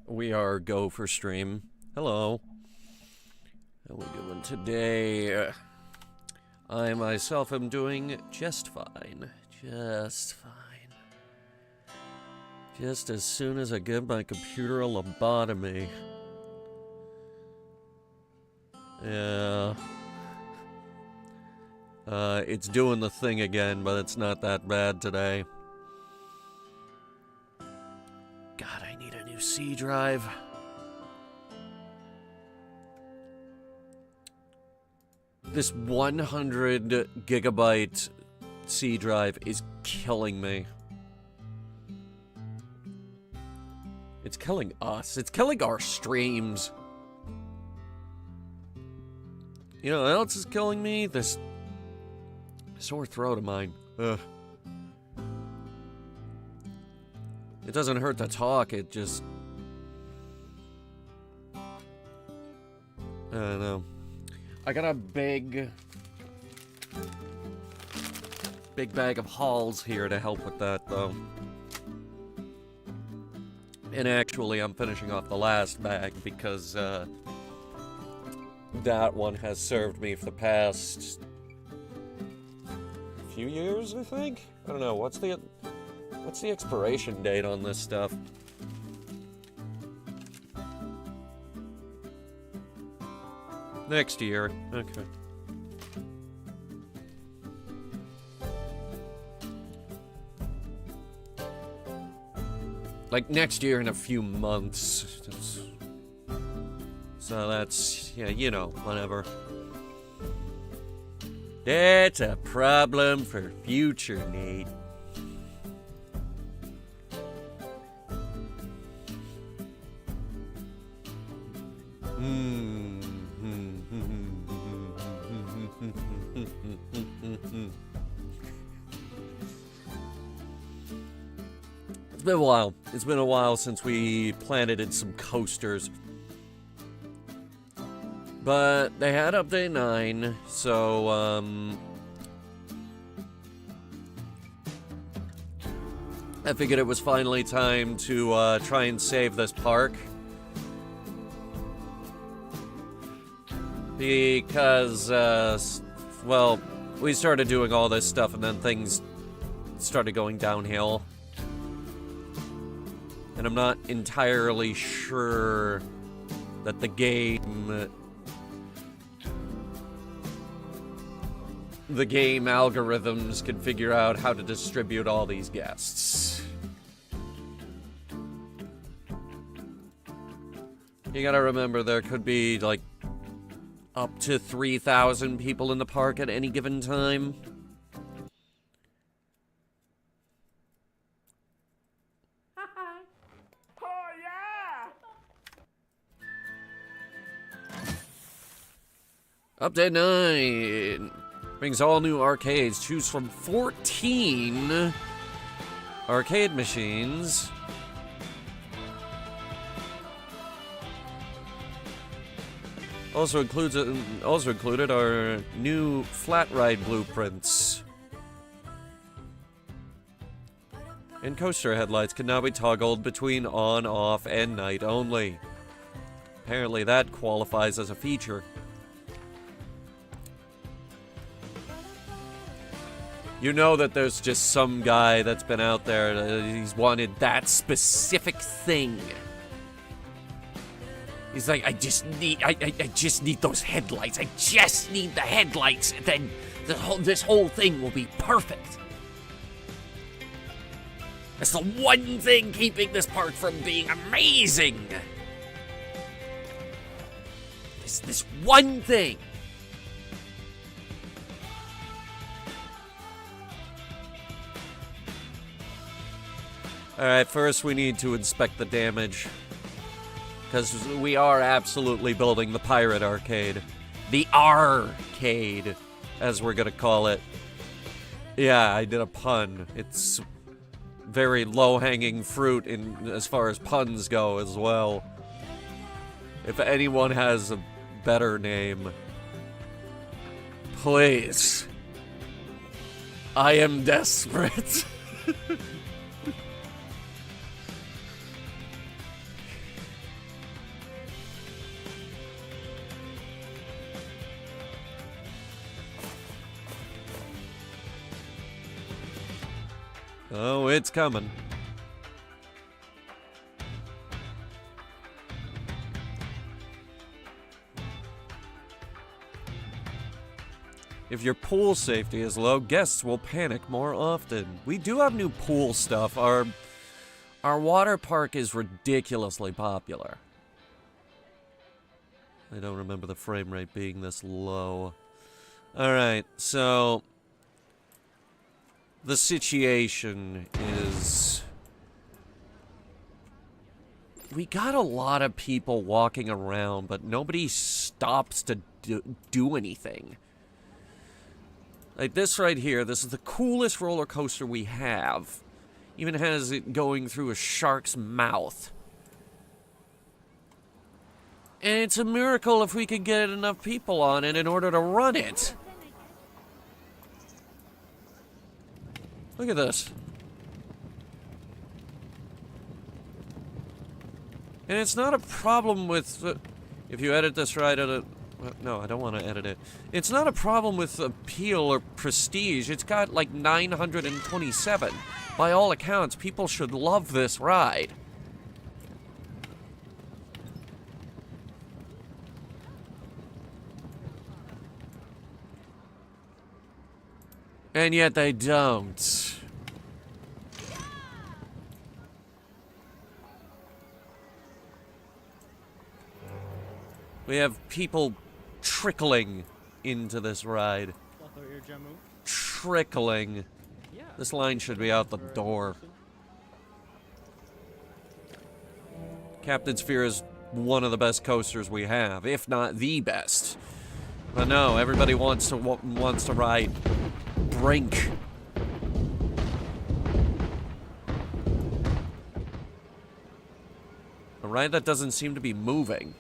We are go for stream. Hello. How we doing today? I myself am doing just fine. Just fine. Just as soon as I give my computer a lobotomy. Yeah. It's doing the thing again, but it's not that bad today. God, I need a new C drive. This 100 gigabyte C drive is killing me. It's killing us. It's killing our streams. You know what else is killing me? This sore throat of mine. Ugh. It doesn't hurt to talk, it just... I don't know. I got a big bag of Halls here to help with that, though. And actually, I'm finishing off the last bag because, that one has served me for the past... few years, I think? I don't know, what's the expiration date on this stuff? Next year. Okay. Like, next year in a few months. So that's, yeah, you know, whatever. That's a problem for future need. It's been a while. It's been a while since we planted some coasters. But they had update 9, so, I figured it was finally time to, try and save this park. Because, well, we started doing all this stuff and then things started going downhill. And I'm not entirely sure that the game algorithms can figure out how to distribute all these guests. You gotta remember, there could be, like, up to 3,000 people in the park at any given time. Oh, yeah! Update 9 brings all new arcades. Choose from 14 arcade machines. Also included are new flat ride blueprints. And coaster headlights can now be toggled between on, off, and night only. Apparently that qualifies as a feature. You know that there's just some guy that's been out there, he's wanted that specific thing. He's like, I just need those headlights. I just need the headlights, and then this whole thing will be perfect. That's the one thing keeping this park from being amazing. This one thing. Alright, first we need to inspect the damage. Because we are absolutely building the pirate arcade. The arcade, as we're gonna call it. Yeah, I did a pun. It's very low-hanging fruit in as far as puns go as well. If anyone has a better name, please. I am desperate. Oh, it's coming. If your pool safety is low, guests will panic more often. We do have new pool stuff. Our water park is ridiculously popular. I don't remember the frame rate being this low. Alright, so the situation is we got a lot of people walking around, but nobody stops to do anything. Like this right here, this is the coolest roller coaster we have. Even has it going through a shark's mouth. And it's a miracle if we could get enough people on it in order to run it. Look at this. And it's not a problem with... if you edit this right, no, I don't want to edit it. It's not a problem with appeal or prestige. It's got like 927. By all accounts, people should love this ride. And yet they don't. We have people trickling into this ride. Trickling. This line should be out the door. Captain's Fear is one of the best coasters we have, if not the best. But no, everybody wants to ride Brink. A ride that doesn't seem to be moving.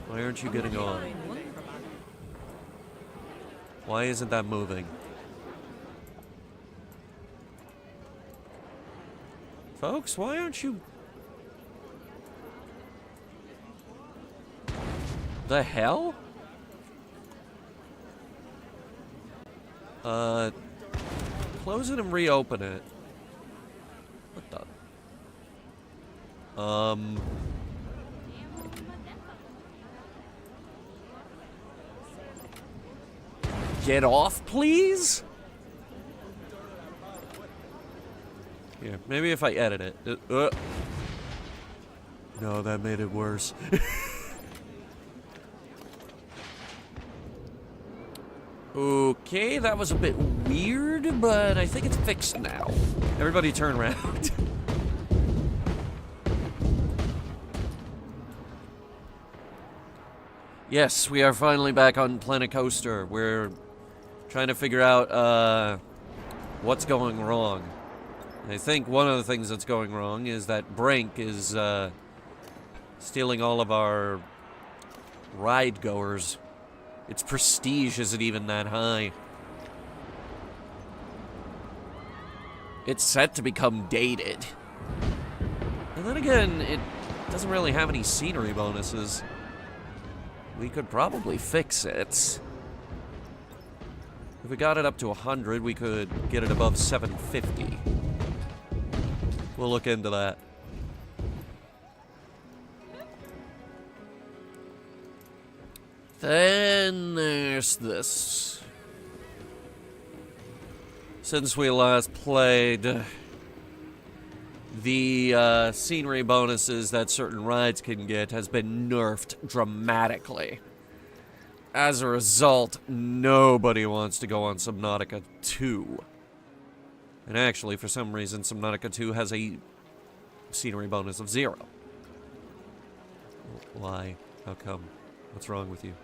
Why aren't you getting on? Why isn't that moving? Folks, why aren't you... The hell? Close it and reopen it. What the... Get off, please? Here, maybe if I edit it. No, that made it worse. Okay, that was a bit weird, but I think it's fixed now. Everybody turn around. Yes, we are finally back on Planet Coaster. We're trying to figure out what's going wrong. I think one of the things that's going wrong is that Brink is stealing all of our ride goers. Its prestige isn't even that high. It's set to become dated. And then again, it doesn't really have any scenery bonuses. We could probably fix it. If we got it up to 100, we could get it above 750. We'll look into that. Then there's this. Since we last played, the scenery bonuses that certain rides can get has been nerfed dramatically. As a result, nobody wants to go on Subnautica 2. And actually, for some reason, Subnautica 2 has a scenery bonus of 0. Why? How come? What's wrong with you?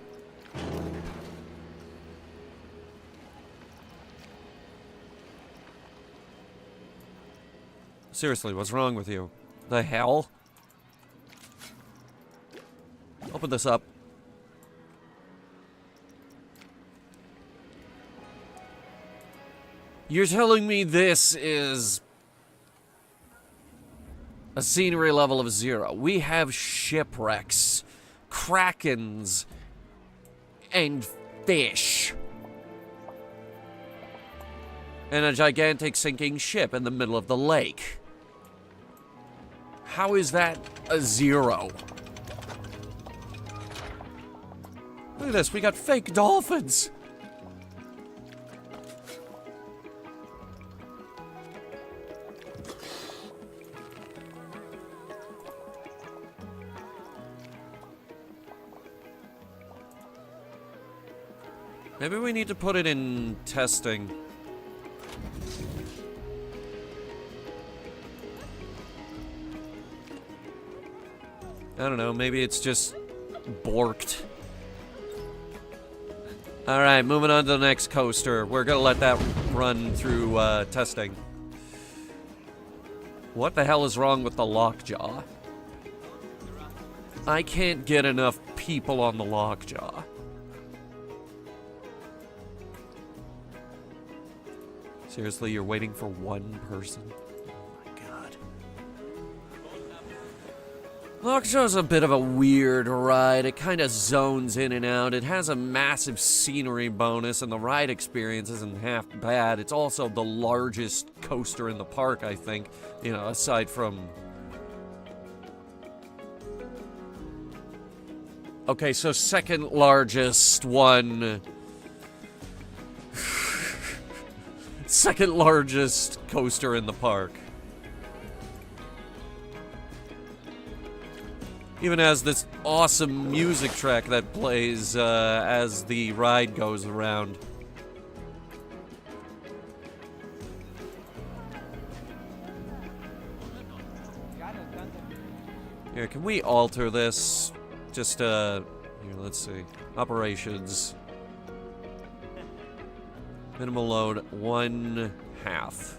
Seriously, what's wrong with you? The hell? Open this up. You're telling me this is a scenery level of 0. We have shipwrecks, krakens, and fish. and a gigantic sinking ship in the middle of the lake. How is that a 0? Look at this, we got fake dolphins. Maybe we need to put it in testing. I don't know, maybe it's just borked. Alright, moving on to the next coaster. We're gonna let that run through testing. What the hell is wrong with the lockjaw? I can't get enough people on the lockjaw. Seriously, you're waiting for one person? Oh my god. Lockjaw's a bit of a weird ride. It kind of zones in and out. It has a massive scenery bonus, and the ride experience isn't half bad. It's also the largest coaster in the park, I think. You know, aside from... Okay, so second largest one... Second largest coaster in the park. Even has this awesome music track that plays as the ride goes around. Here, can we alter this? Just, here, let's see. Operations. Minimal load, 1/2.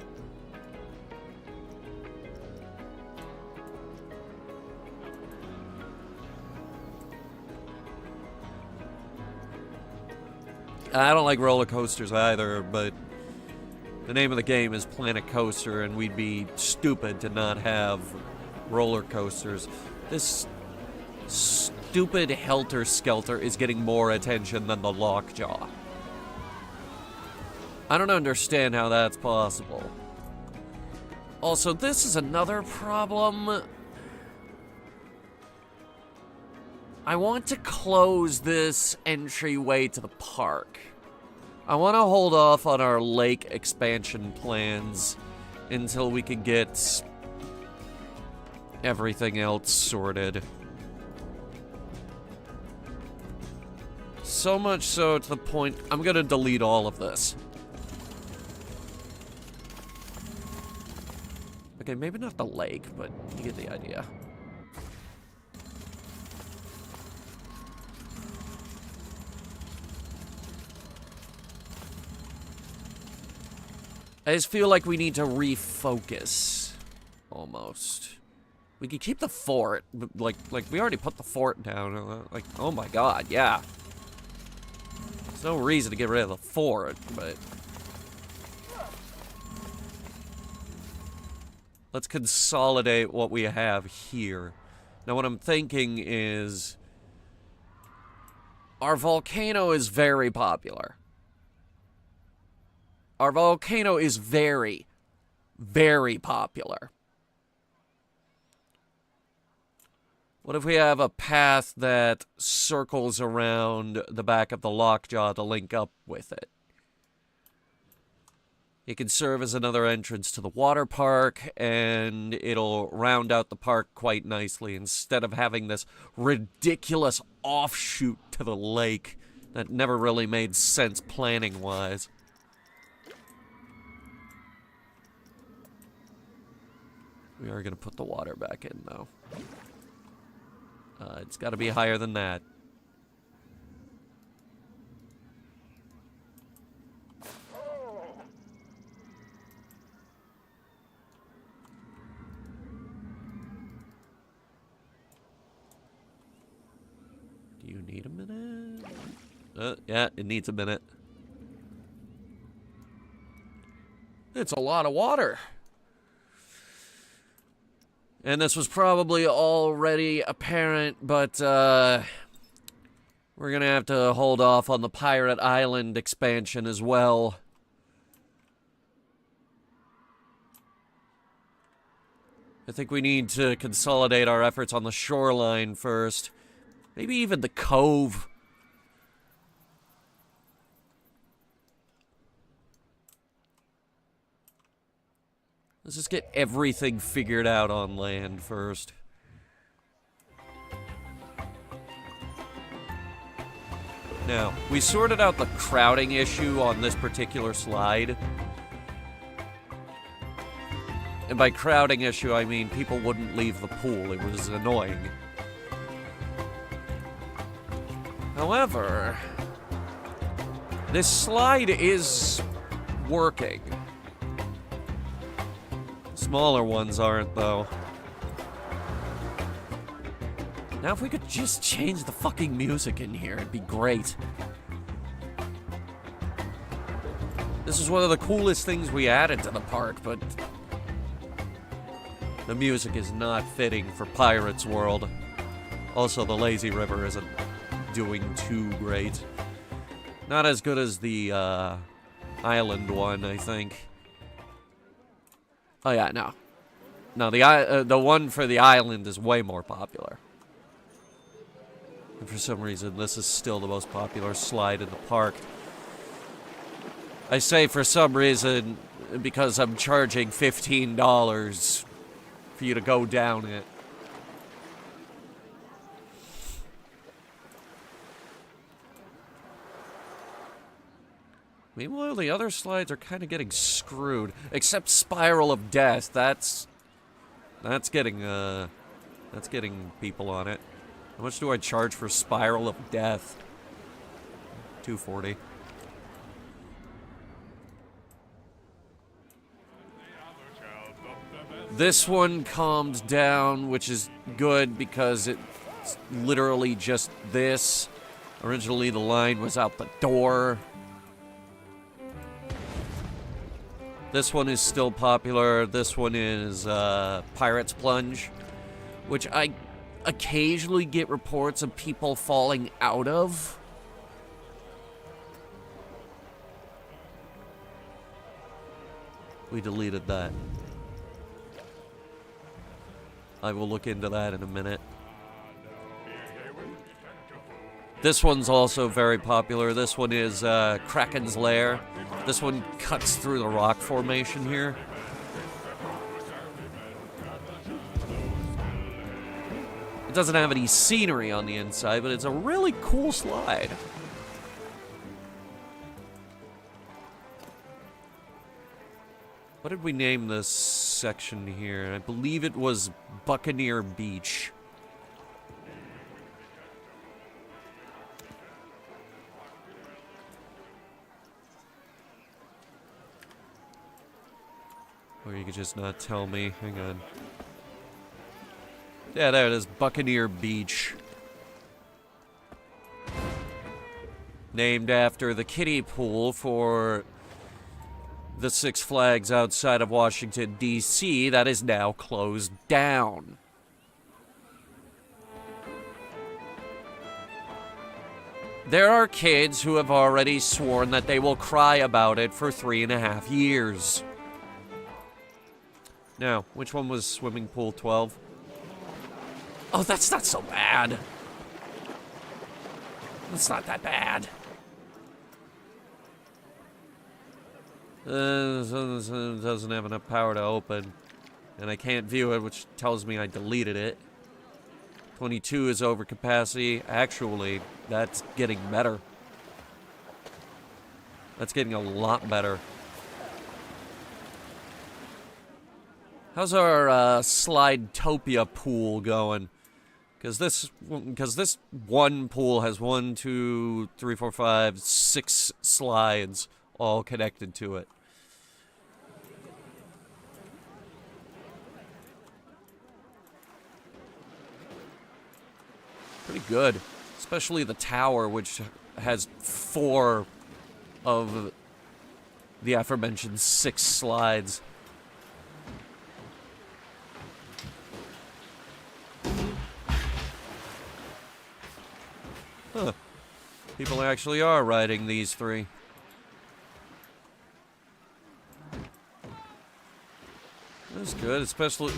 I don't like roller coasters either, but the name of the game is Planet Coaster, and we'd be stupid to not have roller coasters. This stupid Helter Skelter is getting more attention than the Lockjaw. I don't understand how that's possible. Also, this is another problem. I want to close this entryway to the park. I want to hold off on our lake expansion plans until we can get everything else sorted. So much so to the point, I'm gonna delete all of this. Okay, maybe not the lake, but you get the idea. I just feel like we need to refocus, almost. We could keep the fort, but like we already put the fort down. Like, oh my god, yeah. There's no reason to get rid of the fort, but... Let's consolidate what we have here. Now, what I'm thinking is... Our volcano is very popular. Our volcano is very, very popular. What if we have a path that circles around the back of the Lockjaw to link up with it? It can serve as another entrance to the water park, and it'll round out the park quite nicely instead of having this ridiculous offshoot to the lake that never really made sense planning-wise. We are going to put the water back in, though. It's got to be higher than that. Do you need a minute? Yeah, it needs a minute. It's a lot of water. And this was probably already apparent, but we're gonna have to hold off on the Pirate Island expansion as well. I think we need to consolidate our efforts on the shoreline first. Maybe even the cove. Let's just get everything figured out on land first. Now, we sorted out the crowding issue on this particular slide. And by crowding issue, I mean people wouldn't leave the pool. It was annoying. However, this slide is working. Smaller ones aren't, though. Now, if we could just change the fucking music in here, it'd be great. This is one of the coolest things we added to the park, but the music is not fitting for Pirates World. Also, the lazy river isn't doing too great. Not as good as the island one, I think. Oh yeah, no. No, the one for the island is way more popular. And for some reason, this is still the most popular slide in the park. I say for some reason because I'm charging $15 for you to go down it. Meanwhile, the other slides are kind of getting screwed. Except Spiral of Death. That's getting people on it. How much do I charge for Spiral of Death? $240. This one calmed down, which is good because it's literally just this. Originally, the line was out the door. This one is still popular. This one is Pirate's Plunge, which I occasionally get reports of people falling out of. We deleted that. I will look into that in a minute. This one's also very popular. This one is Kraken's Lair. This one cuts through the rock formation here. It doesn't have any scenery on the inside, but it's a really cool slide. What did we name this section here? I believe it was Buccaneer Beach. Or you could just not tell me. Hang on. Yeah, there it is. Buccaneer Beach. Named after the kiddie pool for the Six Flags outside of Washington, D.C. that is now closed down. There are kids who have already sworn that they will cry about it for 3.5 years. Now, which one was swimming pool 12? Oh, that's not so bad. That's not that bad. Doesn't have enough power to open. And I can't view it, which tells me I deleted it. 22 is over capacity. Actually, that's getting better. That's getting a lot better. How's our Slidetopia pool going? Because this one pool has 1, 2, 3, 4, 5, 6 slides all connected to it. Pretty good. Especially the tower, which has 4 of the aforementioned 6 slides. Huh. People actually are riding these 3. That's good, especially...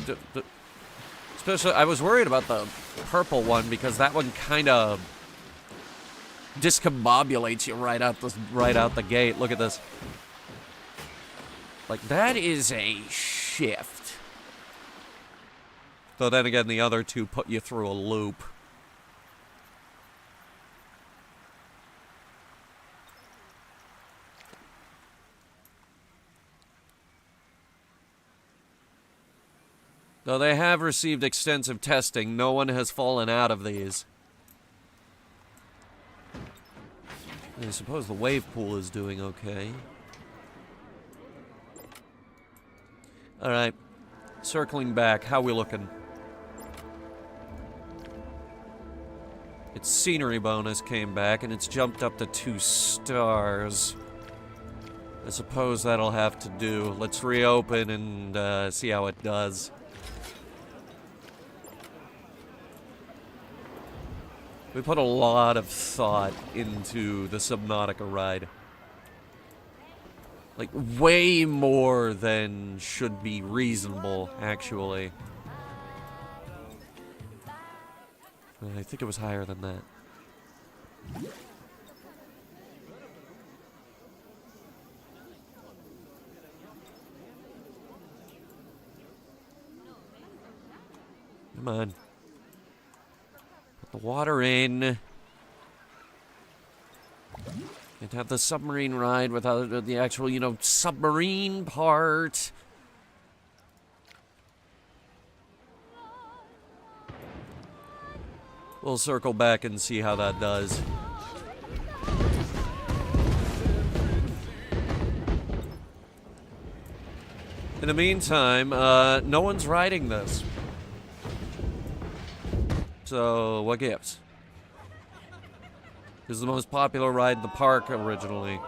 Especially, I was worried about the purple one because that one kind of discombobulates you right out the gate. Look at this. Like, that is a shift. Though then again, the other two put you through a loop. Though they have received extensive testing, no one has fallen out of these. I suppose the wave pool is doing okay. Alright. Circling back, how we looking? Its scenery bonus came back, and it's jumped up to 2 stars. I suppose that'll have to do. Let's reopen and see how it does. We put a lot of thought into the Subnautica ride. Like, way more than should be reasonable, actually. I think it was higher than that. Come on. Put the water in. Can't have the submarine ride without the actual, you know, submarine part. We'll circle back and see how that does. In the meantime, no one's riding this. So, what gives? This is the most popular ride in the park originally.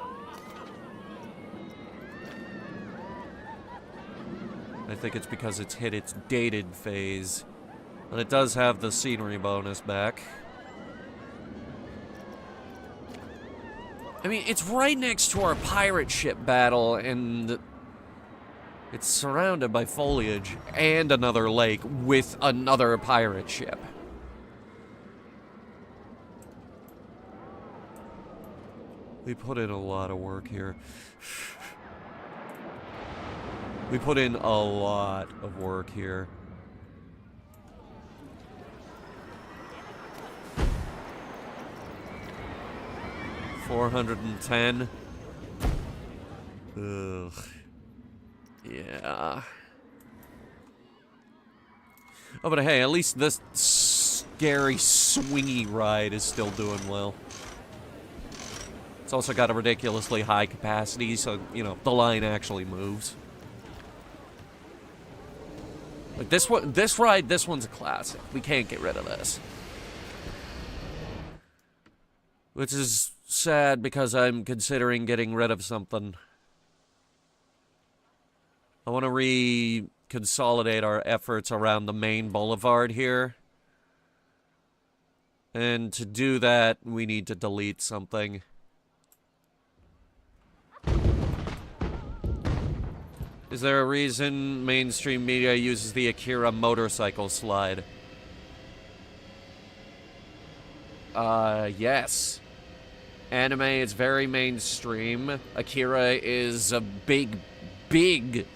I think it's because it's hit its dated phase. But it does have the scenery bonus back. I mean, it's right next to our pirate ship battle, and it's surrounded by foliage and another lake with another pirate ship. We put in a lot of work here. We put in a lot of work here. $410. Ugh. Yeah. Oh, but hey, at least this scary swingy ride is still doing well. It's also got a ridiculously high capacity, so, you know, the line actually moves. Like, this one's a classic. We can't get rid of this. Which is sad because I'm considering getting rid of something. I want to reconsolidate our efforts around the main boulevard here. And to do that, we need to delete something. Is there a reason mainstream media uses the Akira motorcycle slide? Yes. Anime is very mainstream. Akira is a big, big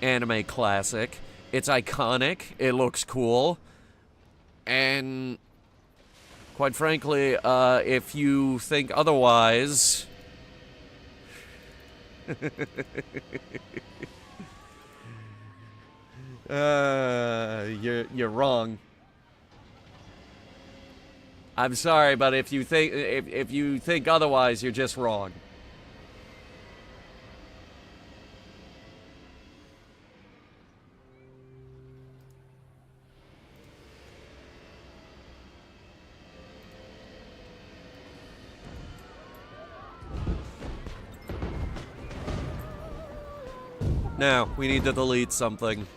anime classic. It's iconic. It looks cool. And quite frankly, if you think otherwise... you're wrong. I'm sorry, but if you think otherwise, you're just wrong. Now, we need to delete something.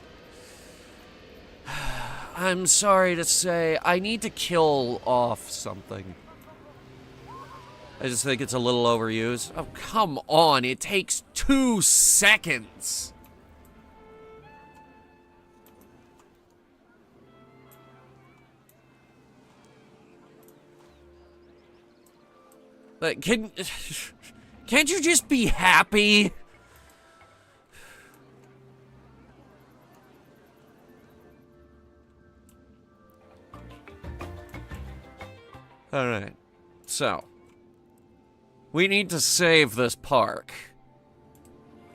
I'm sorry to say, I need to kill off something. I just think it's a little overused. Oh, come on, it takes 2 seconds. Like, can't you just be happy? Alright, so we need to save this park.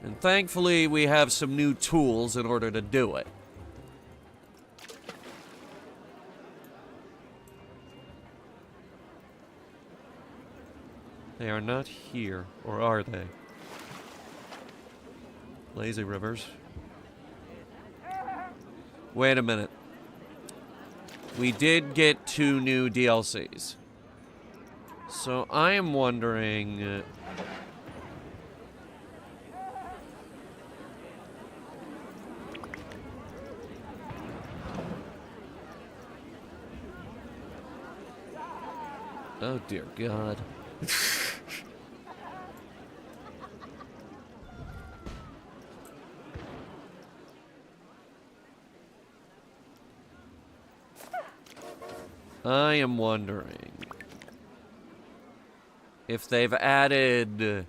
And thankfully, we have some new tools in order to do it. They are not here, or are they? Lazy rivers. Wait a minute. We did get 2 new DLCs. So I am wondering... oh dear God. I am wondering if they've added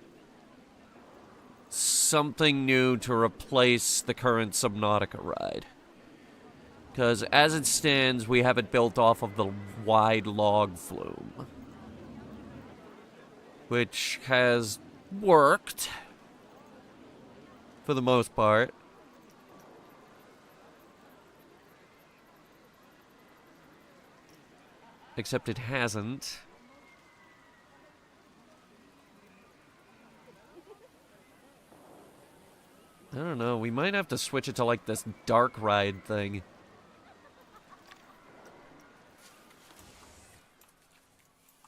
something new to replace the current Subnautica ride. Because as it stands, we have it built off of the wide log flume, which has worked for the most part. Except it hasn't. I don't know, we might have to switch it to like this dark ride thing.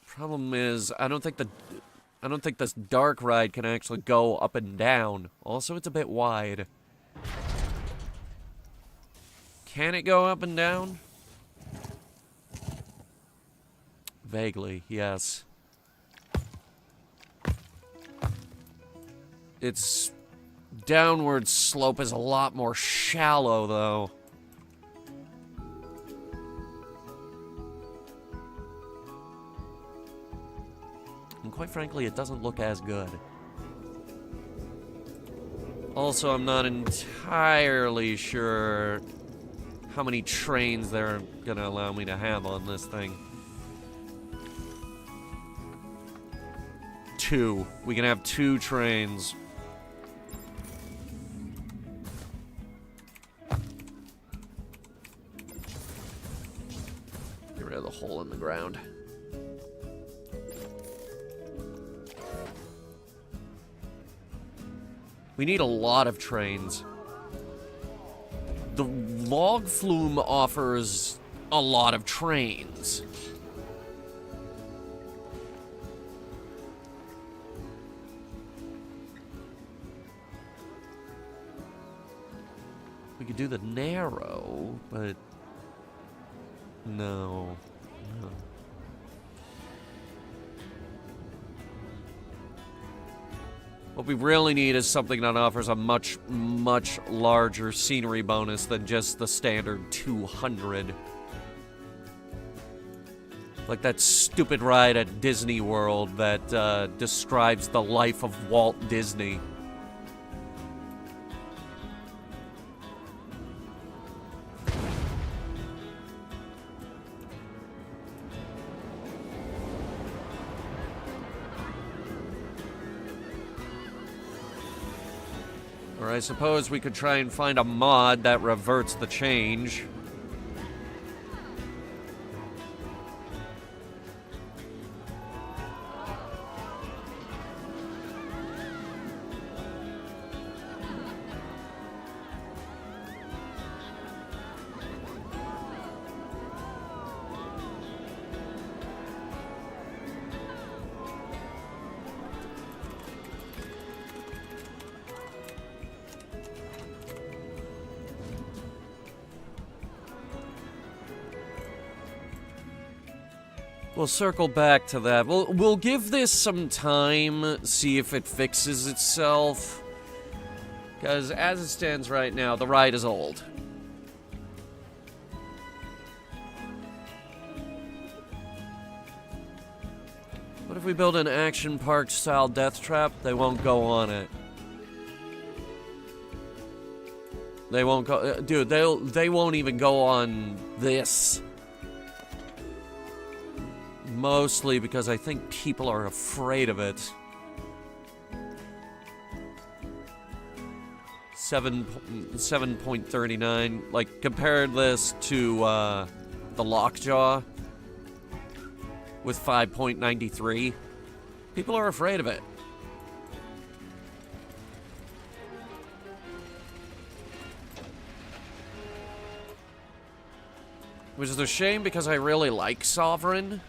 Problem is, I don't think this dark ride can actually go up and down. Also, it's a bit wide. Can it go up and down? Vaguely, yes. Its downward slope is a lot more shallow, though. And quite frankly, it doesn't look as good. Also, I'm not entirely sure how many trains they're gonna allow me to have on this thing. 2. We can have 2 trains. Get rid of the hole in the ground. We need a lot of trains. The log flume offers a lot of trains. We could do the narrow, but no. What we really need is something that offers a much, much larger scenery bonus than just the standard 200. Like that stupid ride at Disney World that describes the life of Walt Disney. Or I suppose we could try and find a mod that reverts the change. We'll circle back to that. We'll give this some time, see if it fixes itself. Because as it stands right now, the ride is old. What if we build an action park style death trap? They won't go on it. They won't go, dude. They won't even go on this. Mostly because I think people are afraid of it. 7.39. Like, compare this to the Lockjaw with 5.93. People are afraid of it. Which is a shame because I really like Sovereign.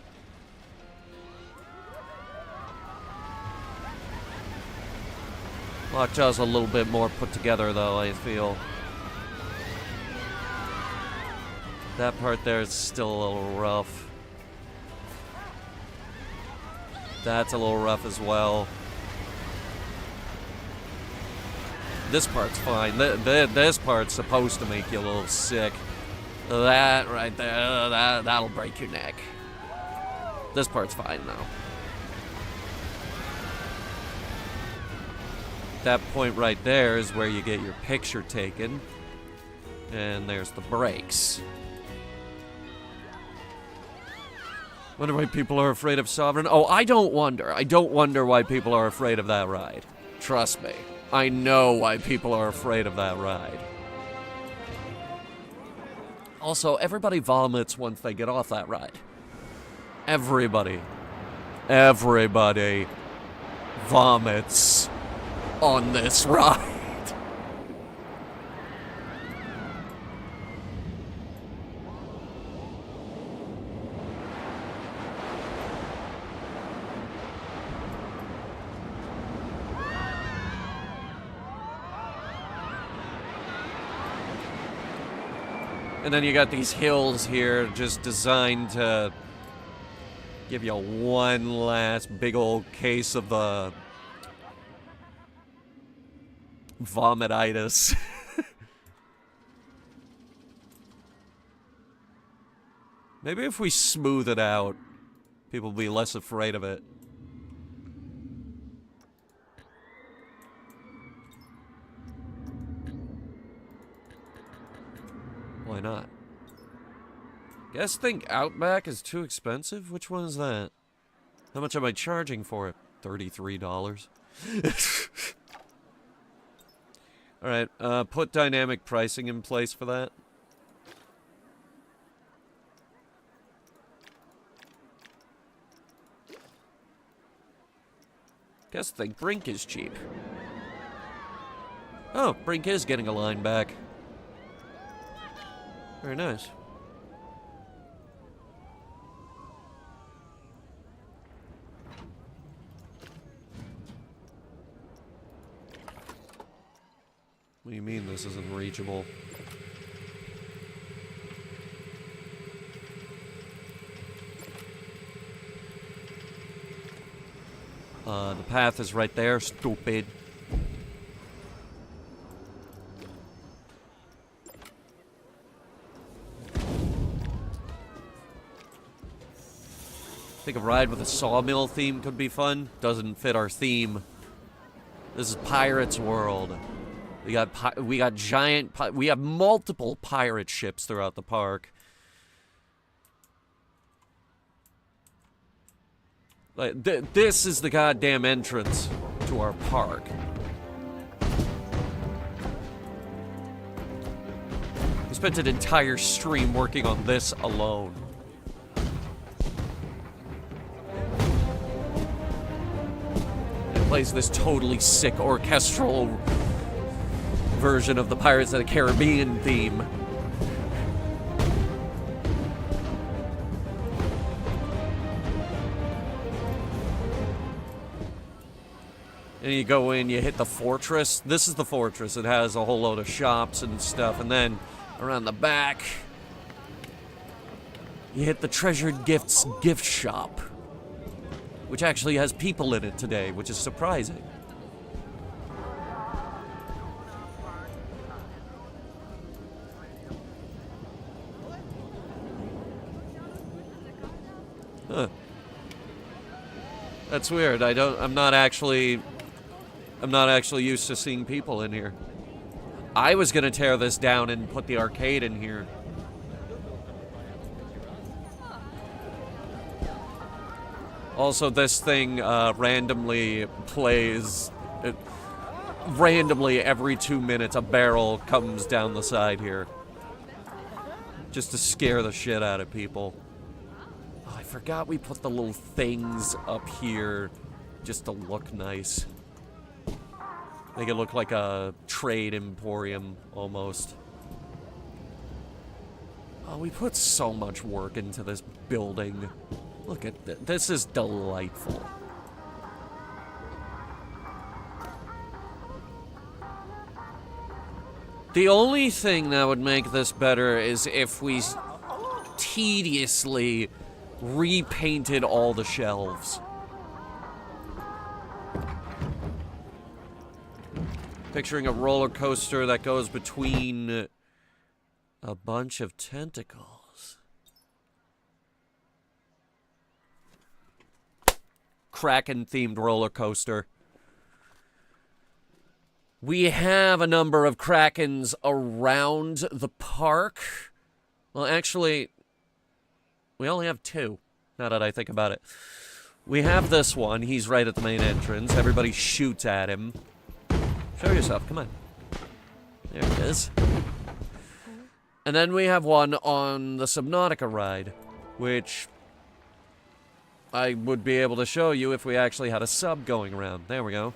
Lockjaw's a little bit more put together, though, I feel. That part there is still a little rough. That's a little rough as well. This part's fine. This part's supposed to make you a little sick. That right there, that'll break your neck. This part's fine, though. That point right there is where you get your picture taken. And there's the brakes. Wonder why people are afraid of Sovereign? Oh, I don't wonder. I don't wonder why people are afraid of that ride. Trust me. I know why people are afraid of that ride. Also, everybody vomits once they get off that ride. Everybody. Everybody vomits on this ride. And then you got these hills here just designed to give you one last big old case of the vomititis. Maybe if we smooth it out, people will be less afraid of it. Why not? Guess think Outback is too expensive? Which one is that? How much am I charging for it? $33. Alright, put dynamic pricing in place for that. Guess think Brink is cheap. Oh, Brink is getting a line back. Very nice. What do you mean this isn't reachable? The path is right there, stupid. I think a ride with a sawmill theme could be fun. Doesn't fit our theme. This is Pirates World. We got giant. We have multiple pirate ships throughout the park. Like this is the goddamn entrance to our park. We spent an entire stream working on this alone. Plays this totally sick orchestral version of the Pirates of the Caribbean theme. And you go in, you hit the fortress. This is the fortress. It has a whole load of shops and stuff. And then around the back, you hit the Treasured Gifts gift shop, which actually has people in it today, which is surprising. Huh. That's weird. I'm not actually used to seeing people in here. I was gonna tear this down and put the arcade in here. Also, this thing randomly plays. Randomly, every 2 minutes, a barrel comes down the side here. Just to scare the shit out of people. Oh, I forgot we put the little things up here just to look nice. Make it look like a trade emporium, almost. Oh, we put so much work into this building. Look at this. This is delightful. The only thing that would make this better is if we tediously repainted all the shelves. Picturing a roller coaster that goes between a bunch of tentacles. Kraken-themed roller coaster. We have a number of Krakens around the park. Well, actually, we only have 2, now that I think about it. We have this one. He's right at the main entrance. Everybody shoots at him. Show yourself. Come on. There it is. And then we have one on the Subnautica ride, which I would be able to show you if we actually had a sub going around. There we go.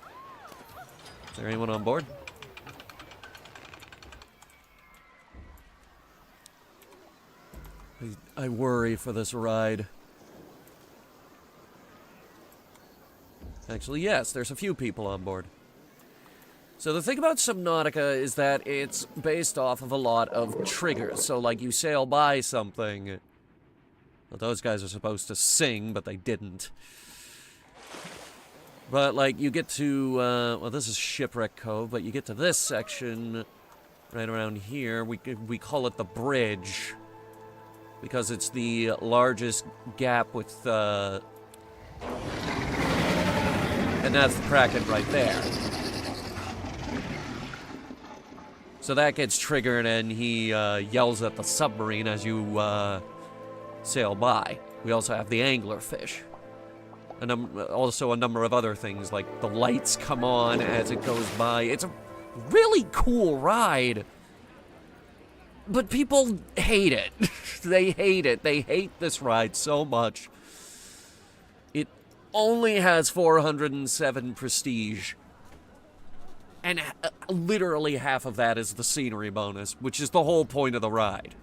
Is there anyone on board? I worry for this ride. Actually, yes, there's a few people on board. So the thing about Subnautica is that it's based off of a lot of triggers. So, like, you sail by something. Well, those guys are supposed to sing, but they didn't. But, like, you get to, well, this is Shipwreck Cove, but you get to this section right around here. We call it the bridge because it's the largest gap with, and that's the Kraken right there. So that gets triggered and he yells at the submarine as you sail by. We also have the anglerfish. And also a number of other things, like the lights come on as it goes by. It's a really cool ride. But people hate it. They hate it. They hate this ride so much. It only has 407 prestige. And literally half of that is the scenery bonus, which is the whole point of the ride.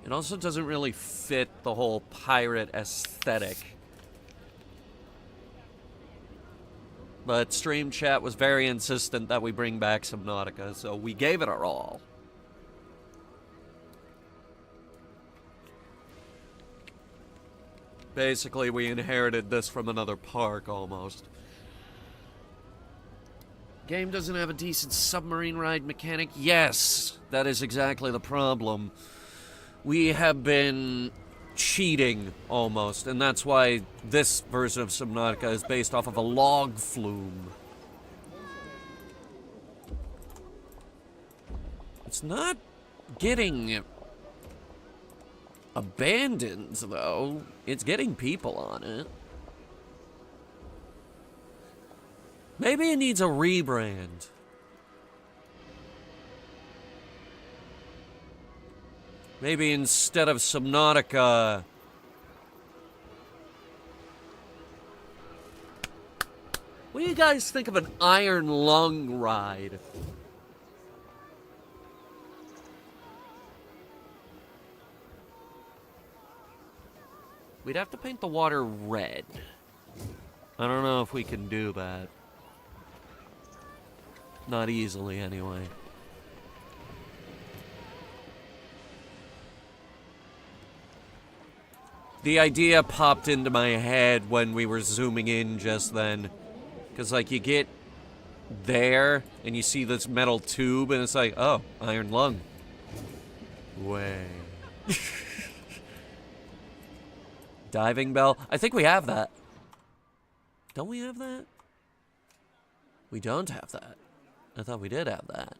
It also doesn't really fit the whole pirate aesthetic. But Stream Chat was very insistent that we bring back Subnautica, so we gave it our all. Basically, we inherited this from another park, almost. Game doesn't have a decent submarine ride mechanic? Yes, that is exactly the problem. We have been cheating, almost, and that's why this version of Subnautica is based off of a log flume. It's not getting abandoned, though. It's getting people on it. Maybe it needs a rebrand. Maybe instead of Subnautica... What do you guys think of an Iron Lung ride? We'd have to paint the water red. I don't know if we can do that. Not easily, anyway. The idea popped into my head when we were zooming in just then. Because, like, you get there, and you see this metal tube, and it's like, oh, iron lung. Way. Diving bell. I think we have that. Don't we have that? We don't have that. I thought we did have that.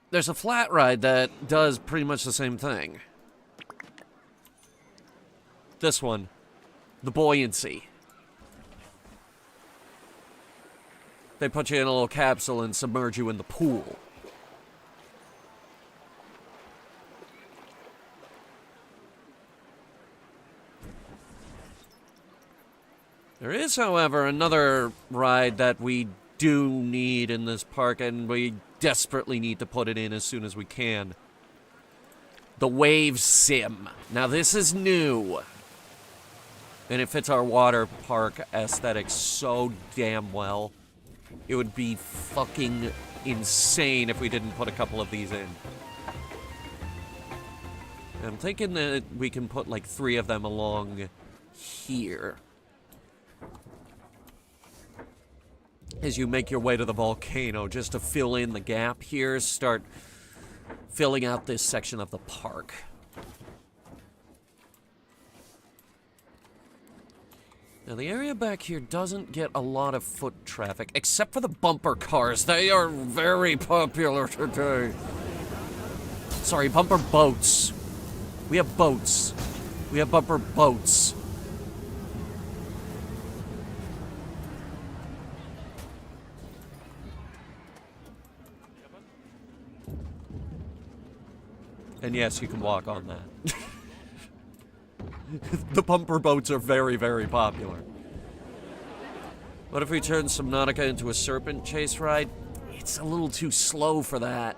There's a flat ride that does pretty much the same thing. This one. The buoyancy. They put you in a little capsule and submerge you in the pool. There is, however, another ride that we do need in this park, and we desperately need to put it in as soon as we can. The Wave Sim. Now, this is new. And it fits our water park aesthetic so damn well. It would be fucking insane if we didn't put a couple of these in. I'm thinking that we can put like 3 of them along here. As you make your way to the volcano, just to fill in the gap here, start filling out this section of the park. Now, the area back here doesn't get a lot of foot traffic, except for the bumper cars. They are very popular today. Sorry, bumper boats. We have boats. We have bumper boats. And yes, you can walk on that. The bumper boats are very, very popular. What if we turn Subnautica into a serpent chase ride? It's a little too slow for that.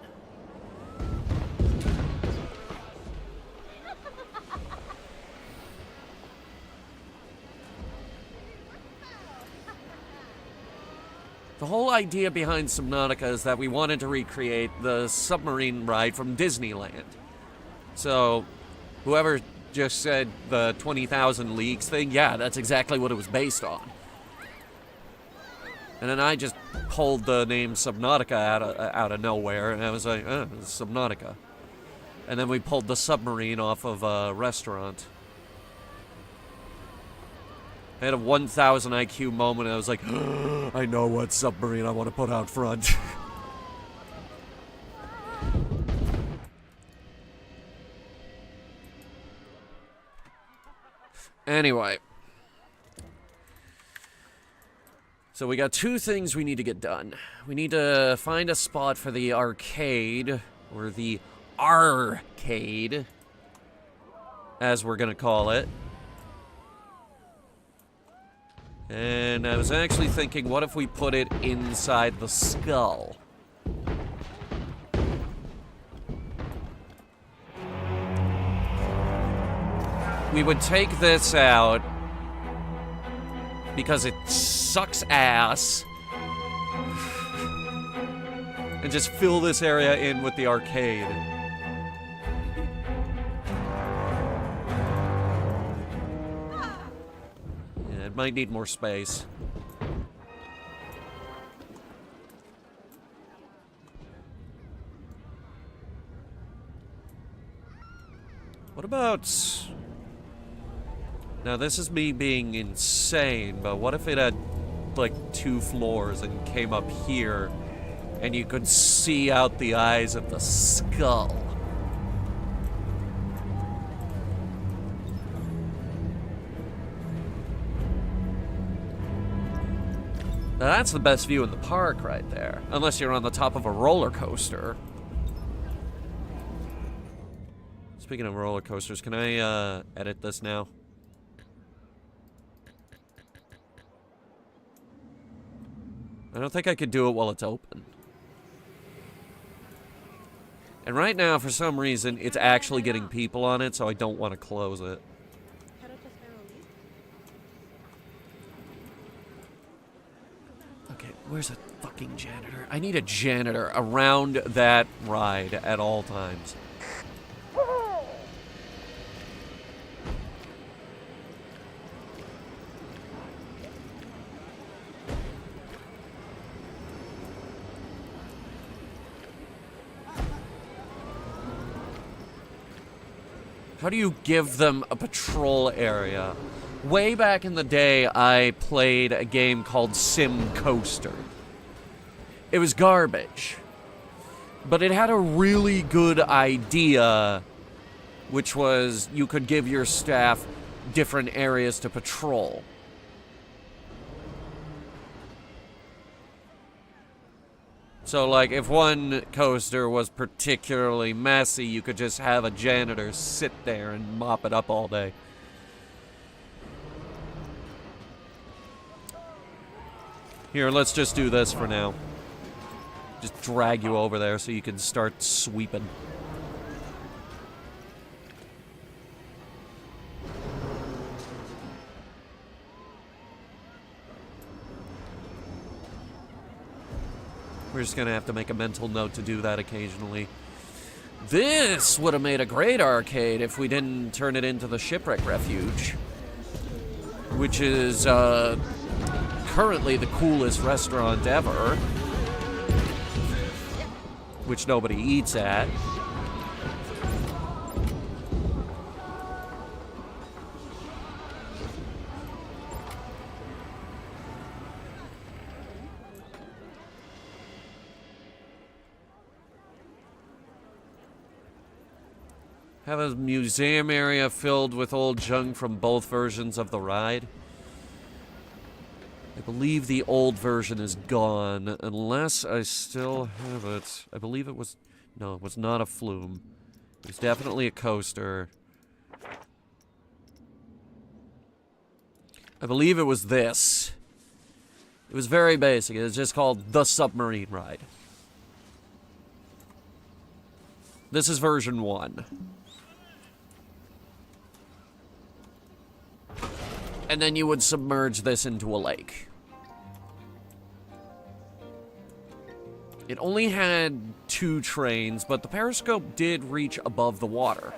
The whole idea behind Subnautica is that we wanted to recreate the submarine ride from Disneyland. So, whoever just said the 20,000 Leagues thing, yeah, that's exactly what it was based on. And then I just pulled the name Subnautica out of nowhere, and I was like, it's Subnautica. And then we pulled the submarine off of a restaurant. I had a 1,000 IQ moment, and I was like, I know what submarine I want to put out front. Anyway. So we got 2 things we need to get done. We need to find a spot for the arcade, or the arcade, as we're gonna call it. And I was actually thinking, what if we put it inside the skull? We would take this out because it sucks ass, and just fill this area in with the arcade. Yeah, it might need more space. What about... Now, this is me being insane, but what if it had, like, 2 floors and came up here, and you could see out the eyes of the skull? Now, that's the best view in the park right there, unless you're on the top of a roller coaster. Speaking of roller coasters, can I, edit this now? I don't think I could do it while it's open. And right now, for some reason, it's actually getting people on it, so I don't want to close it. Okay, where's a fucking janitor? I need a janitor around that ride at all times. How do you give them a patrol area? Way back in the day, I played a game called Sim Coaster. It was garbage. But it had a really good idea, which was you could give your staff different areas to patrol. So, like, if one coaster was particularly messy, you could just have a janitor sit there and mop it up all day. Here, let's just do this for now. Just drag you over there so you can start sweeping. We're just gonna have to make a mental note to do that occasionally. This would have made a great arcade if we didn't turn it into the Shipwreck Refuge, which is currently the coolest restaurant ever, which nobody eats at. Have a museum area filled with old junk from both versions of the ride. I believe the old version is gone, unless I still have it. I believe it was... No, it was not a flume. It was definitely a coaster. I believe it was this. It was very basic. It was just called the Submarine Ride. This is version 1. And then you would submerge this into a lake. It only had 2 trains, but the periscope did reach above the water.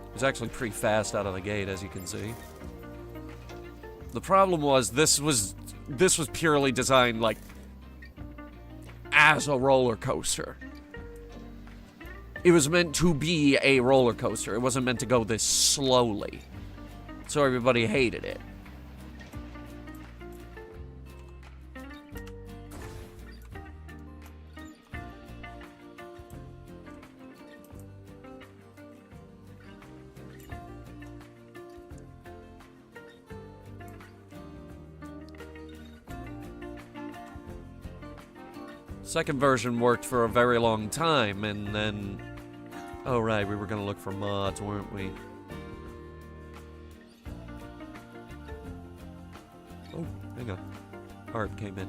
It was actually pretty fast out of the gate, as you can see. The problem was this was purely designed like as a roller coaster. It was meant to be a roller coaster. It wasn't meant to go this slowly. So everybody hated it. Second version worked for a very long time, and then... Oh, right, we were gonna look for mods, weren't we? Oh, hang on. Art came in.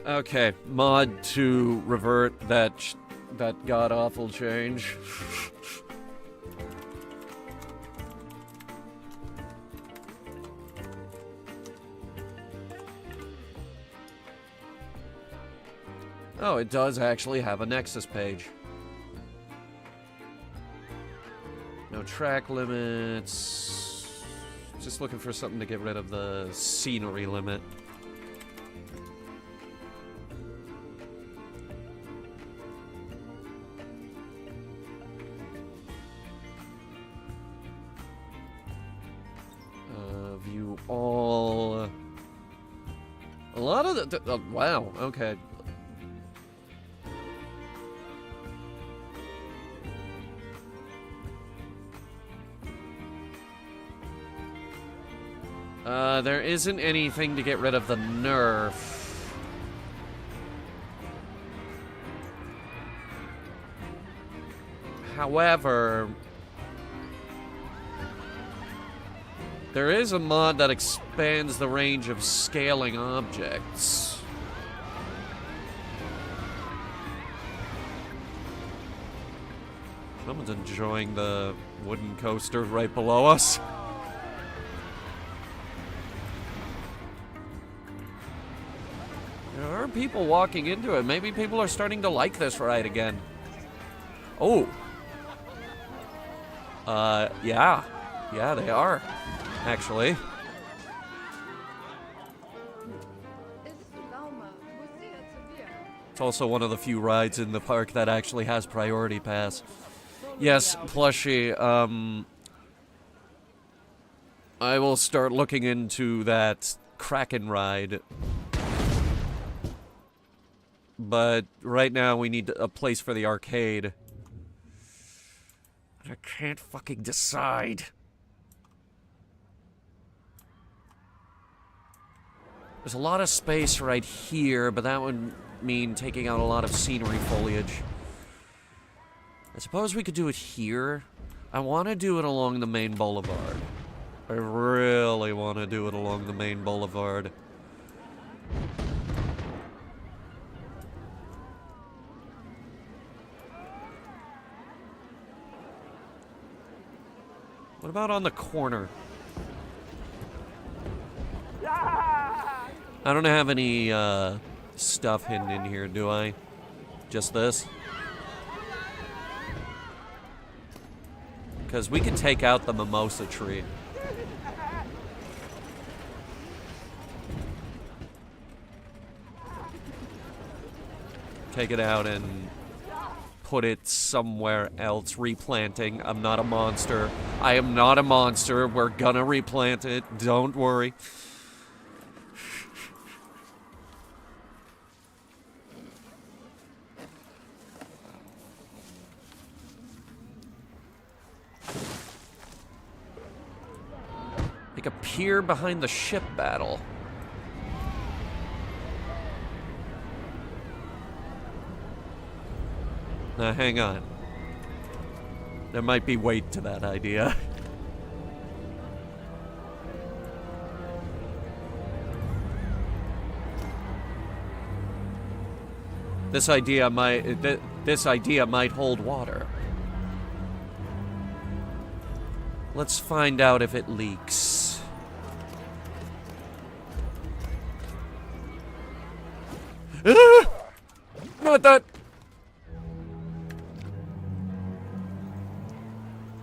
Okay, mod to revert that god-awful change. Oh, it does actually have a Nexus page. No track limits. Just looking for something to get rid of the scenery limit. View all. A lot of the oh, wow, okay. There isn't anything to get rid of the nerf. However, there is a mod that expands the range of scaling objects. around enjoying the wooden coaster right below us. There are people walking into it. Maybe people are starting to like this ride again. Oh. Yeah. Yeah, they are, actually. It's also one of the few rides in the park that actually has priority pass. Yes, plushie, I will start looking into that Kraken ride. But right now we need a place for the arcade. I can't fucking decide. There's a lot of space right here, but that would mean taking out a lot of scenery foliage. I suppose we could do it here. I want to do it along the main boulevard. I really want to do it along the main boulevard. What about on the corner? I don't have any stuff hidden in here, do I? Just this? Because we could take out the mimosa tree. Take it out and put it somewhere else. Replanting. I'm not a monster. I am not a monster. We're gonna replant it. Don't worry. Like a pier behind the ship battle. Now, hang on. There might be weight to that idea. This idea might hold water. Let's find out if it leaks. Ah! Not that.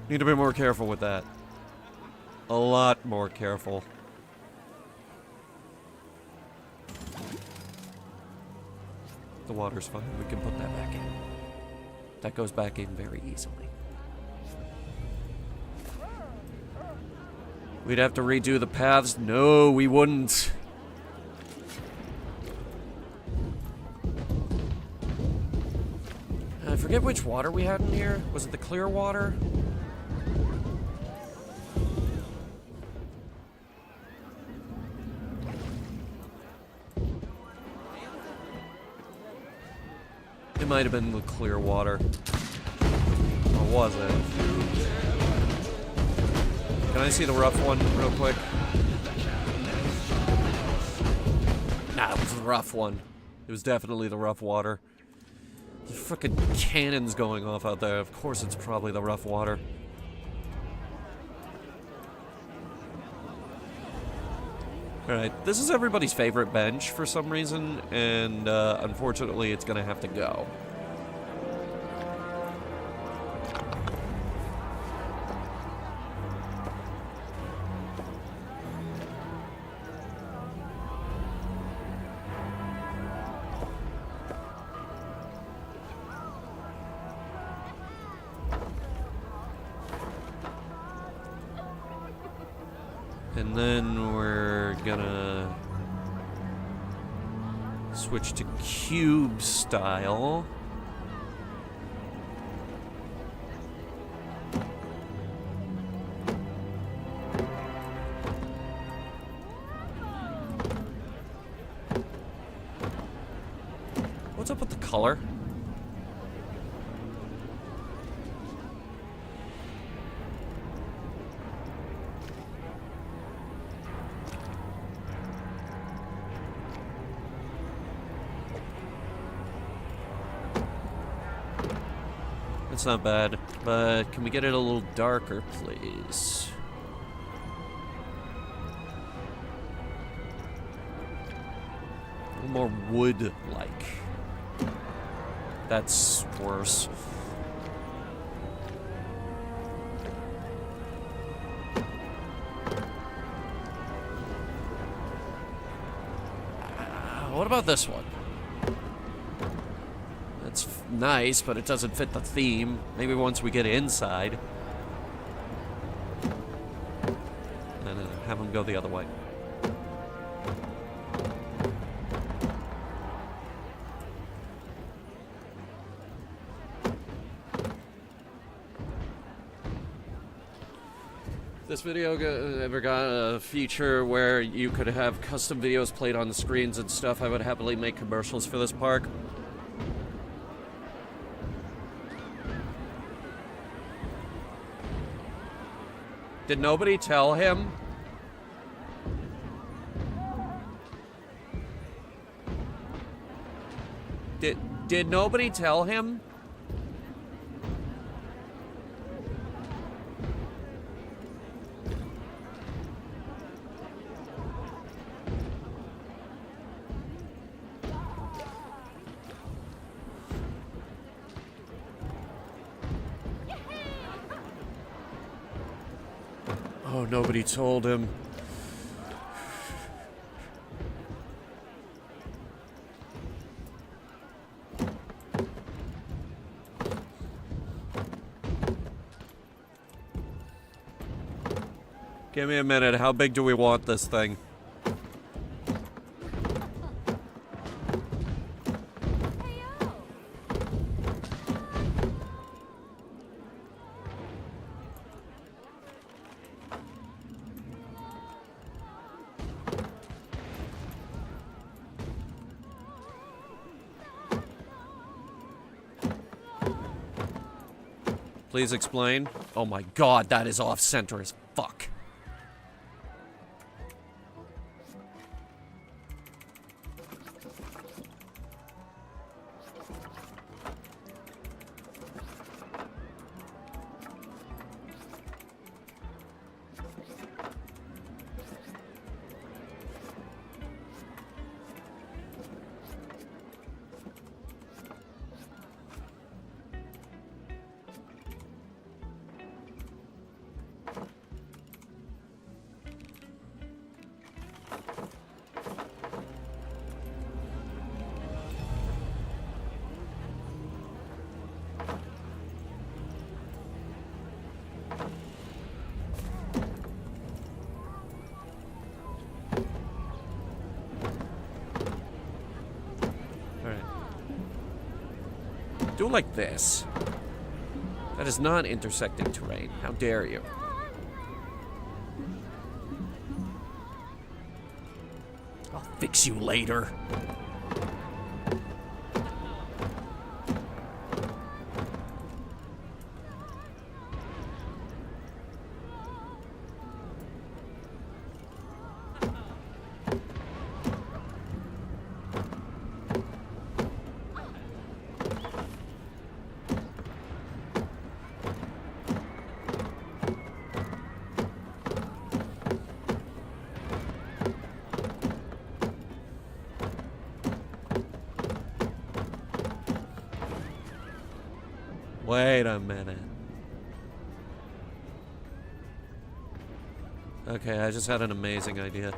Need to be more careful with that. A lot more careful. The water's fine. We can put that back in. That goes back in very easily. We'd have to redo the paths. No, we wouldn't. I forget which water we had in here. Was it the clear water? It might have been the clear water. Or was it? Can I see the rough one real quick? Nah, it was the rough one. It was definitely the rough water. The frickin' cannon's going off out there. Of course it's probably the rough water. Alright, this is everybody's favorite bench for some reason, and unfortunately it's gonna have to go. And then we're gonna switch to cube style. What's up with the color? It's not bad, but can we get it a little darker, please? A little more wood-like. That's worse. What about this one? That's nice, but it doesn't fit the theme. Maybe once we get inside. And have them go the other way. This video ever got a feature where you could have custom videos played on the screens and stuff, I would happily make commercials for this park. Did nobody tell him? Did nobody tell him? Oh, nobody told him. Give me a minute. How big do we want this thing? Please explain. Oh my god, that is off-center as fuck. Do it like this. That is not intersecting terrain. How dare you? I'll fix you later. Wait a minute. Okay, I just had an amazing idea.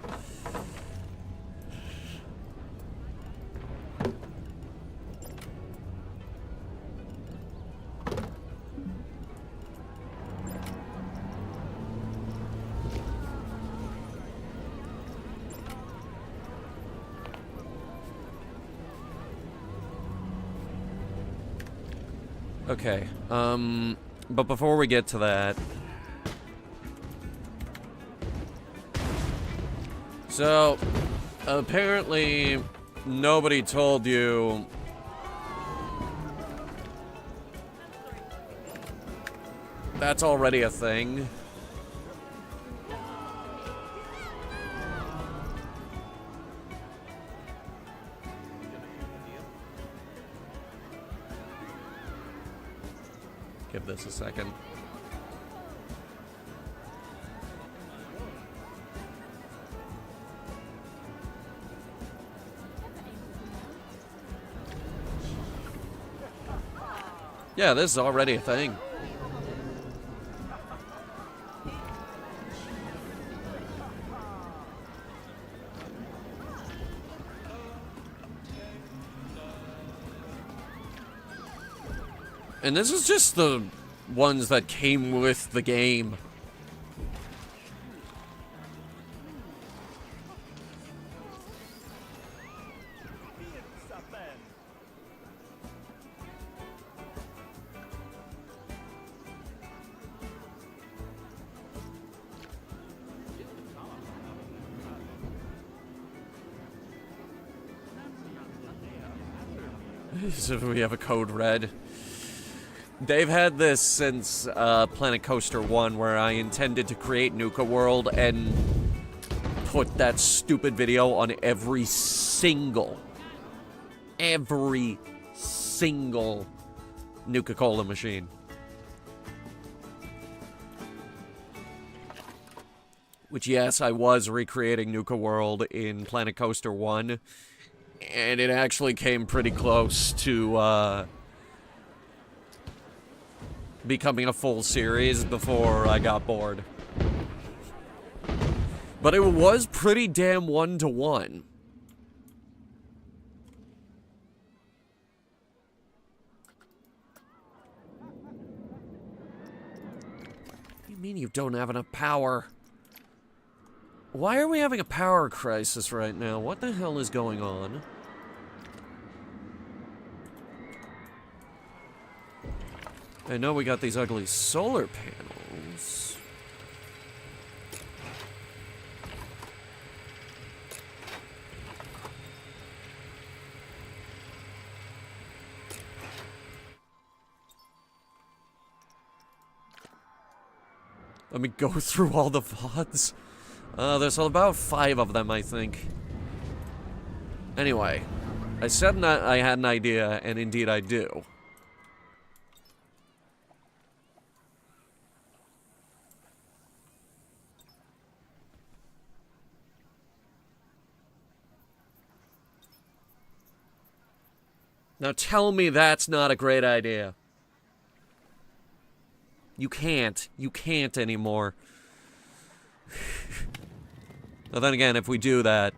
Okay, but before we get to that... So, apparently, nobody told you... That's already a thing. give this a second. Yeah, this is already a thing. And this is just the ones that came with the game. So we have a code red. They've had this since Planet Coaster 1, where I intended to create Nuka World and put that stupid video on every single Nuka-Cola machine. Which, yes, I was recreating Nuka World in Planet Coaster 1, and it actually came pretty close to becoming a full series before I got bored. But it was pretty damn one-to-one. What do you mean you don't have enough power? Why are we having a power crisis right now? What the hell is going on? I know we got these ugly solar panels. Let me go through all the VODs. There's about 5 of them, I think. Anyway, I said I had an idea, and indeed I do. Now tell me that's not a great idea. You can't. You can't anymore. Now then again, if we do that,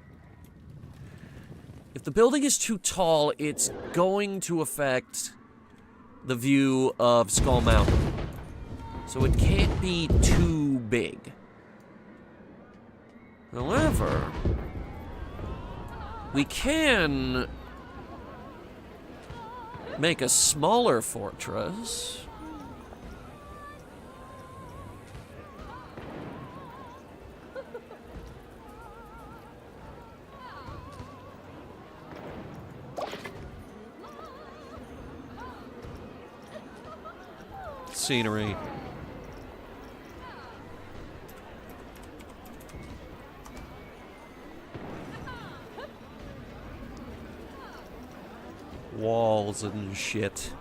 if the building is too tall, it's going to affect the view of Skull Mountain. So it can't be too big. However, we can make a smaller fortress. Scenery. Walls and shit.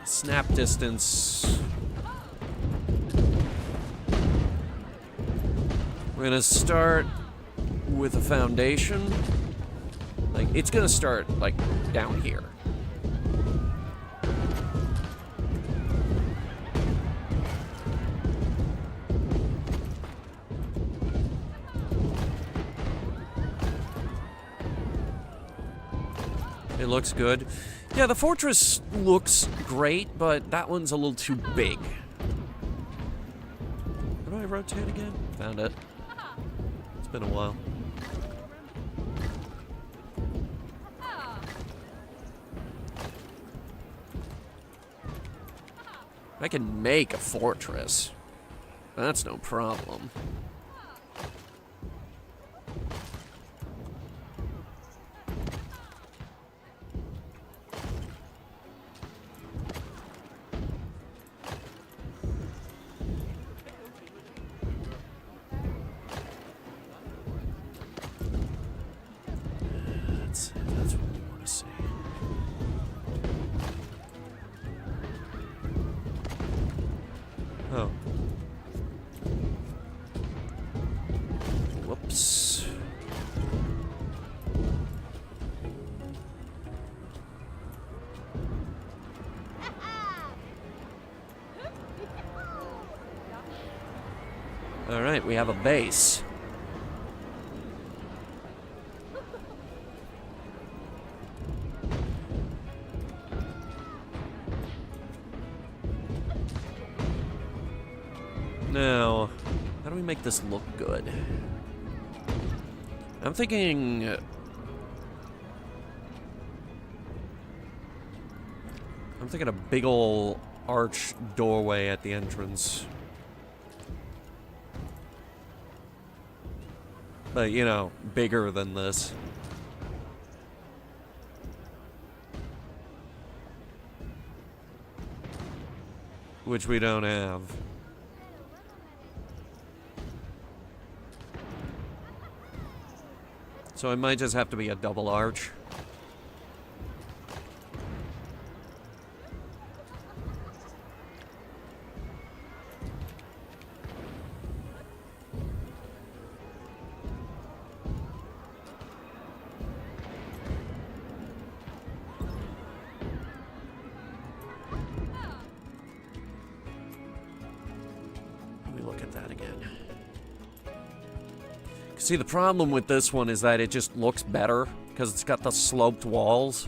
Snap distance. We're gonna start with a foundation. Like, it's gonna start, like, down here. It looks good. Yeah, the fortress looks great, but that one's a little too big. How do I rotate again? Found it. It's been a while. I can make a fortress. That's no problem. That's what we want to see. Oh. Whoops. All right, we have a base. Now, how do we make this look good? I'm thinking... a big ol' arch doorway at the entrance. But, you know, bigger than this. Which we don't have. So it might just have to be a double arch. See, the problem with this one is that it just looks better because it's got the sloped walls.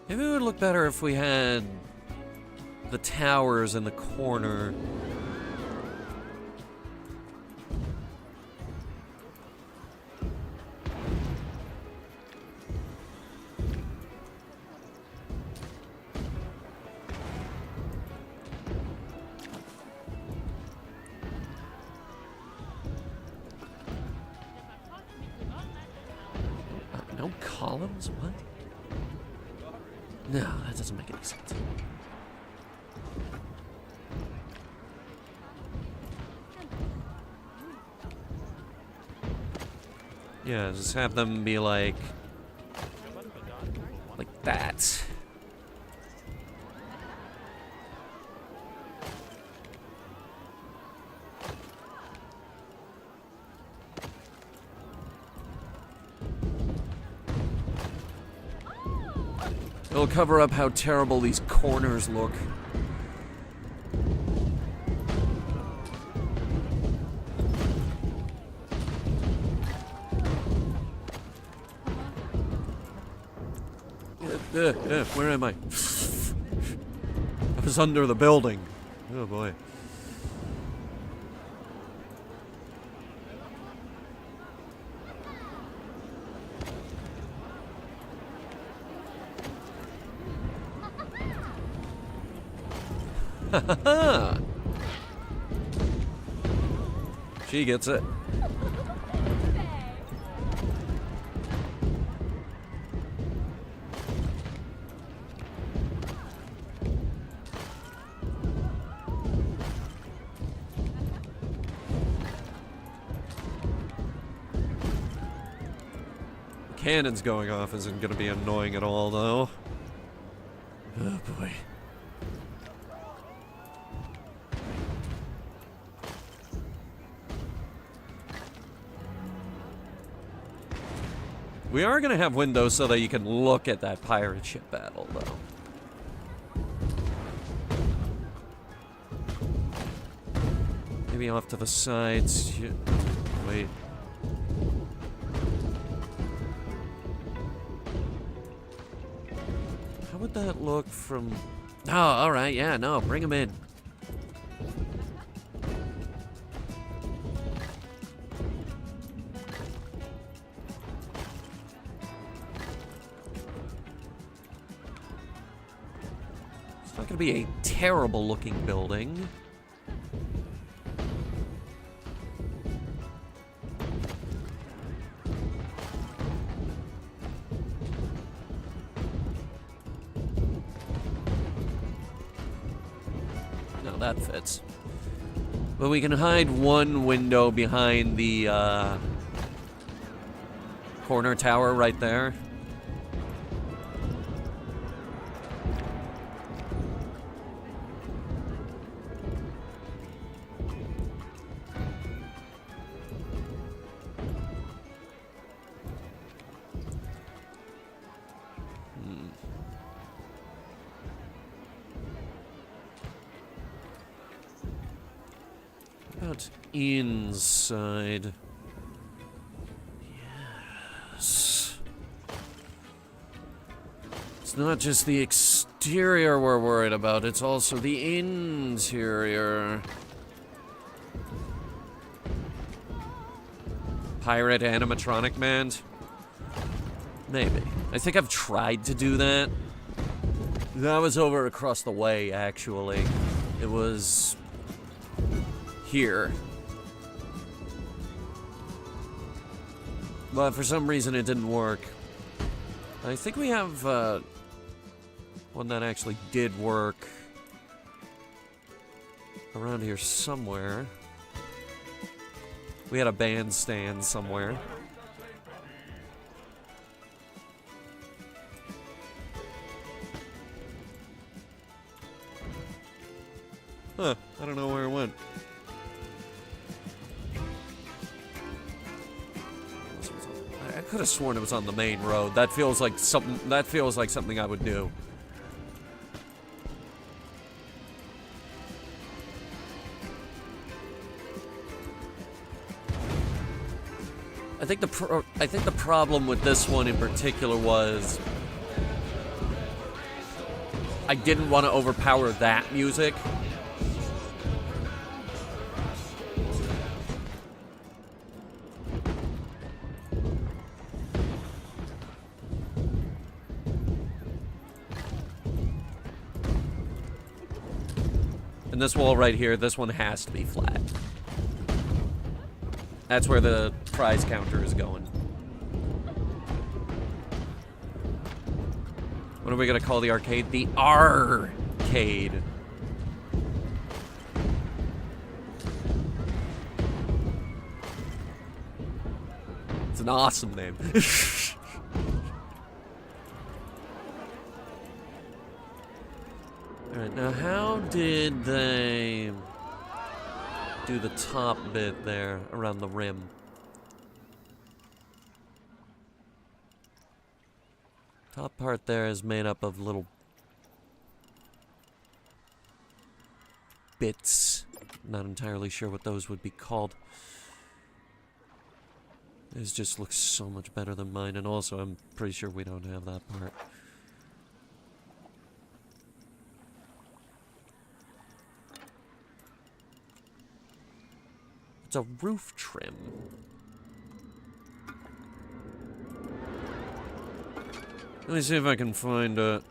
Maybe it would look better if we had the towers in the corner. No columns? What? No, that doesn't make any sense. Yeah, just have them be like that. It'll cover up how terrible these corners look. Where am I? I was under the building. Oh boy. She gets it. Cannons going off isn't going to be annoying at all, though. Oh boy. We are going to have windows so that you can look at that pirate ship battle, though. Maybe off to the sides. Wait. How would that look from... Oh, alright, yeah, no, bring him in. It's not going to be a terrible looking building. that fits. But we can hide one window behind the corner tower right there. About inside. Yes. It's not just the exterior we're worried about, it's also the interior. Pirate animatronic man? Maybe. I think I've tried to do that. That was over across the way, actually. It was here. But for some reason it didn't work. I think we have one that actually did work around here somewhere. We had a bandstand somewhere. Huh, I don't know where it went. I could have sworn it was on the main road. That feels like something I would do. I think the problem with this one in particular was I didn't want to overpower that music. And this wall right here, this one has to be flat. That's where the prize counter is going. What are we gonna call the arcade? The arcade. It's an awesome name. Alright, now how did they do the top bit there around the rim? Top part there is made up of little bits. Not entirely sure what those would be called. This just looks so much better than mine, and also I'm pretty sure we don't have that part. It's a roof trim. Let me see if I can find it.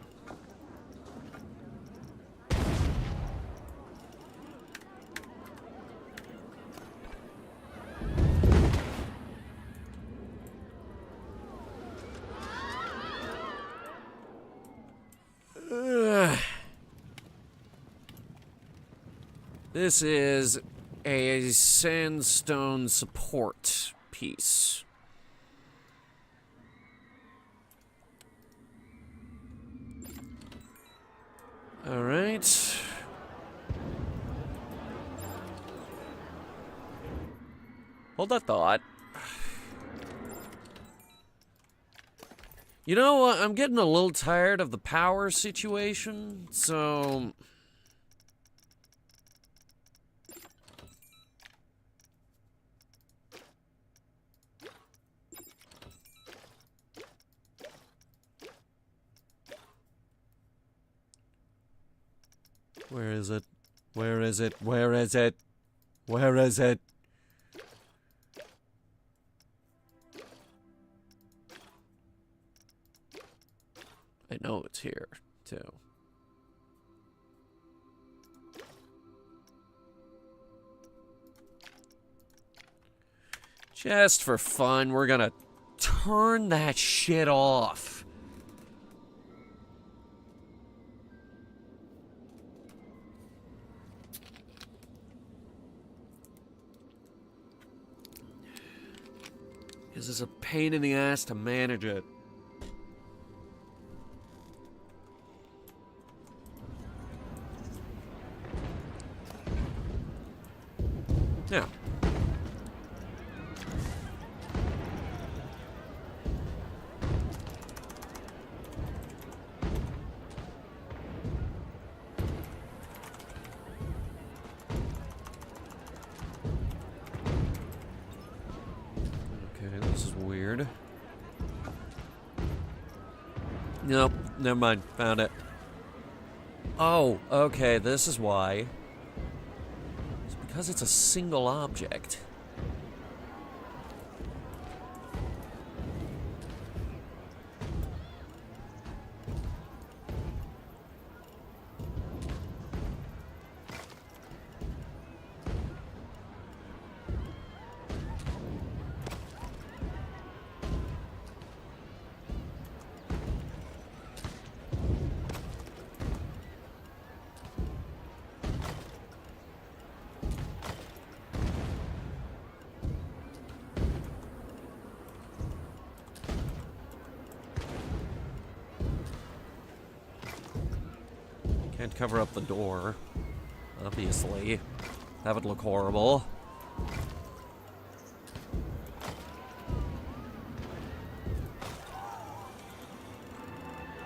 This is a sandstone support piece. All right. Hold that thought. You know what? I'm getting a little tired of the power situation, so where is it? Where is it? Where is it? Where is it? I know it's here, too. Just for fun, we're gonna turn that shit off. Because it's a pain in the ass to manage it. Now. Okay, this is weird. Nope, never mind. Found it. Oh, okay, this is why. It's because it's a single object. Can't cover up the door, obviously. That would look horrible.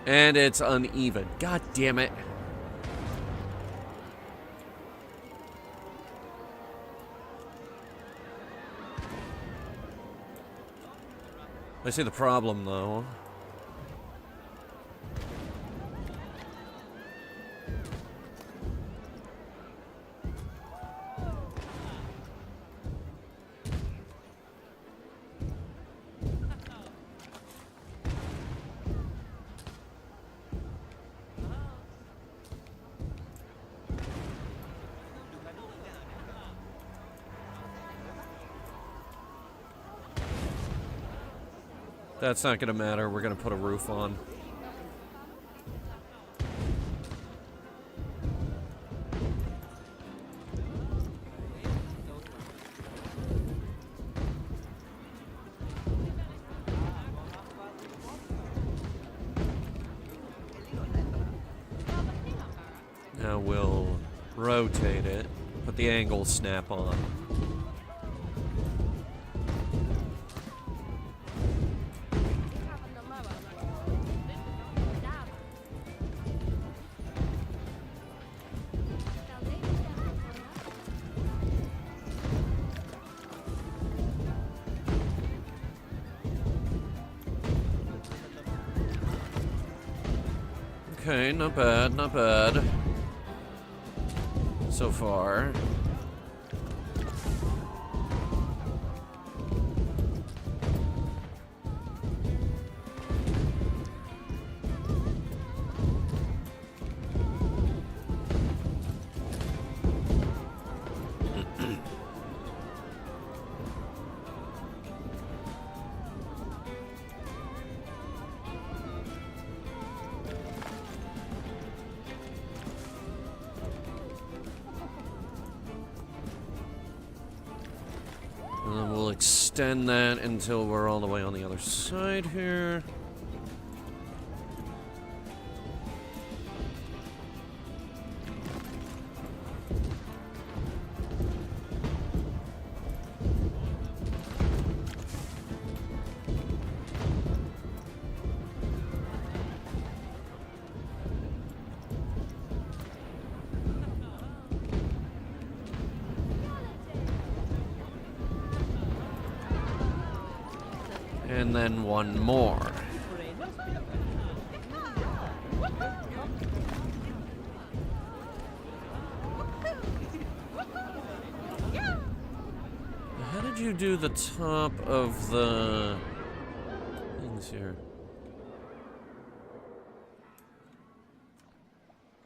And it's uneven. God damn it. I see the problem, though. That's not gonna matter. We're gonna put a roof on. Now we'll rotate it, put the angle snap on. Okay, not bad, not bad. So far. And then we'll extend that until we're all the way on the other side here. And then one more. How did you do the top of the things here?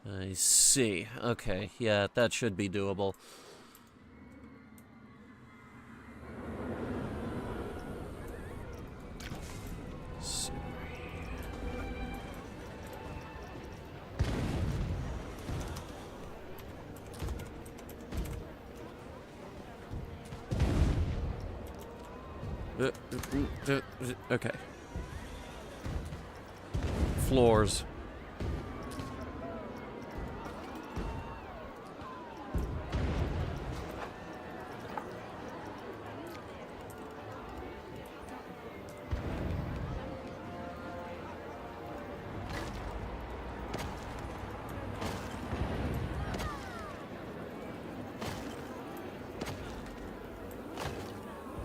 I see. Okay, yeah, that should be doable. Okay. Floors.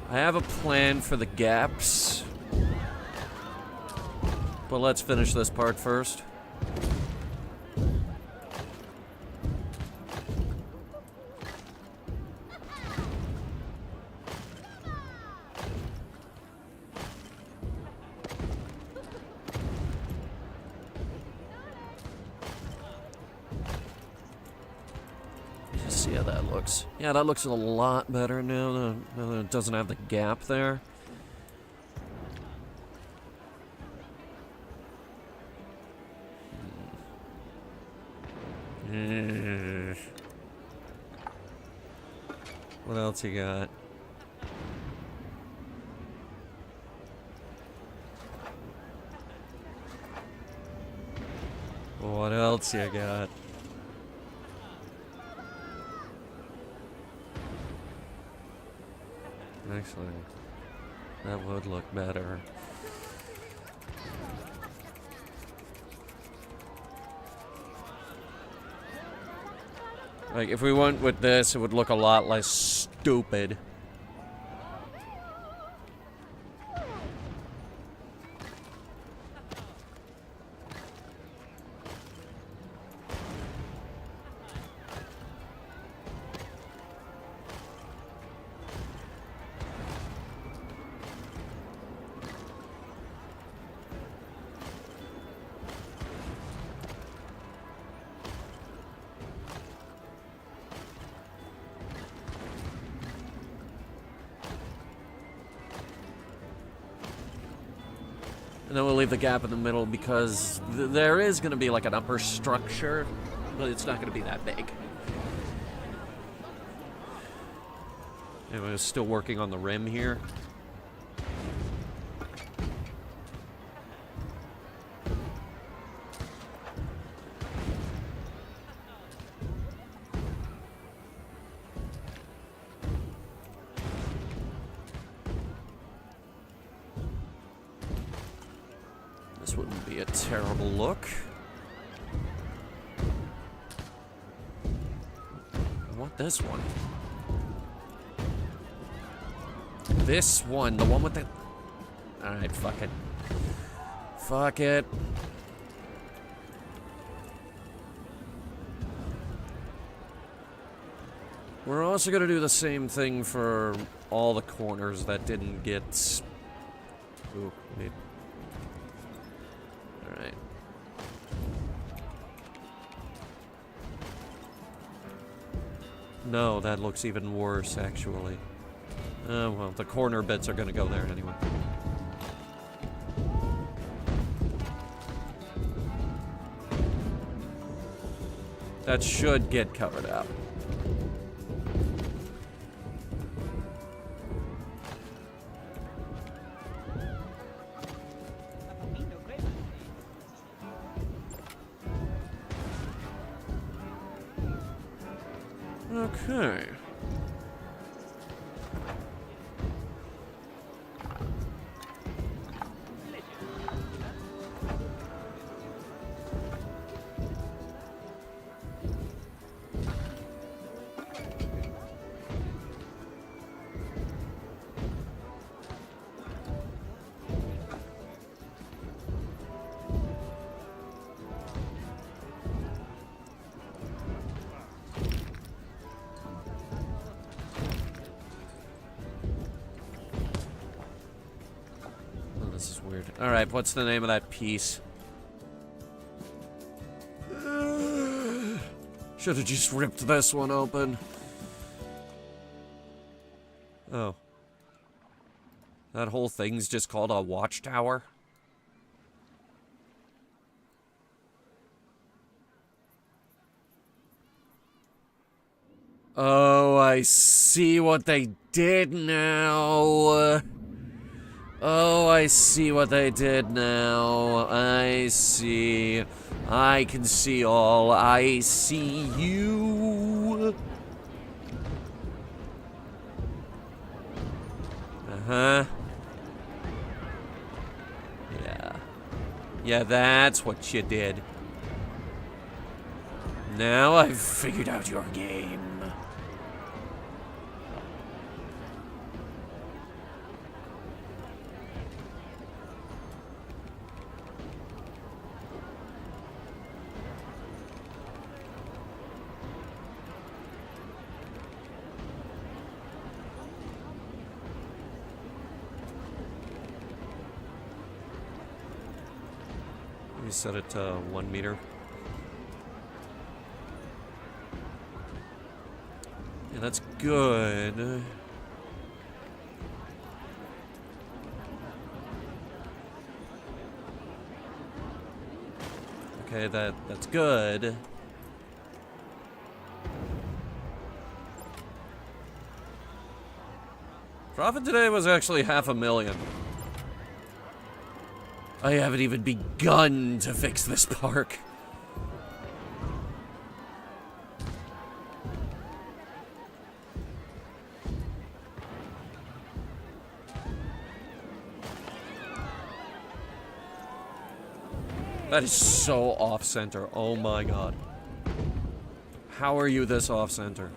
I have a plan for the gaps, but let's finish this part first. Just see how that looks. Yeah, that looks a lot better now that it doesn't have the gap there. What else you got? What else you got? Actually, that would look better. Like, if we went with this, it would look a lot less stupid. And then we'll leave the gap in the middle because there is going to be like an upper structure, but it's not going to be that big. And we're still working on the rim here. This wouldn't be a terrible look. I want this one. This one, the one with the... Alright, fuck it. Fuck it. We're also gonna do the same thing for all the corners that didn't get... Ooh, wait. Alright. No, that looks even worse, actually. Oh, well, the corner bits are gonna go there anyway. That should get covered up. Okay. This is weird. Alright, what's the name of that piece? Should have just ripped this one open. Oh. That whole thing's just called a watchtower? Oh, I see what they did now. Oh, I see what they did now. I see. I can see all. I see you. Uh-huh. Yeah. Yeah, that's what you did. Now I've figured out your game. We set it to 1 meter. Yeah, that's good. Okay, that's good. Profit today was actually $500,000. I haven't even begun to fix this park. That is so off-center. Oh my god. How are you this off-center?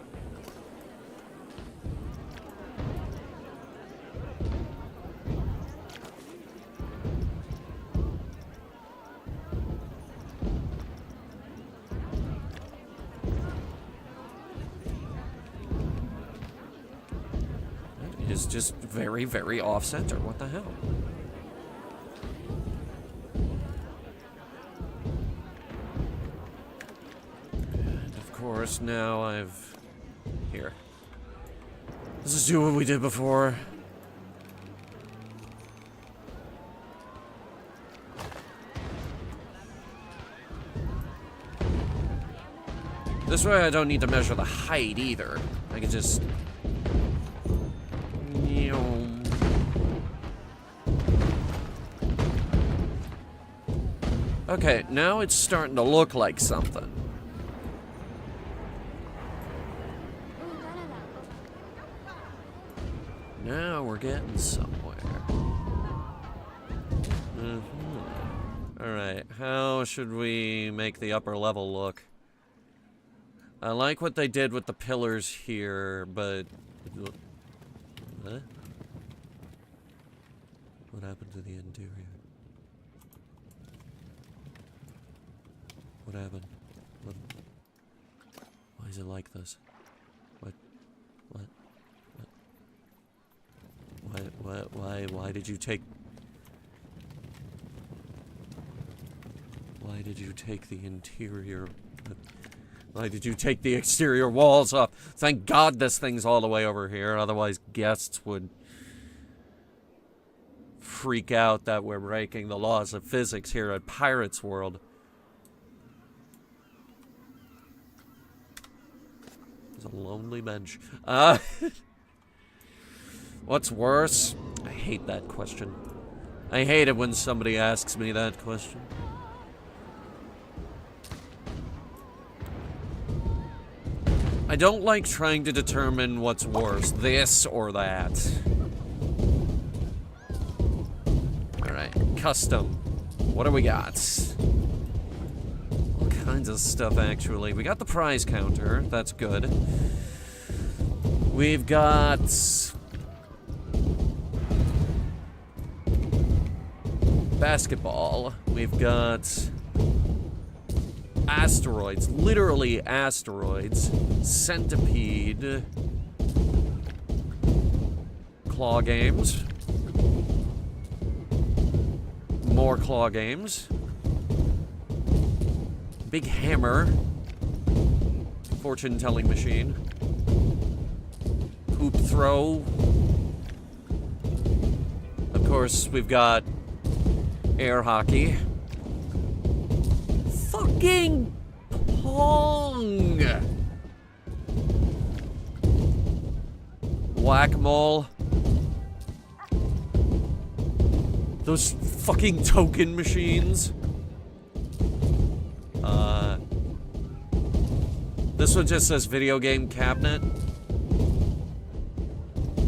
That is just very, very off-center. What the hell? Now I've... Here. Let's just do what we did before. This way I don't need to measure the height either. I can just... Okay, now it's starting to look like something. Now we're getting somewhere. Alright, how should we make the upper level look? I like what they did with the pillars here, but... Huh? What happened to the interior? What happened? What? Why is it like this? What? Why did you take... Why did you take the interior... Why did you take the exterior walls off? Thank God this thing's all the way over here, otherwise guests would freak out that we're breaking the laws of physics here at Pirates World. There's a lonely bench. What's worse? I hate that question. I hate it when somebody asks me that question. I don't like trying to determine what's worse, this or that. Alright, custom. What do we got? All kinds of stuff, actually. We got the prize counter. That's good. We've got... basketball. We've got... asteroids. Literally asteroids. Centipede. Claw games. More claw games. Big hammer. Fortune-telling machine. Hoop throw. Of course, we've got air hockey. Fucking Pong! Whack-a-mole. Those fucking token machines. This one just says video game cabinet,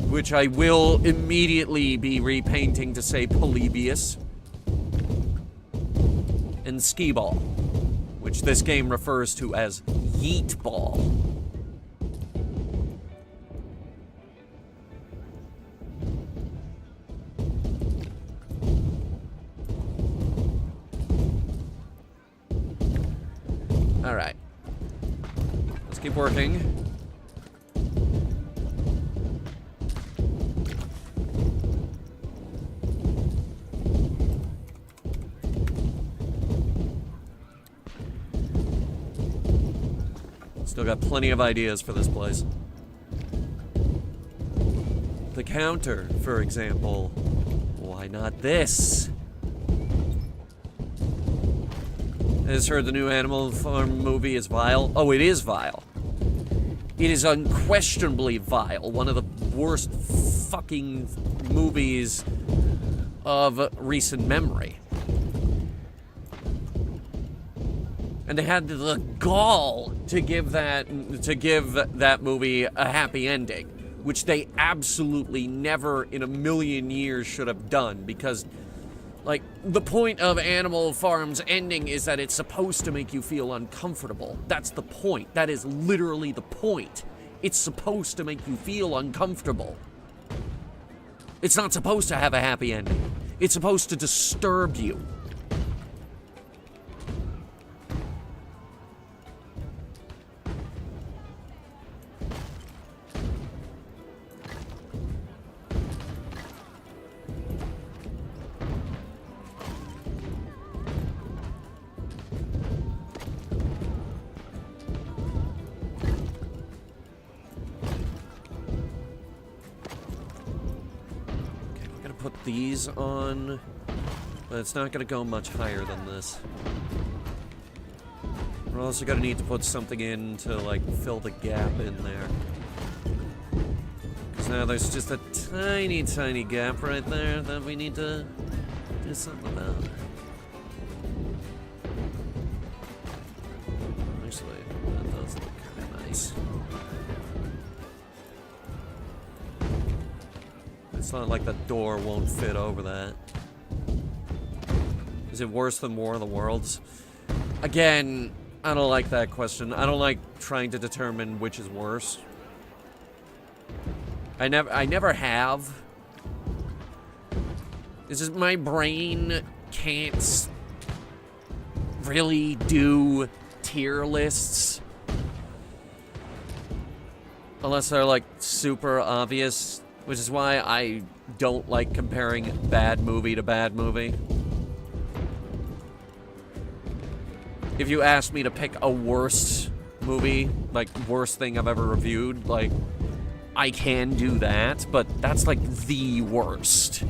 which I will immediately be repainting to say Polybius. And skee ball, which this game refers to as yeet ball. All right. Let's keep working. Still got plenty of ideas for this place. The counter, for example. Why not this? I just heard the new Animal Farm movie is vile. Oh, it is vile. It is unquestionably vile. One of the worst fucking movies of recent memory. And they had the gall to give that movie a happy ending, which they absolutely never in a million years should have done, because, like, the point of Animal Farm's ending is that it's supposed to make you feel uncomfortable. That's the point. That is literally the point. It's supposed to make you feel uncomfortable. It's not supposed to have a happy ending. It's supposed to disturb you. These on, but it's not going to go much higher than this. We're also going to need to put something in to, like, fill the gap in there. Because now there's just a tiny, tiny gap right there that we need to do something about. Actually, that does look kind of nice. It's not like the door won't fit over that. Is it worse than War of the Worlds? Again, I don't like that question. I don't like trying to determine which is worse. I never have. It's just my brain can't really do tier lists unless they're, like, super obvious. Which is why I don't like comparing bad movie to bad movie. If you ask me to pick a worst movie, like worst thing I've ever reviewed, like, I can do that, but that's like the worst.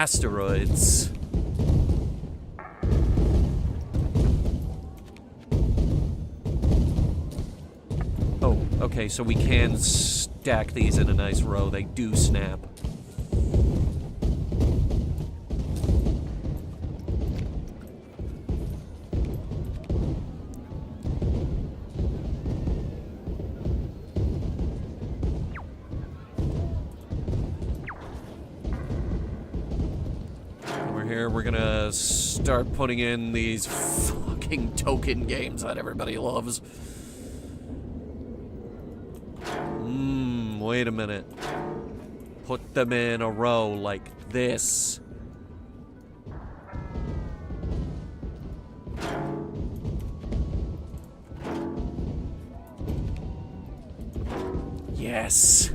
Asteroids. Oh, okay, so we can stack these in a nice row. They do snap. We're gonna start putting in these fucking token games that everybody loves. Wait a minute. Put them in a row like this. Yes.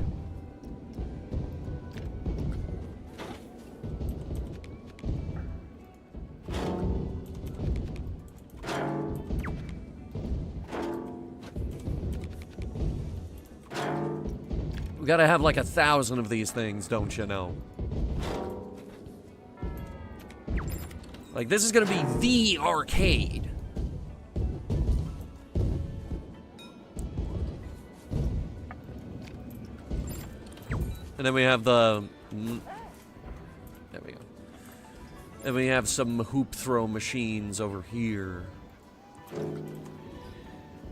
We gotta have like 1,000 of these things, don't you know? Like, this is gonna be the arcade. And then we have the... There we go. And we have some hoop throw machines over here.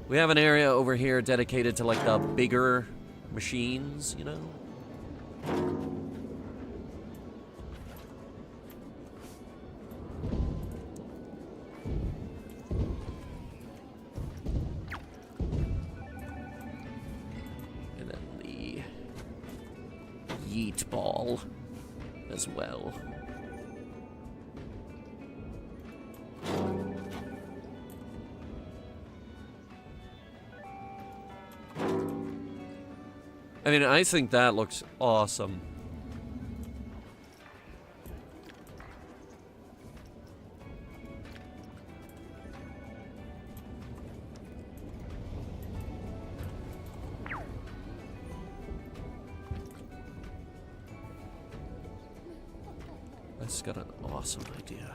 We have an area over here dedicated to, like, the bigger machines, you know? And then the yeet ball as well. I mean, I think that looks awesome. That's got an awesome idea.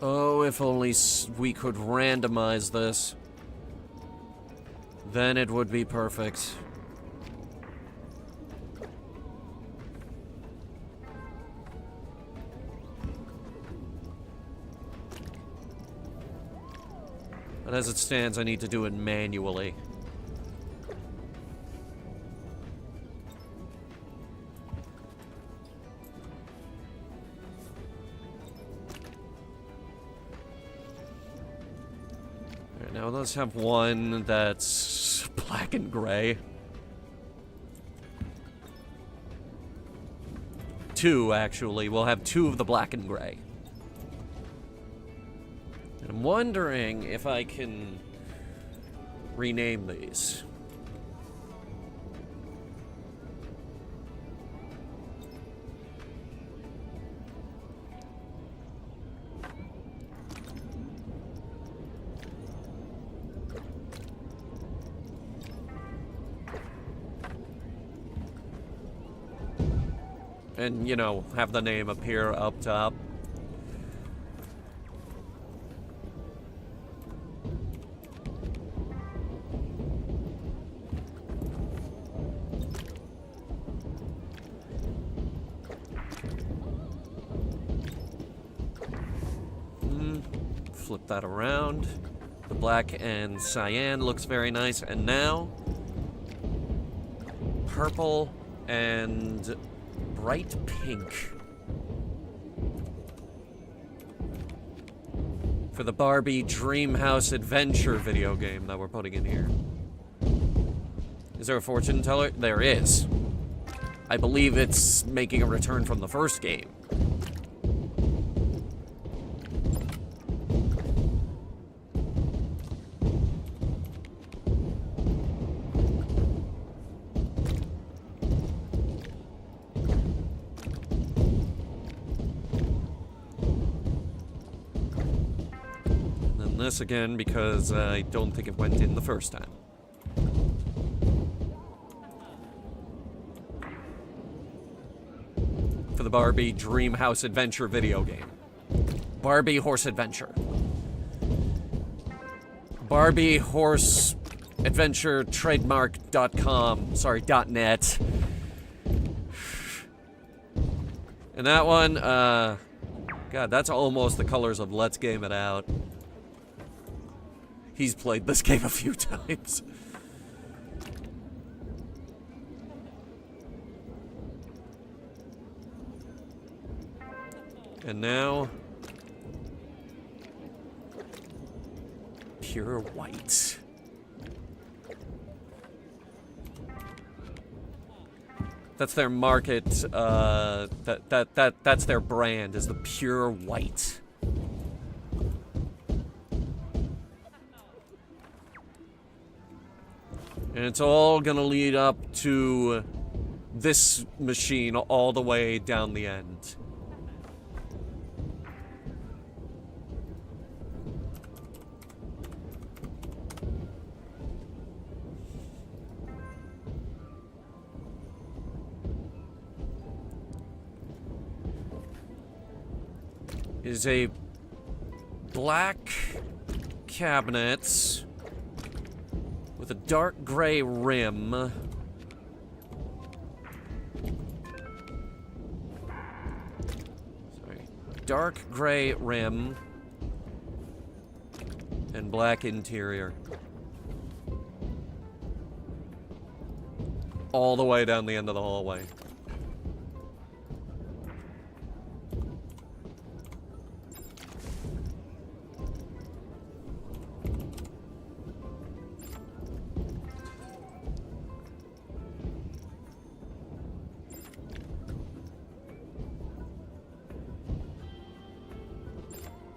Oh, if only we could randomize this. Then it would be perfect. But as it stands, I need to do it manually. Now let's have one that's black and gray. Two, actually. We'll have two of the black and gray. And I'm wondering if I can rename these. And, you know, have the name appear up top. Flip that around. The black and cyan looks very nice. And now, purple and bright pink for the Barbie Dreamhouse Adventure video game that we're putting in here. Is there a fortune teller? There is. I believe it's making a return from the first game. This again because I don't think it went in the first time. For the Barbie Dreamhouse Adventure video game. Barbie Horse Adventure. Barbie Horse Adventure Trademark.com. Sorry, .net. And that one, God, that's almost the colors of Let's Game It Out. He's played this game a few times. And now, pure white. That's their market, that's their brand, is the pure white. And it's all gonna lead up to this machine all the way down the end. Is a black cabinet with a dark gray rim. Sorry. Dark gray rim and black interior. All the way down the end of the hallway.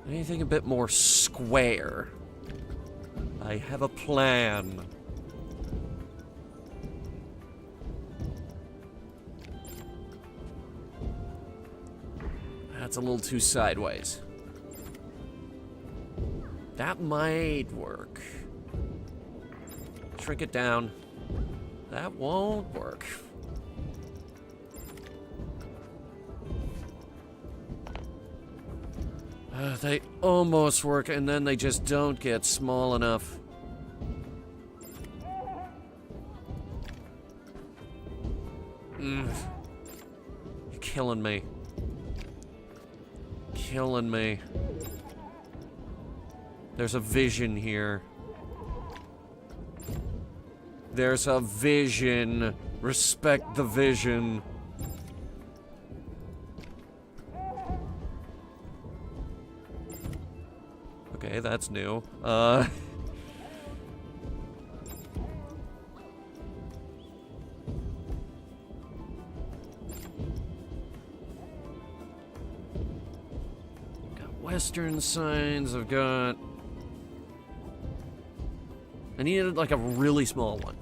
Anything a bit more square. I have a plan. That's a little too sideways. That might work. Shrink it down. That won't work. They almost work, and then they just don't get small enough. You're killing me. Killing me. There's a vision here. There's a vision. Respect the vision. Okay, that's new. Got Western signs, I've got... I needed like a really small one.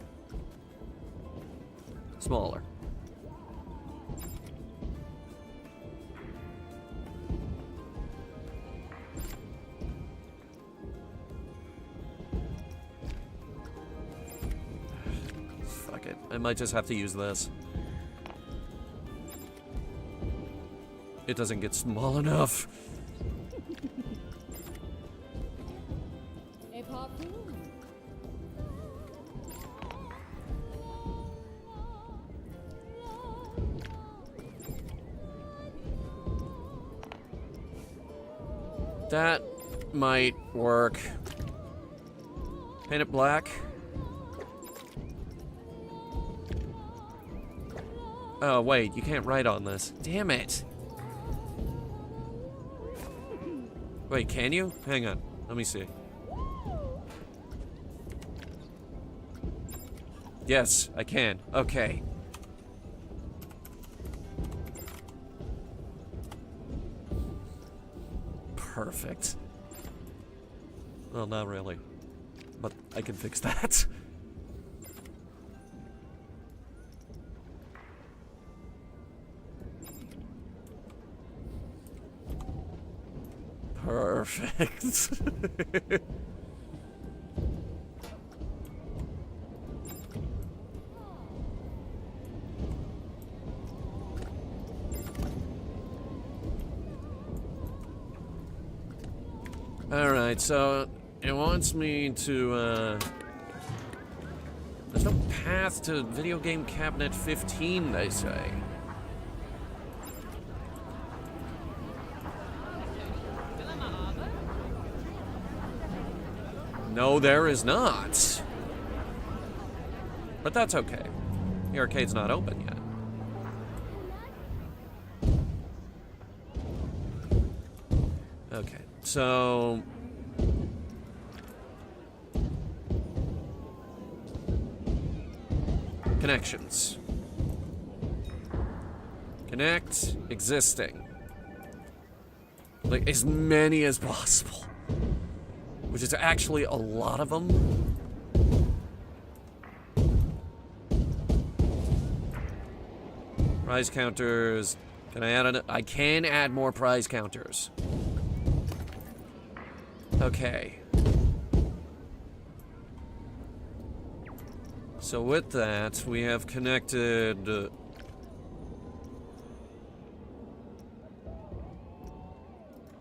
Smaller. I might just have to use this. It doesn't get small enough. That might work. Paint it black. Oh, wait, you can't write on this. Damn it. Wait, can you? Hang on. Let me see. Yes, I can. Okay. Perfect. Well, not really. But I can fix that. Perfect. Alright, so it wants me to, there's no path to video game cabinet 15, they say. No, there is not. But that's okay. The arcade's not open yet. Okay, so... Connections. Connect existing. Like, as many as possible. Which is actually a lot of them. Prize counters. Can I add I can add more prize counters. Okay. So with that, we have connected...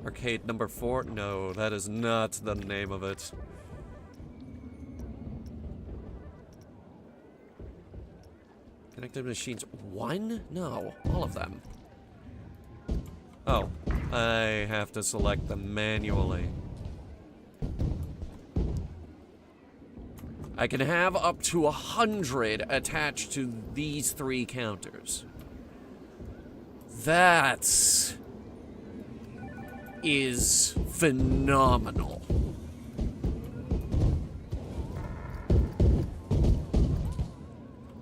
arcade number 4? No, that is not the name of it. Connected machines 1? No, all of them. Oh, I have to select them manually. I can have up to 100 attached to these 3 counters. That is phenomenal.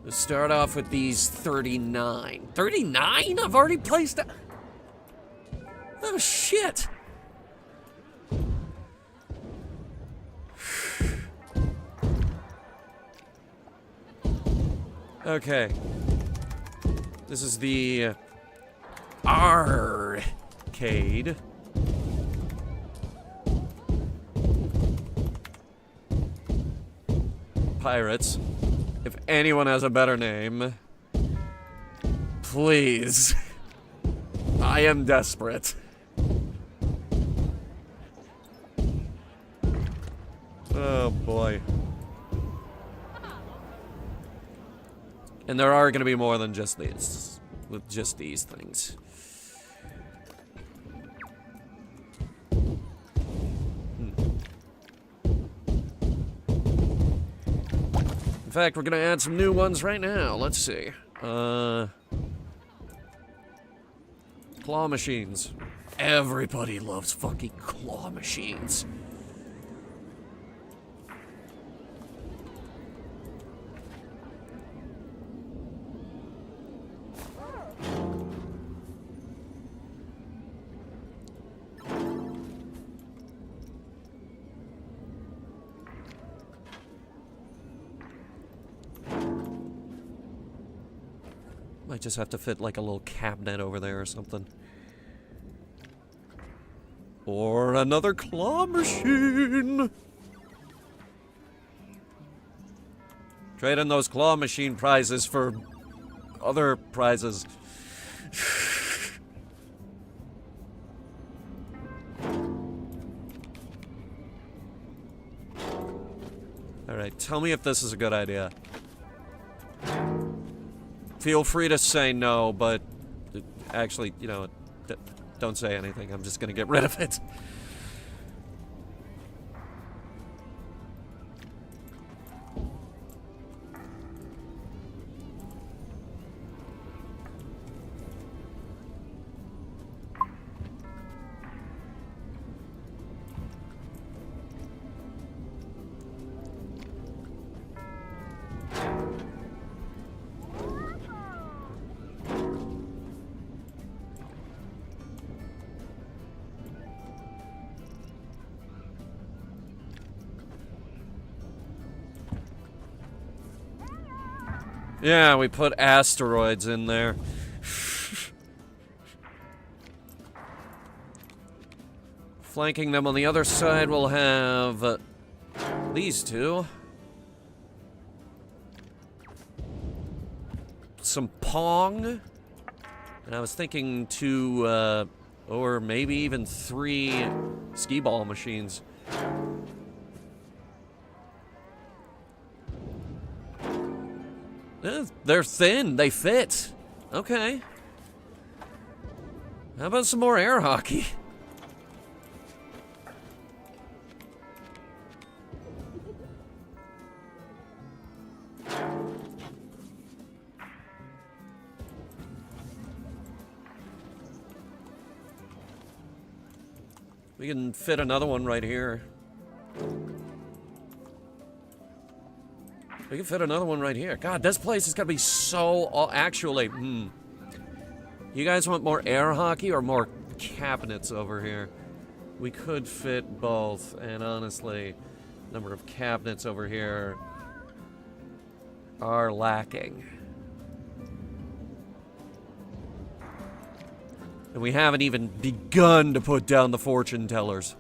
Let's start off with these 39. 39? I've already placed that. Oh, shit. Okay. This is the arcade. Pirates. If anyone has a better name, please. I am desperate. Oh boy. And there are going to be more than just these, with just these things. In fact, we're going to add some new ones right now. Let's see. Claw machines. Everybody loves fucking claw machines. Might just have to fit like a little cabinet over there or something. Or another claw machine. Trade in those claw machine prizes for other prizes. Alright, tell me if this is a good idea. Feel free to say no, but actually, you know, don't say anything. I'm just gonna get rid of it. Yeah, we put asteroids in there. Flanking them on the other side, we'll have these two. Some Pong. And I was thinking 2, or maybe even 3 skee-ball machines. They're thin. They fit. Okay. How about some more air hockey? We can fit another one right here. We can fit another one right here. God, this place is gonna be so... Actually, You guys want more air hockey or more cabinets over here? We could fit both, and honestly, the number of cabinets over here are lacking. And we haven't even begun to put down the fortune tellers.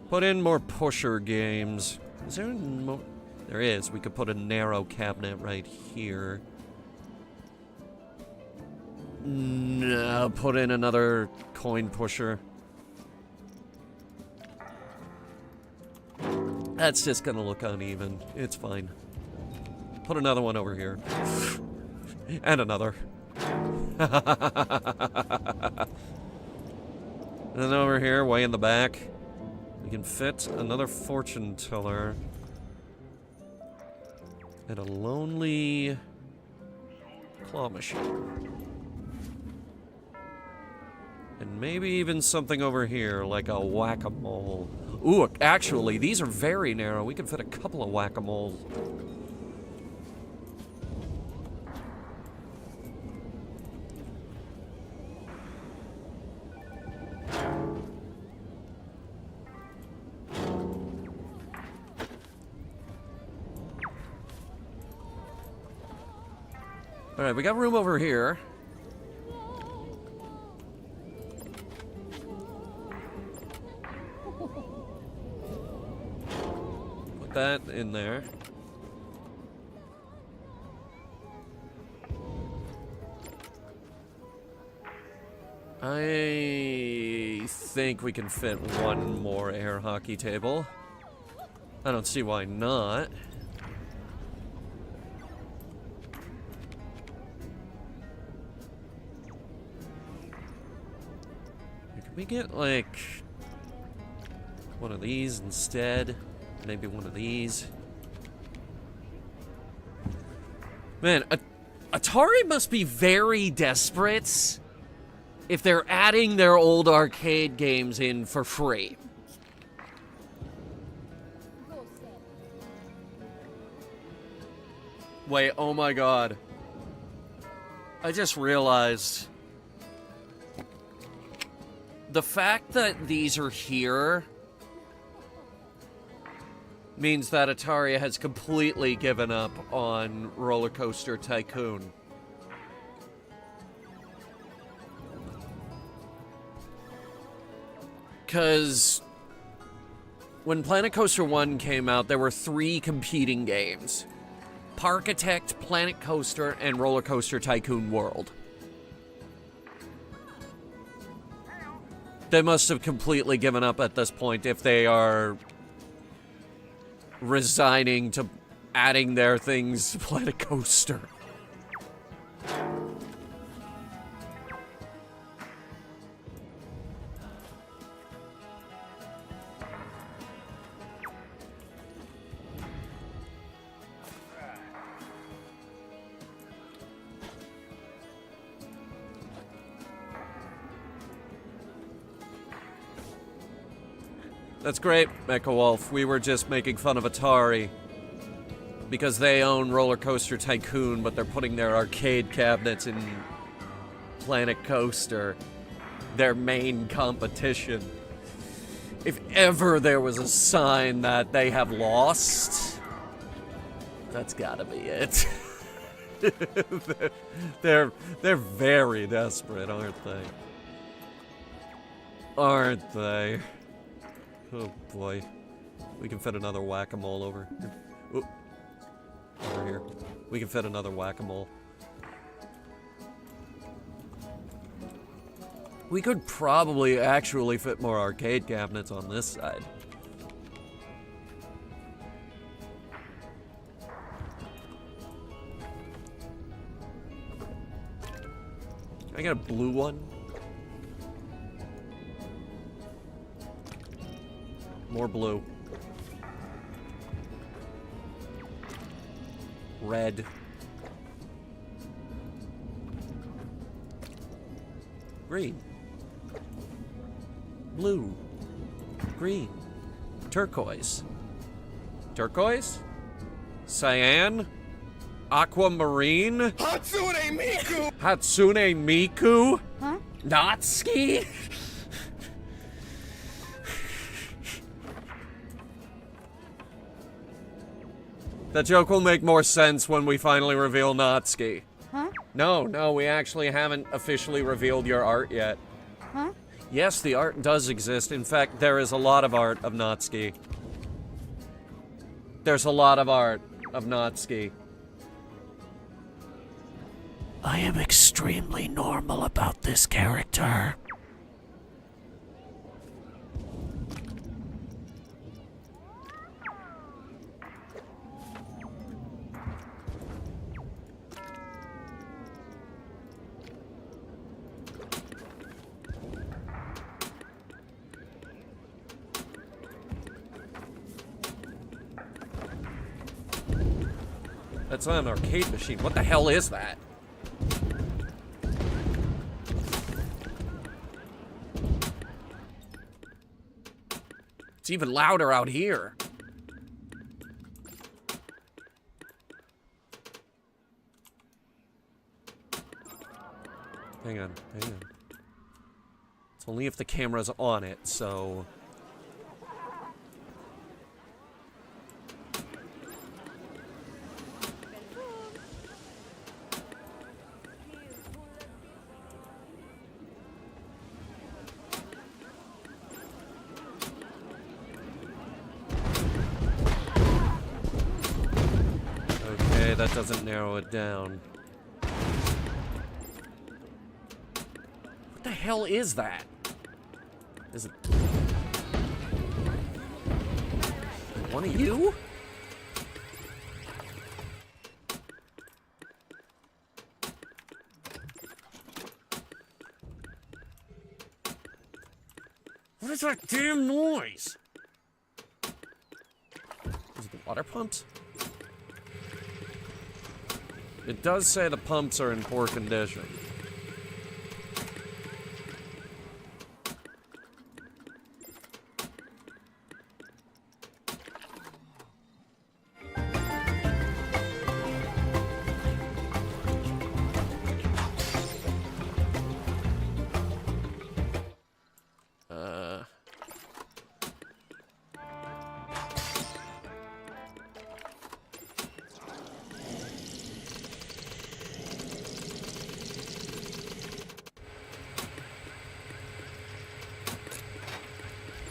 Put in more pusher games. Is there more? There is. We could put a narrow cabinet right here. No, put in another coin pusher. That's just gonna look uneven. It's fine. Put another one over here. And another. And then over here, way in the back, we can fit another fortune teller. And a lonely claw machine. And maybe even something over here, like a whack-a-mole. Ooh, actually, these are very narrow. We can fit a couple of whack-a-moles. Alright, we got room over here. Put that in there. I think we can fit one more air hockey table. I don't see why not. Can we get, like, one of these instead? Maybe one of these? Man, Atari must be very desperate if they're adding their old arcade games in for free. Wait, oh my god. I just realized the fact that these are here means that Atari has completely given up on Roller Coaster Tycoon. Because when Planet Coaster 1 came out, there were 3 competing games. Parkitect, Planet Coaster, and Roller Coaster Tycoon World. They must have completely given up at this point if they are resigning to adding their things to Planet Coaster. That's great, Mecha Wolf. We were just making fun of Atari because they own Roller Coaster Tycoon, but they're putting their arcade cabinets in Planet Coaster, their main competition. If ever there was a sign that they have lost, that's gotta be it. they're very desperate, aren't they? Aren't they? Oh boy. We can fit another whack-a-mole over here. Ooh. Over here. We can fit another whack-a-mole. We could probably actually fit more arcade cabinets on this side. Can I get a blue one? More blue. Red. Green. Blue. Green. Turquoise. Turquoise? Cyan? Aquamarine? Hatsune Miku! Hatsune Miku? Huh? Natsuki? That joke will make more sense when we finally reveal Natsuki. Huh? No, we actually haven't officially revealed your art yet. Huh? Yes, the art does exist. In fact, there is a lot of art of Natsuki. There's a lot of art of Natsuki. I am extremely normal about this character. That's not an arcade machine. What the hell is that? It's even louder out here. Hang on. It's only if the camera's on it, so... Okay, that doesn't narrow it down. What the hell is that? Is it... one of you? What is that damn noise? Is it the water pumps? It does say the pumps are in poor condition.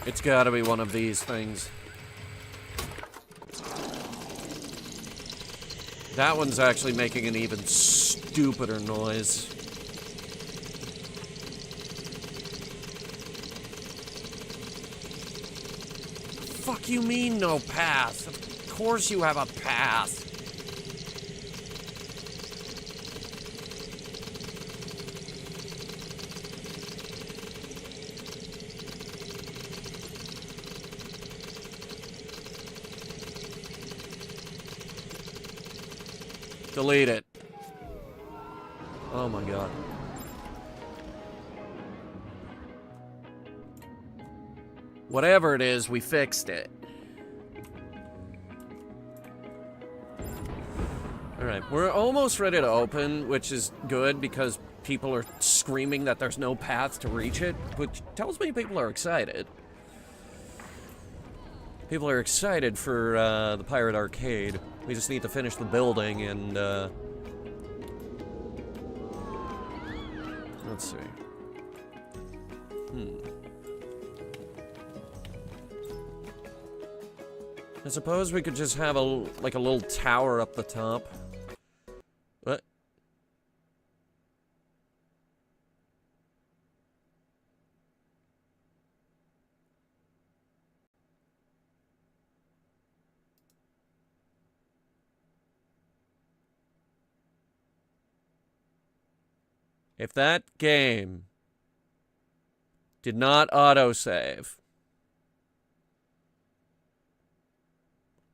It's gotta be one of these things. That one's actually making an even stupider noise. Fuck you mean no path? Of course you have a path. Delete it. Oh my god. Whatever it is, we fixed it. Alright, we're almost ready to open, which is good because people are screaming that there's no path to reach it, which tells me people are excited. People are excited for the Pirate Arcade. We just need to finish the building and, let's see. I suppose we could just have like a little tower up the top. What? If that game did not autosave,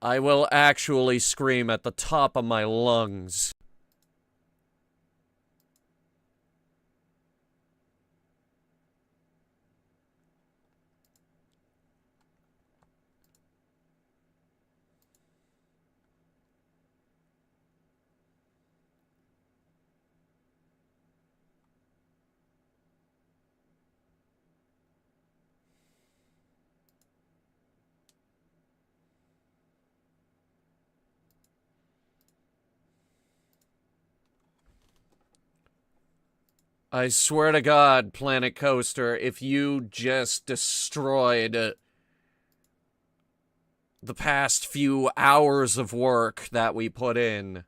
I will actually scream at the top of my lungs. I swear to God, Planet Coaster, if you just destroyed the past few hours of work that we put in,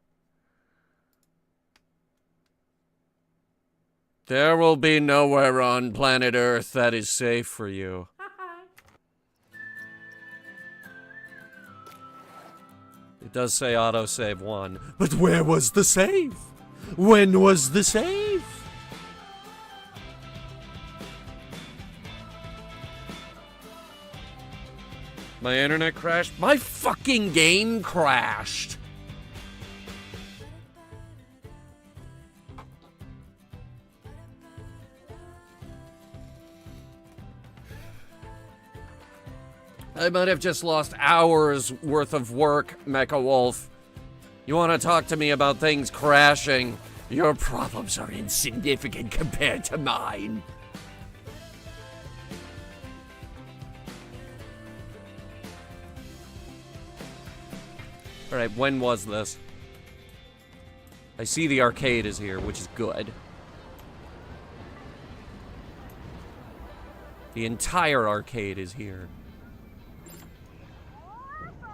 there will be nowhere on planet Earth that is safe for you. It does say autosave 1, but where was the save? When was the save? My internet crashed? My fucking game crashed! I might have just lost hours worth of work, Mecha Wolf. You want to talk to me about things crashing? Your problems are insignificant compared to mine. Alright, when was this? I see the arcade is here, which is good. The entire arcade is here.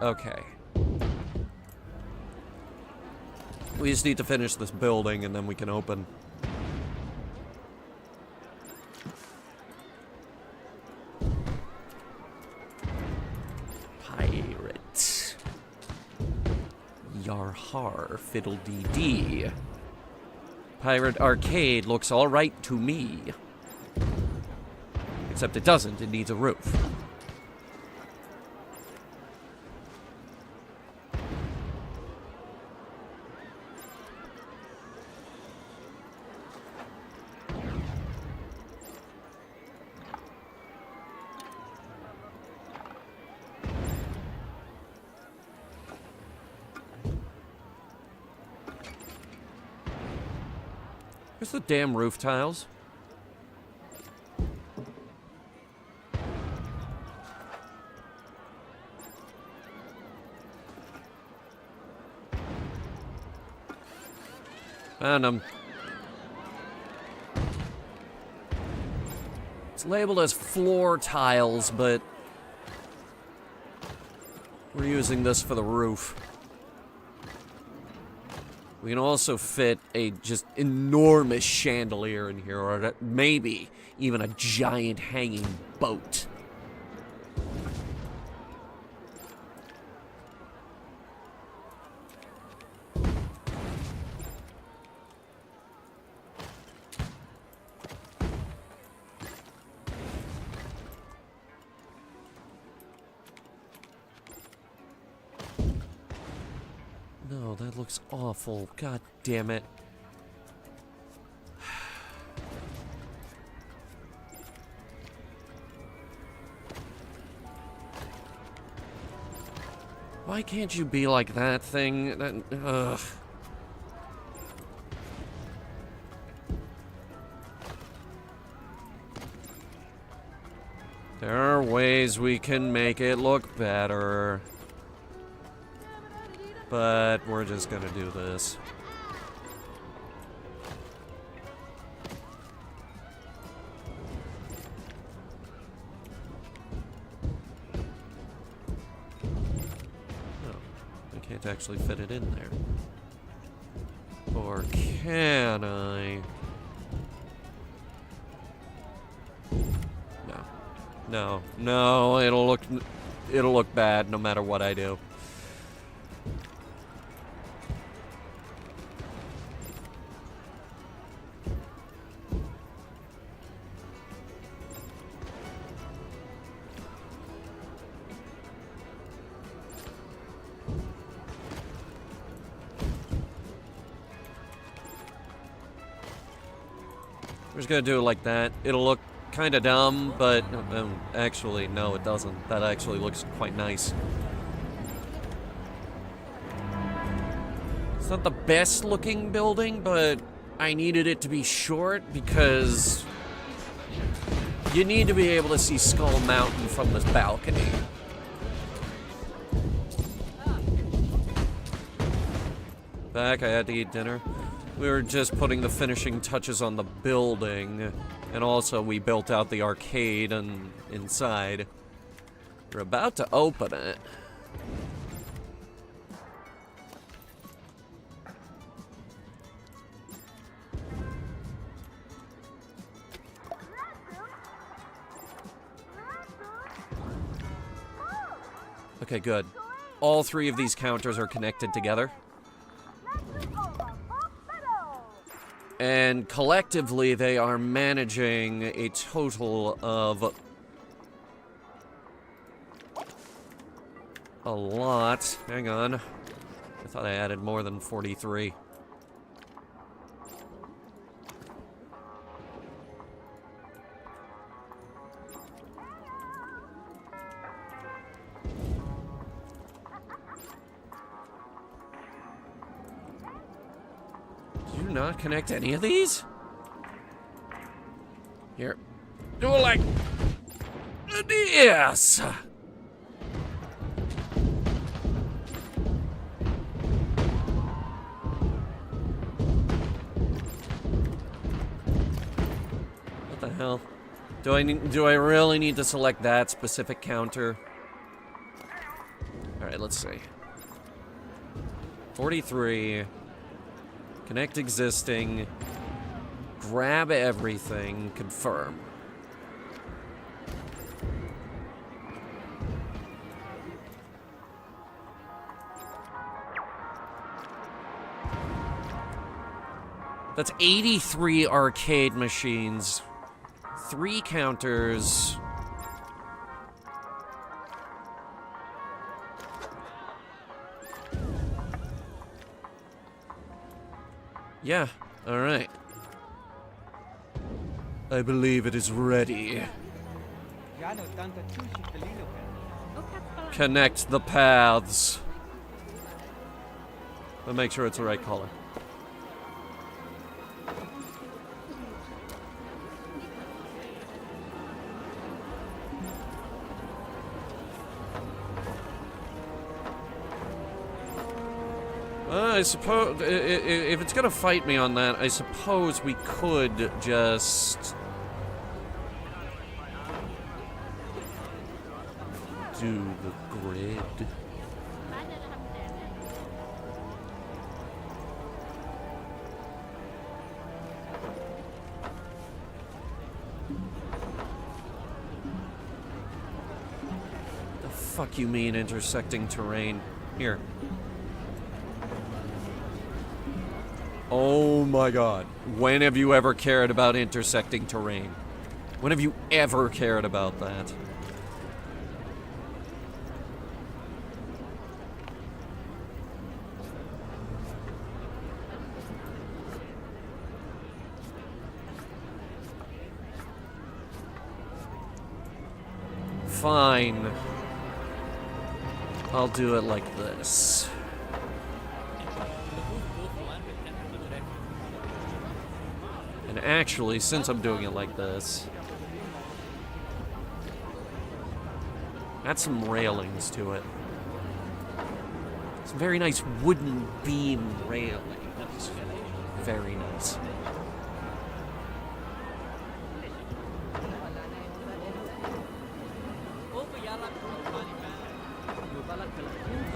Okay. We just need to finish this building and then we can open. Pirate. Yar har, fiddle dee dee. Pirate Arcade looks alright to me. Except it doesn't, it needs a roof. Where's the damn roof tiles? Found them. It's labeled as floor tiles, but we're using this for the roof. We can also fit a just enormous chandelier in here, or maybe even a giant hanging boat. No, that looks awful. God damn it. Why can't you be like that thing? Ugh. There are ways we can make it look better. But we're just gonna do this. Oh, I can't actually fit it in there. Or can I? No. No. No, it'll look bad no matter what I do. We're just gonna do it like that. It'll look kind of dumb, but actually, no, it doesn't. That actually looks quite nice. It's not the best looking building, but I needed it to be short because you need to be able to see Skull Mountain from this balcony. Back, I had to eat dinner. We were just putting the finishing touches on the building, and also we built out the arcade and inside. We're about to open it. Okay, good. All three of these counters are connected together. And collectively, they are managing a total of a lot. Hang on. I thought I added more than 43. Did you not connect any of these? Here. Do it like... Yes! What the hell? Do I really need to select that specific counter? Alright, let's see. 43. Connect existing. Grab everything. Confirm. That's 83 arcade machines. 3 counters. Yeah, alright. I believe it is ready. Connect the paths. But make sure it's the right color. I suppose, if it's gonna fight me on that, I suppose we could just do the grid. The fuck you mean intersecting terrain? Here. Oh my god. When have you ever cared about intersecting terrain? When have you ever cared about that? Fine. I'll do it like this. And actually, since I'm doing it like this, add some railings to it. Some very nice wooden beam railings. Very nice.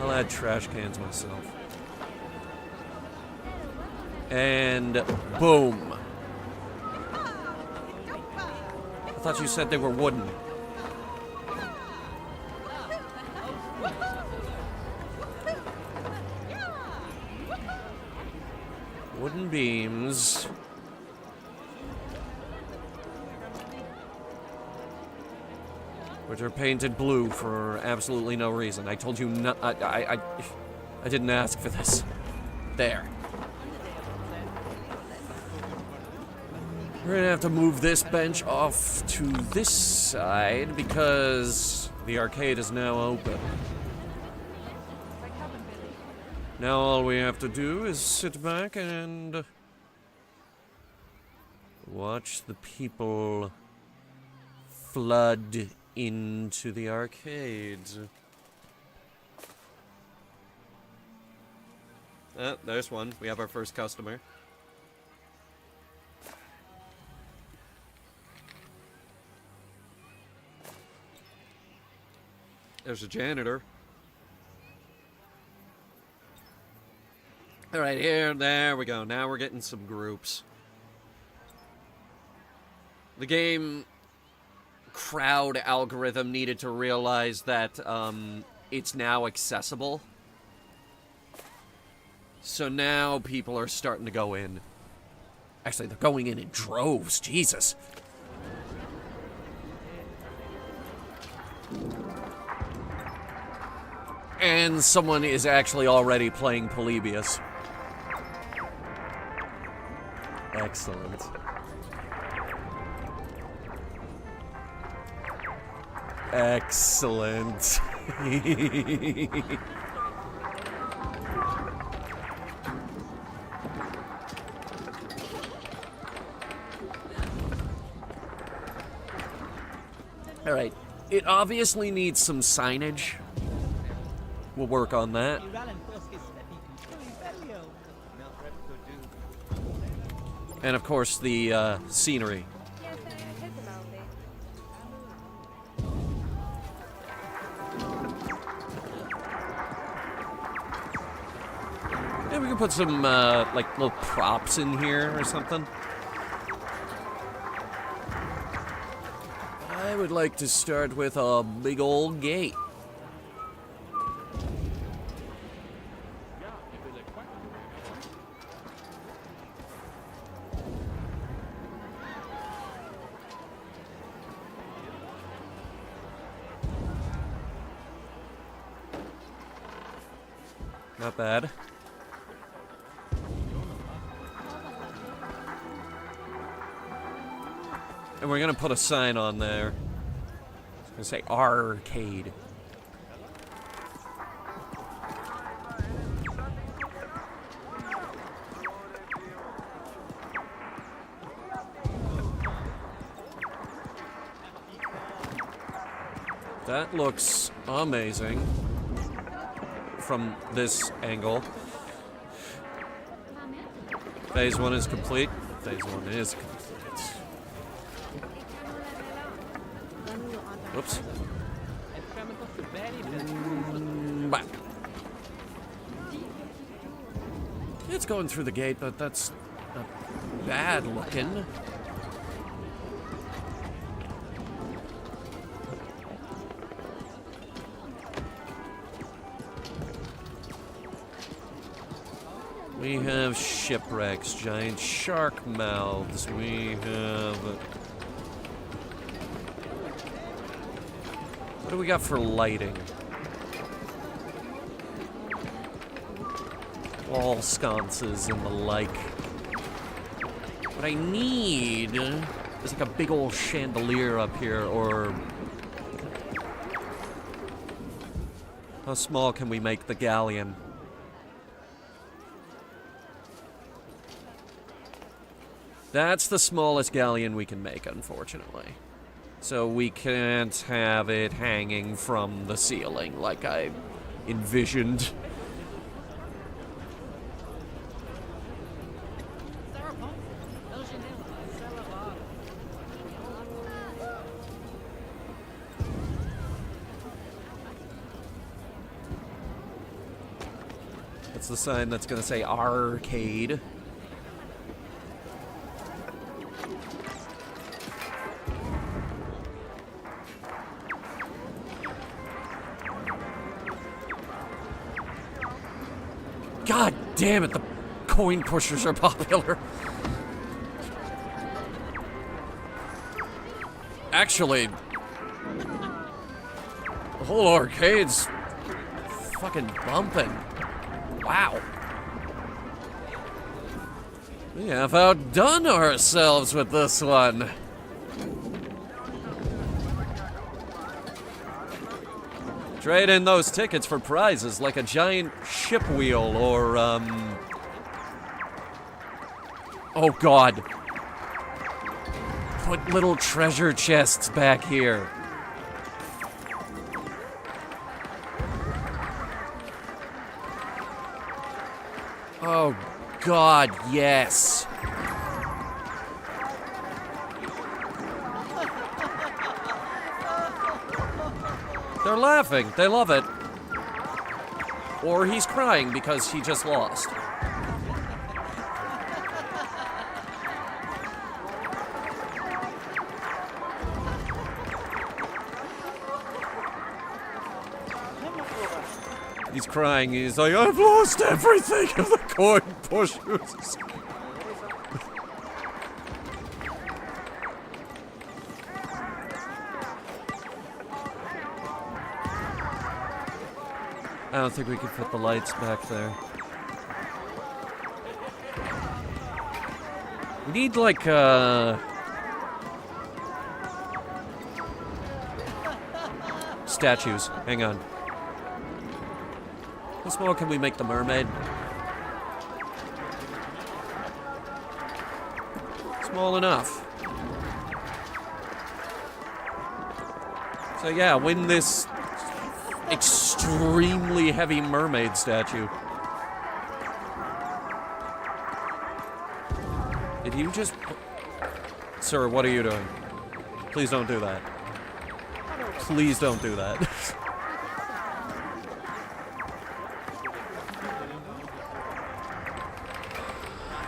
I'll add trash cans myself. And boom. I thought you said they were wooden. Wooden beams. Which are painted blue for absolutely no reason. I told you no. I didn't ask for this. There. We're gonna have to move this bench off to this side because the arcade is now open. Now all we have to do is sit back and watch the people flood into the arcades. There's one. We have our first customer. There's a janitor. All right, there we go. Now we're getting some groups. The game crowd algorithm needed to realize that it's now accessible. So now people are starting to go in. Actually, they're going in droves. Jesus. And someone is actually already playing Polybius. Excellent. Excellent. All right. It obviously needs some signage. We'll work on that. And of course, the scenery. Maybe we can put some, like, little props in here or something. I would like to start with a big old gate. Not bad. And we're gonna put a sign on there. It's gonna say arcade. That looks amazing from this angle. Phase 1 is complete. Phase 1 is complete. Oops. Back. It's going through the gate, but that's not bad looking. We have shipwrecks, giant shark mouths. We have... What do we got for lighting? Wall sconces and the like. What I need is like a big old chandelier up here, or... How small can we make the galleon? That's the smallest galleon we can make, unfortunately. So we can't have it hanging from the ceiling like I envisioned. That's the sign that's going to say arcade. God damn it, the coin pushers are popular. Actually, the whole arcade's fucking bumping. Wow. We have outdone ourselves with this one. Trade in those tickets for prizes like a giant ship wheel or, Oh God. Put little treasure chests back here. Oh God, yes. They're laughing. They love it. Or he's crying because he just lost. He's crying. He's like, I've lost everything. And the coin pushes. I don't think we can fit the lights back there. We need, like, statues. Hang on. How small can we make the mermaid? Small enough. So yeah, win this extremely heavy mermaid statue. Did you just... Sir, what are you doing? Please don't do that. Please don't do that.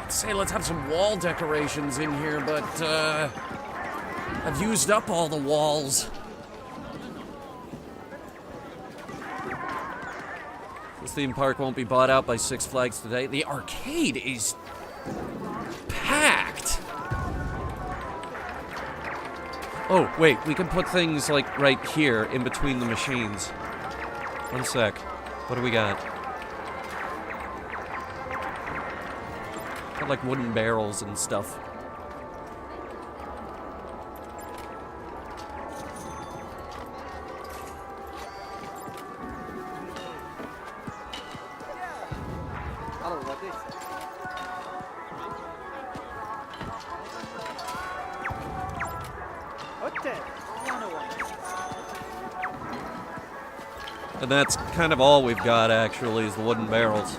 I'd say let's have some wall decorations in here, but I've used up all the walls. This theme park won't be bought out by Six Flags today. The arcade is packed. Oh, wait, we can put things like right here in between the machines. One sec. What do we got? Got like wooden barrels and stuff. And that's kind of all we've got, actually, is the wooden barrels.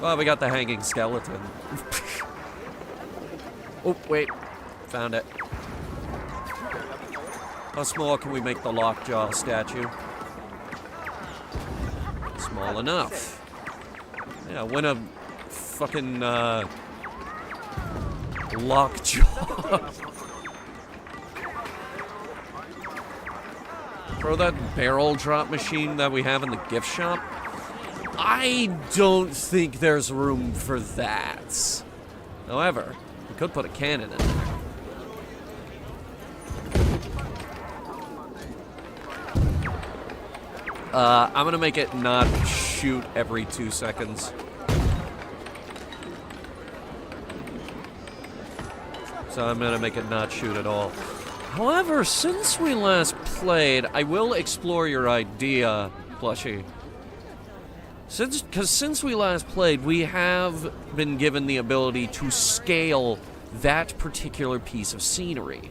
Well, we got the hanging skeleton. Oh, wait. Found it. How small can we make the lockjaw statue? Small enough. Yeah, win a fucking lockjaw. Throw that barrel drop machine that we have in the gift shop. I don't think there's room for that. However, we could put a cannon in it. I'm gonna make it not shoot every 2 seconds. So I'm gonna make it not shoot at all. However, since we last played, I will explore your idea, Plushie. Since we last played, we have been given the ability to scale that particular piece of scenery.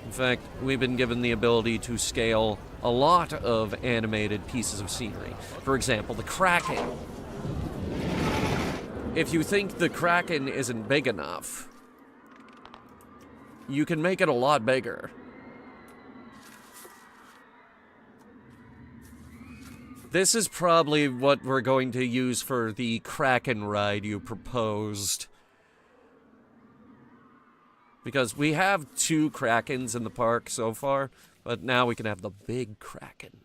In fact, we've been given the ability to scale a lot of animated pieces of scenery. For example, the Kraken. If you think the Kraken isn't big enough, you can make it a lot bigger. This is probably what we're going to use for the Kraken ride you proposed. Because we have 2 Krakens in the park so far, but now we can have the big Kraken.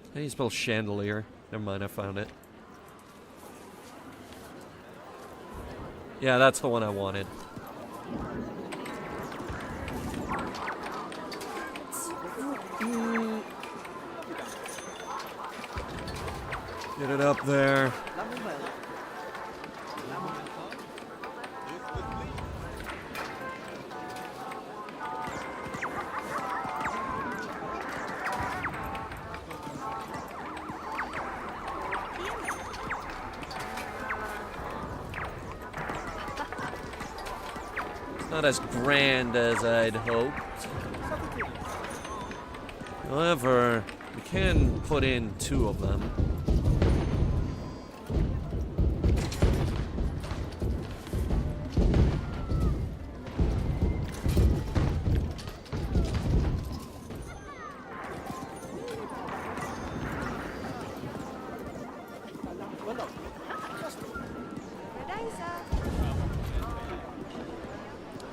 How do you spell chandelier? Never mind, I found it. Yeah, that's the one I wanted. Get it up there. Not as grand as I'd hoped. However, we can put in 2 of them.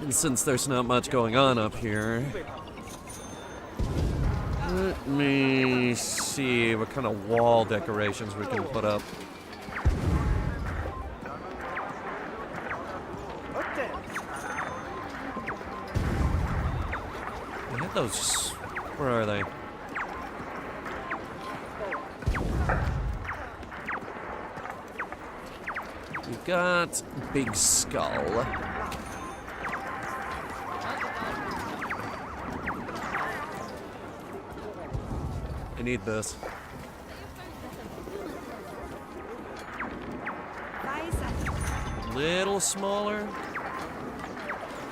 And since there's not much going on up here, let me see what kind of wall decorations we can put up. I had those. Where are they? We've got Big Skull. I need this. Little smaller,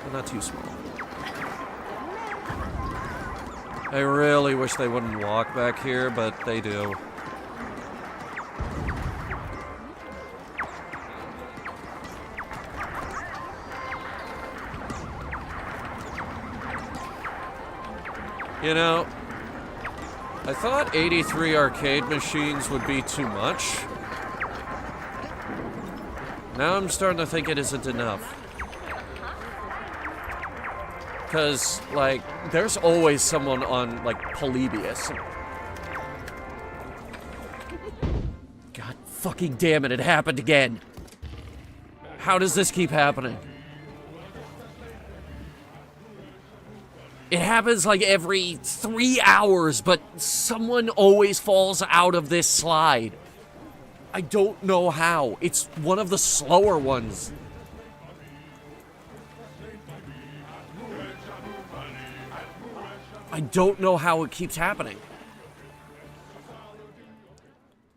but not too small. I really wish they wouldn't walk back here, but they do. You know, I thought 83 arcade machines would be too much. Now I'm starting to think it isn't enough. Because, like, there's always someone on, like, Polybius. God fucking damn it, it happened again. How does this keep happening? It happens like every 3 hours, but someone always falls out of this slide. I don't know how. It's one of the slower ones. I don't know how it keeps happening.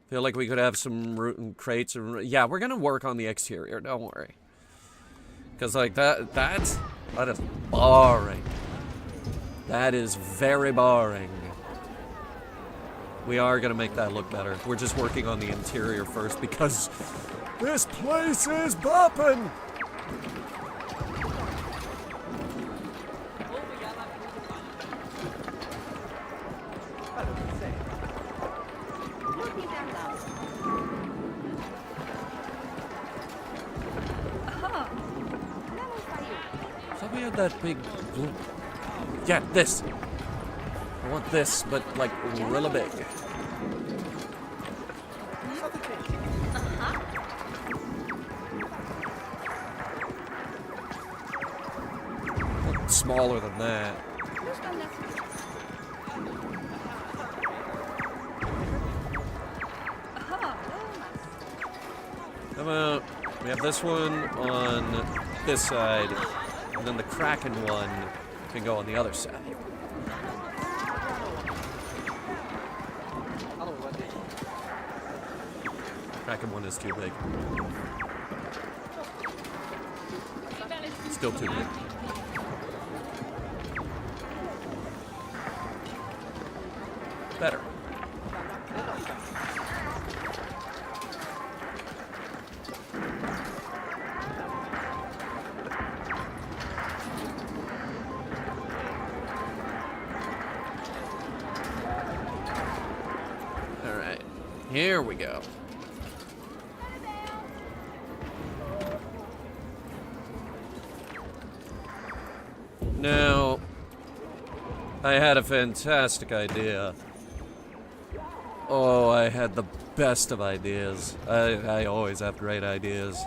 Feel like we could have some root and crates. Yeah, we're gonna work on the exterior. Don't worry. Because like that is boring. That is very boring. We are gonna make that look better. We're just working on the interior first because this place is bopping. So we had that big blue. Yeah, this. I want this, but like really big. Smaller than that. How about we have this one on this side, and then the Kraken one can go on the other side. Kraken one is too big. Still too big. Better. All right, here we go. Now, I had a fantastic idea. Oh, I had the best of ideas. I always have great ideas.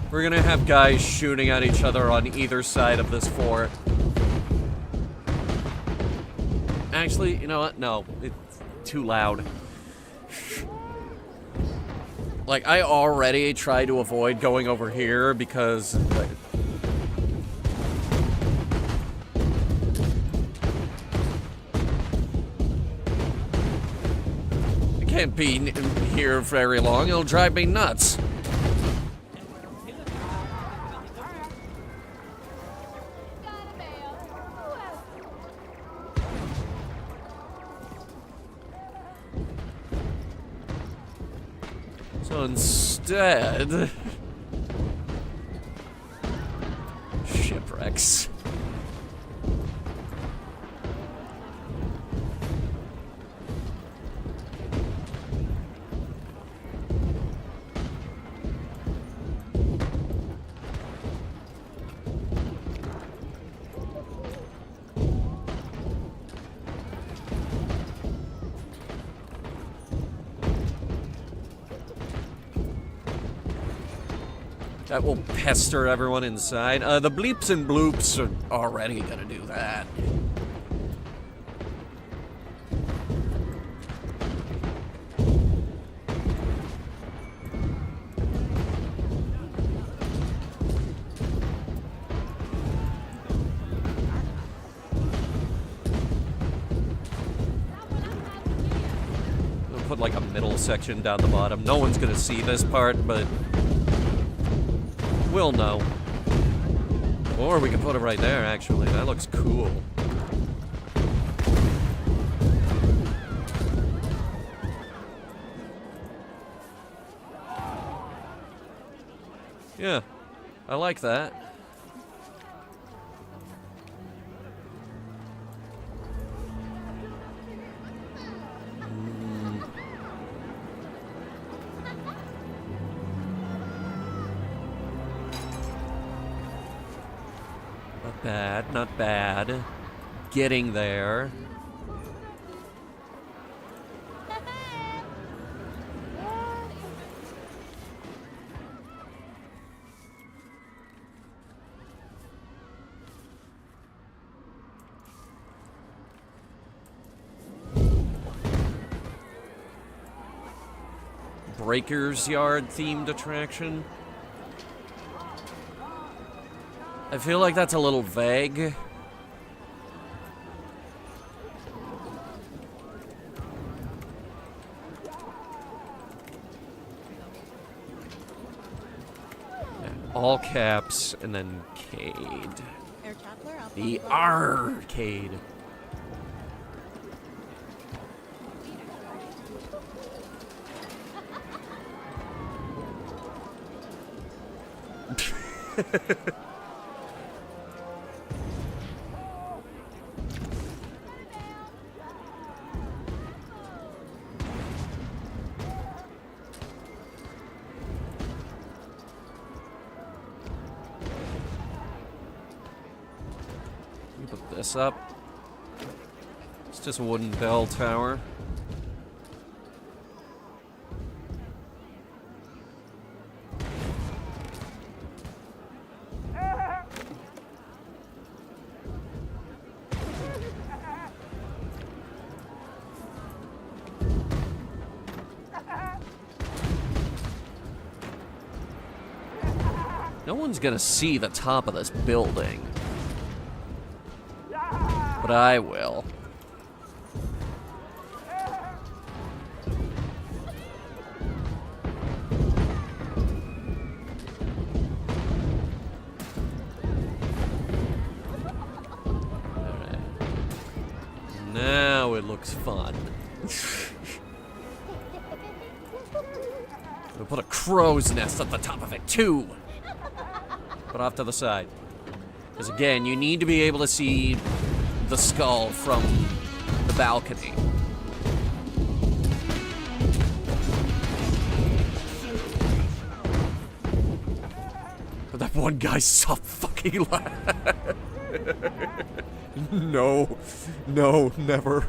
We're gonna have guys shooting at each other on either side of this fort. Actually, you know what? No, it's too loud. Like, I already try to avoid going over here because... Like, can't be here very long. It'll drive me nuts. So instead... shipwrecks. That will pester everyone inside. The bleeps and bloops are already gonna do that. We'll put like a middle section down the bottom. No one's gonna see this part, but we'll know. Or we can put it right there, actually. That looks cool. Yeah, I like that. Not bad, not bad. Getting there. Breaker's Yard themed attraction. I feel like that's a little vague. All caps and then Cade. The arcade. Put this up. It's just a wooden bell tower. No one's gonna see the top of this building. But I will. Alright. Now it looks fun. We'll put a crow's nest at the top of it, too. But off to the side. Because again, you need to be able to see the skull from the balcony. But that one guy so fucking loud. No. No, never.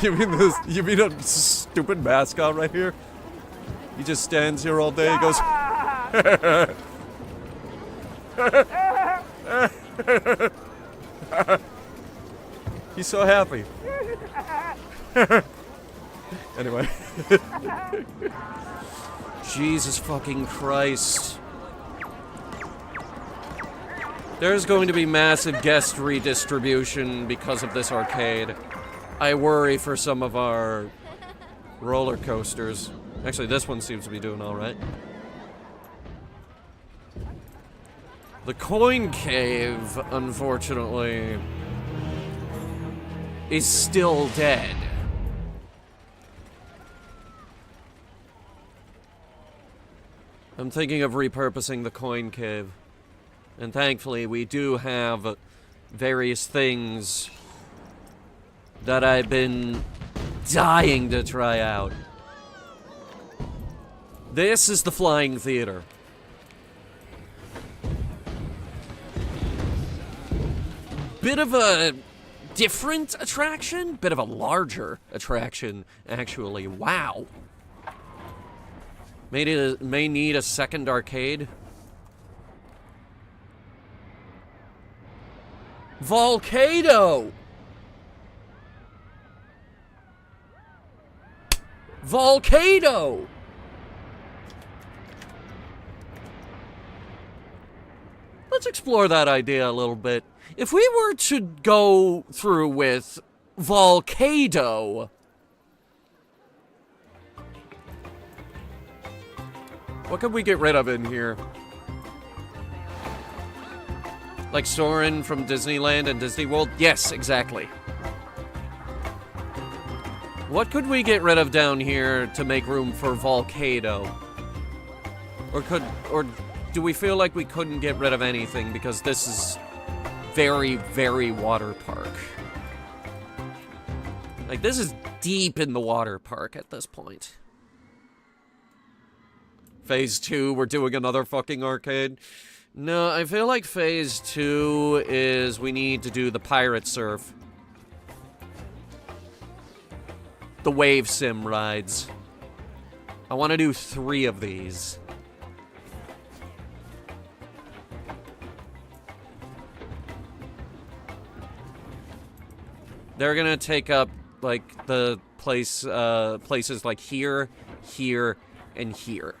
You mean a stupid mascot right here? He just stands here all day and goes he's so happy. Anyway. Jesus fucking Christ. There's going to be massive guest redistribution because of this arcade. I worry for some of our roller coasters. Actually, this one seems to be doing all right. The coin cave, unfortunately, is still dead. I'm thinking of repurposing the coin cave. And thankfully, we do have various things that I've been dying to try out. This is the Flying Theater. Bit of a different attraction, bit of a larger attraction, actually. Wow. May need a second arcade. Volcano! Volcano! Let's explore that idea a little bit. If we were to go through with Volcano, what could we get rid of in here? Like Soren from Disneyland and Disney World? Yes, exactly. What could we get rid of down here to make room for Volcano? Or do we feel like we couldn't get rid of anything because this is very, very water park? Like, this is deep in the water park at this point. Phase 2, we're doing another fucking arcade. No, I feel like phase 2 is we need to do the pirate surf. The wave sim rides. I want to do 3 of these. They're gonna take up, like, the places like here, here, and here.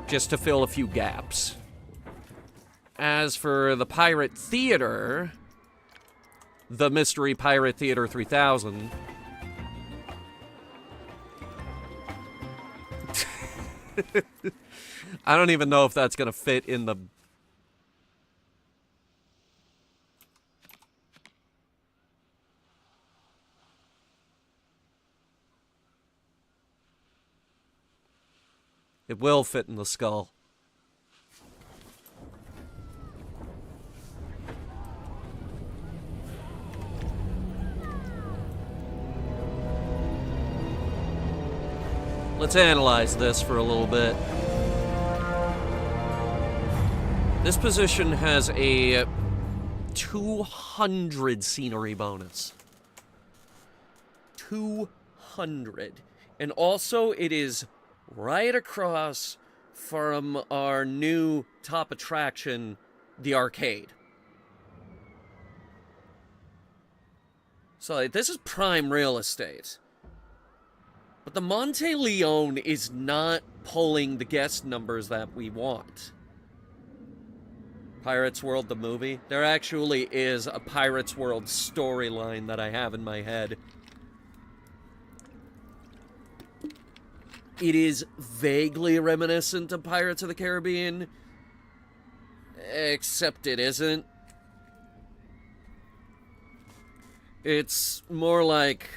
Just to fill a few gaps. As for the Pirate Theater, the Mystery Pirate Theater 3000... I don't even know if that's gonna fit in the... It will fit in the skull. Let's analyze this for a little bit. This position has a 200 scenery bonus. 200. And also, it is right across from our new top attraction, the arcade. So, like, this is prime real estate. But the Monte Leon is not pulling the guest numbers that we want. Pirates World, the movie. There actually is a Pirates World storyline that I have in my head. It is vaguely reminiscent of Pirates of the Caribbean, except it isn't. It's more like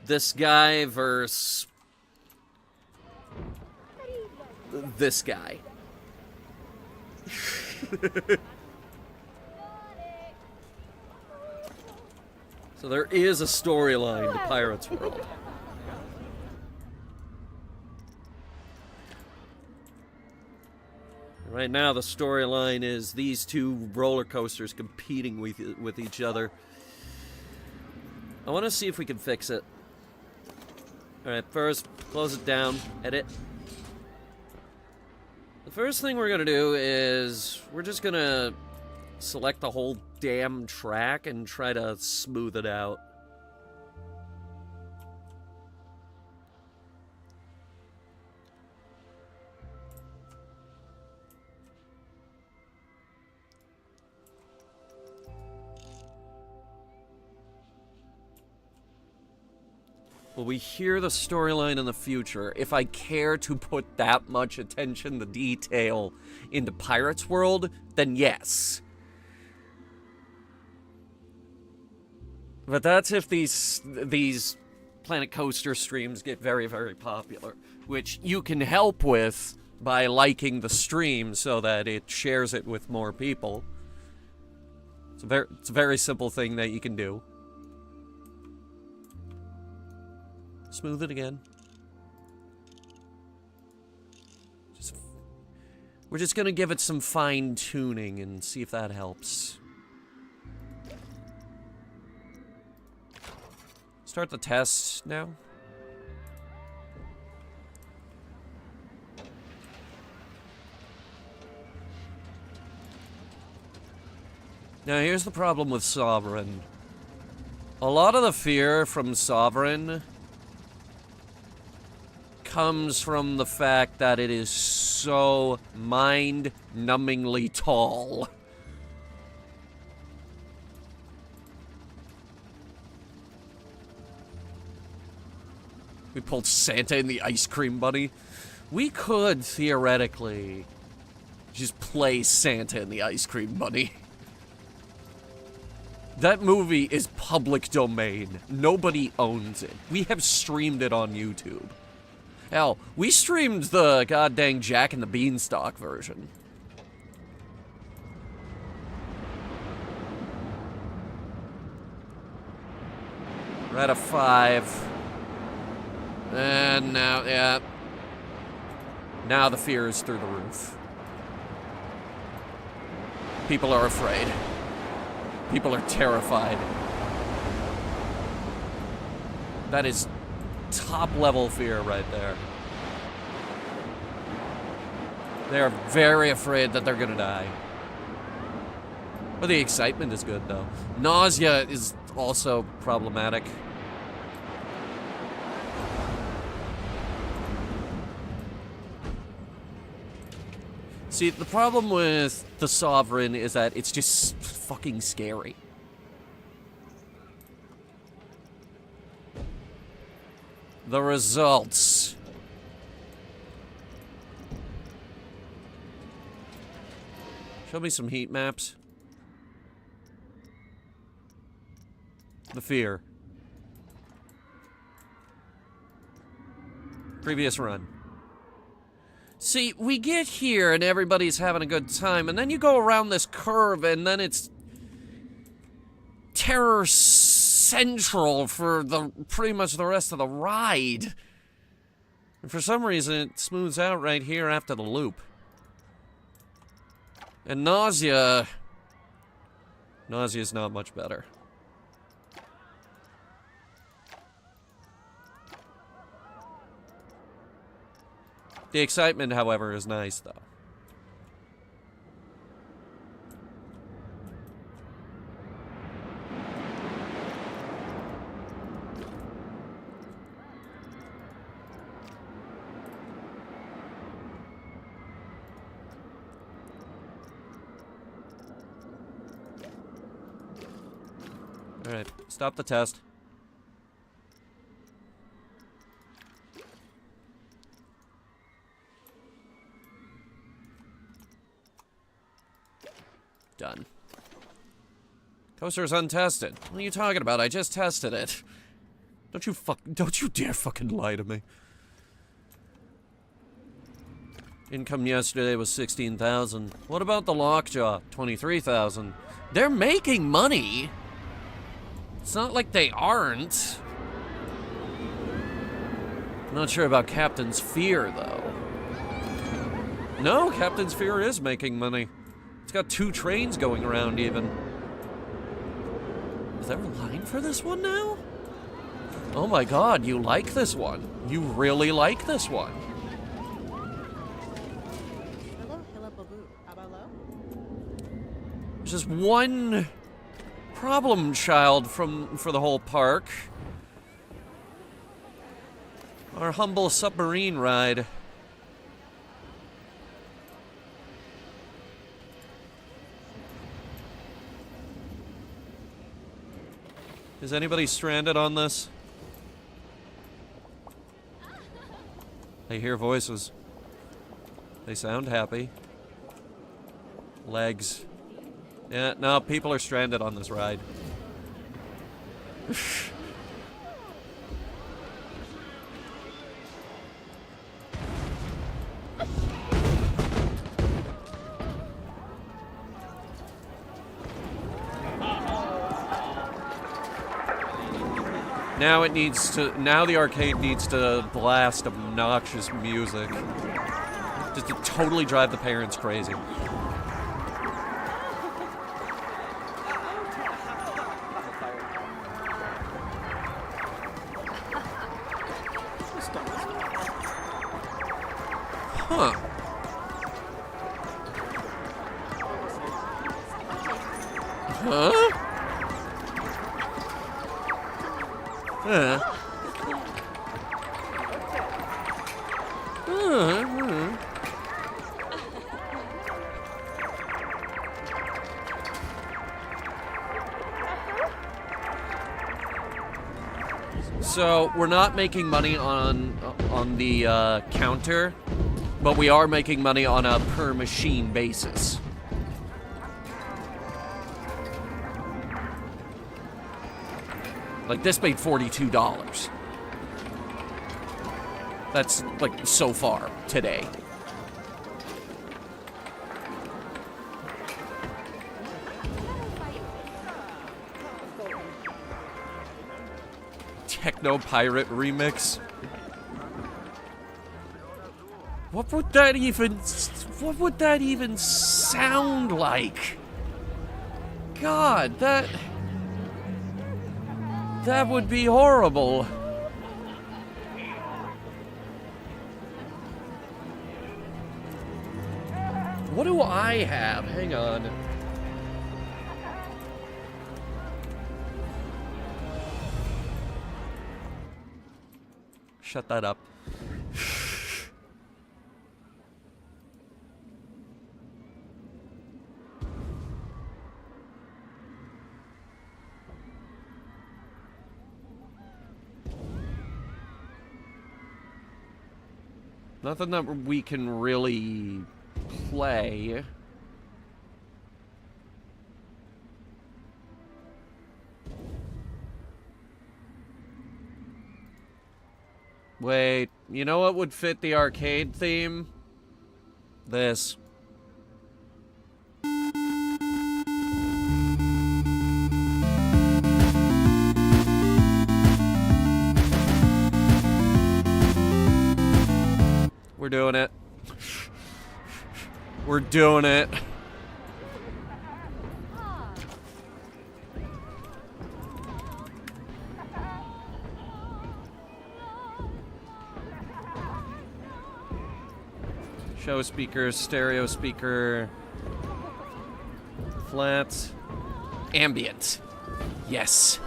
this guy versus this guy. So there is a storyline to Pirates World. Right now, the storyline is these two roller coasters competing with each other. I want to see if we can fix it. Alright, first, close it down, edit. The first thing we're going to do is we're just going to select the whole damn track and try to smooth it out. Will we hear the storyline in the future? If I care to put that much attention to detail into Pirates World, then yes. But that's if these Planet Coaster streams get very, very popular, which you can help with by liking the stream so that it shares it with more people. It's a very simple thing that you can do. Smooth it again. We're just gonna give it some fine-tuning and see if that helps. Start the test now. Now here's the problem with Sovereign. A lot of the fear from Sovereign comes from the fact that it is so mind-numbingly tall. We pulled Santa and the Ice Cream Bunny. We could, theoretically, just play Santa and the Ice Cream Bunny. That movie is public domain. Nobody owns it. We have streamed it on YouTube. Hell, we streamed the goddamn Jack and the Beanstalk version. We're at a 5. And now, yeah. Now the fear is through the roof. People are afraid. People are terrified. That is top-level fear right there. They are very afraid that they're gonna die. But the excitement is good, though. Nausea is also problematic. See, the problem with the Sovereign is that it's just fucking scary. The results. Show me some heat maps. The fear. Previous run. See, we get here and everybody's having a good time, and then you go around this curve and then it's Terror Central for pretty much the rest of the ride. And for some reason, it smooths out right here after the loop. And Nausea's not much better. The excitement, however, is nice, though. Alright, stop the test. Done. Coaster is untested. What are you talking about? I just tested it. Don't you dare fucking lie to me. Income yesterday was 16,000. What about the lockjaw? 23,000. They're making money. It's not like they aren't. I'm not sure about Captain's Fear, though. No, Captain's Fear is making money. It's got 2 trains going around, even. Is there a line for this one now? Oh my god, you like this one. You really like this one. Hello, hello, babu. Abalo? There's just one problem child for the whole park. Our humble submarine ride. Is anybody stranded on this? I hear voices. They sound happy. Legs. Yeah, no, people are stranded on this ride. Now it needs to. Now the arcade needs to blast obnoxious music, just to totally drive the parents crazy. Huh. Huh? So we're not making money on the counter, but we are making money on a per machine basis. Like, this made $42. That's, like, so far today. Techno Pirate Remix. What would that even sound like? God, that would be horrible. What do I have? Hang on. Shut that up. Nothing that we can really play. Wait, you know what would fit the arcade theme? This. We're doing it. We're doing it. Show speaker, stereo speaker, flat, ambient. Yes.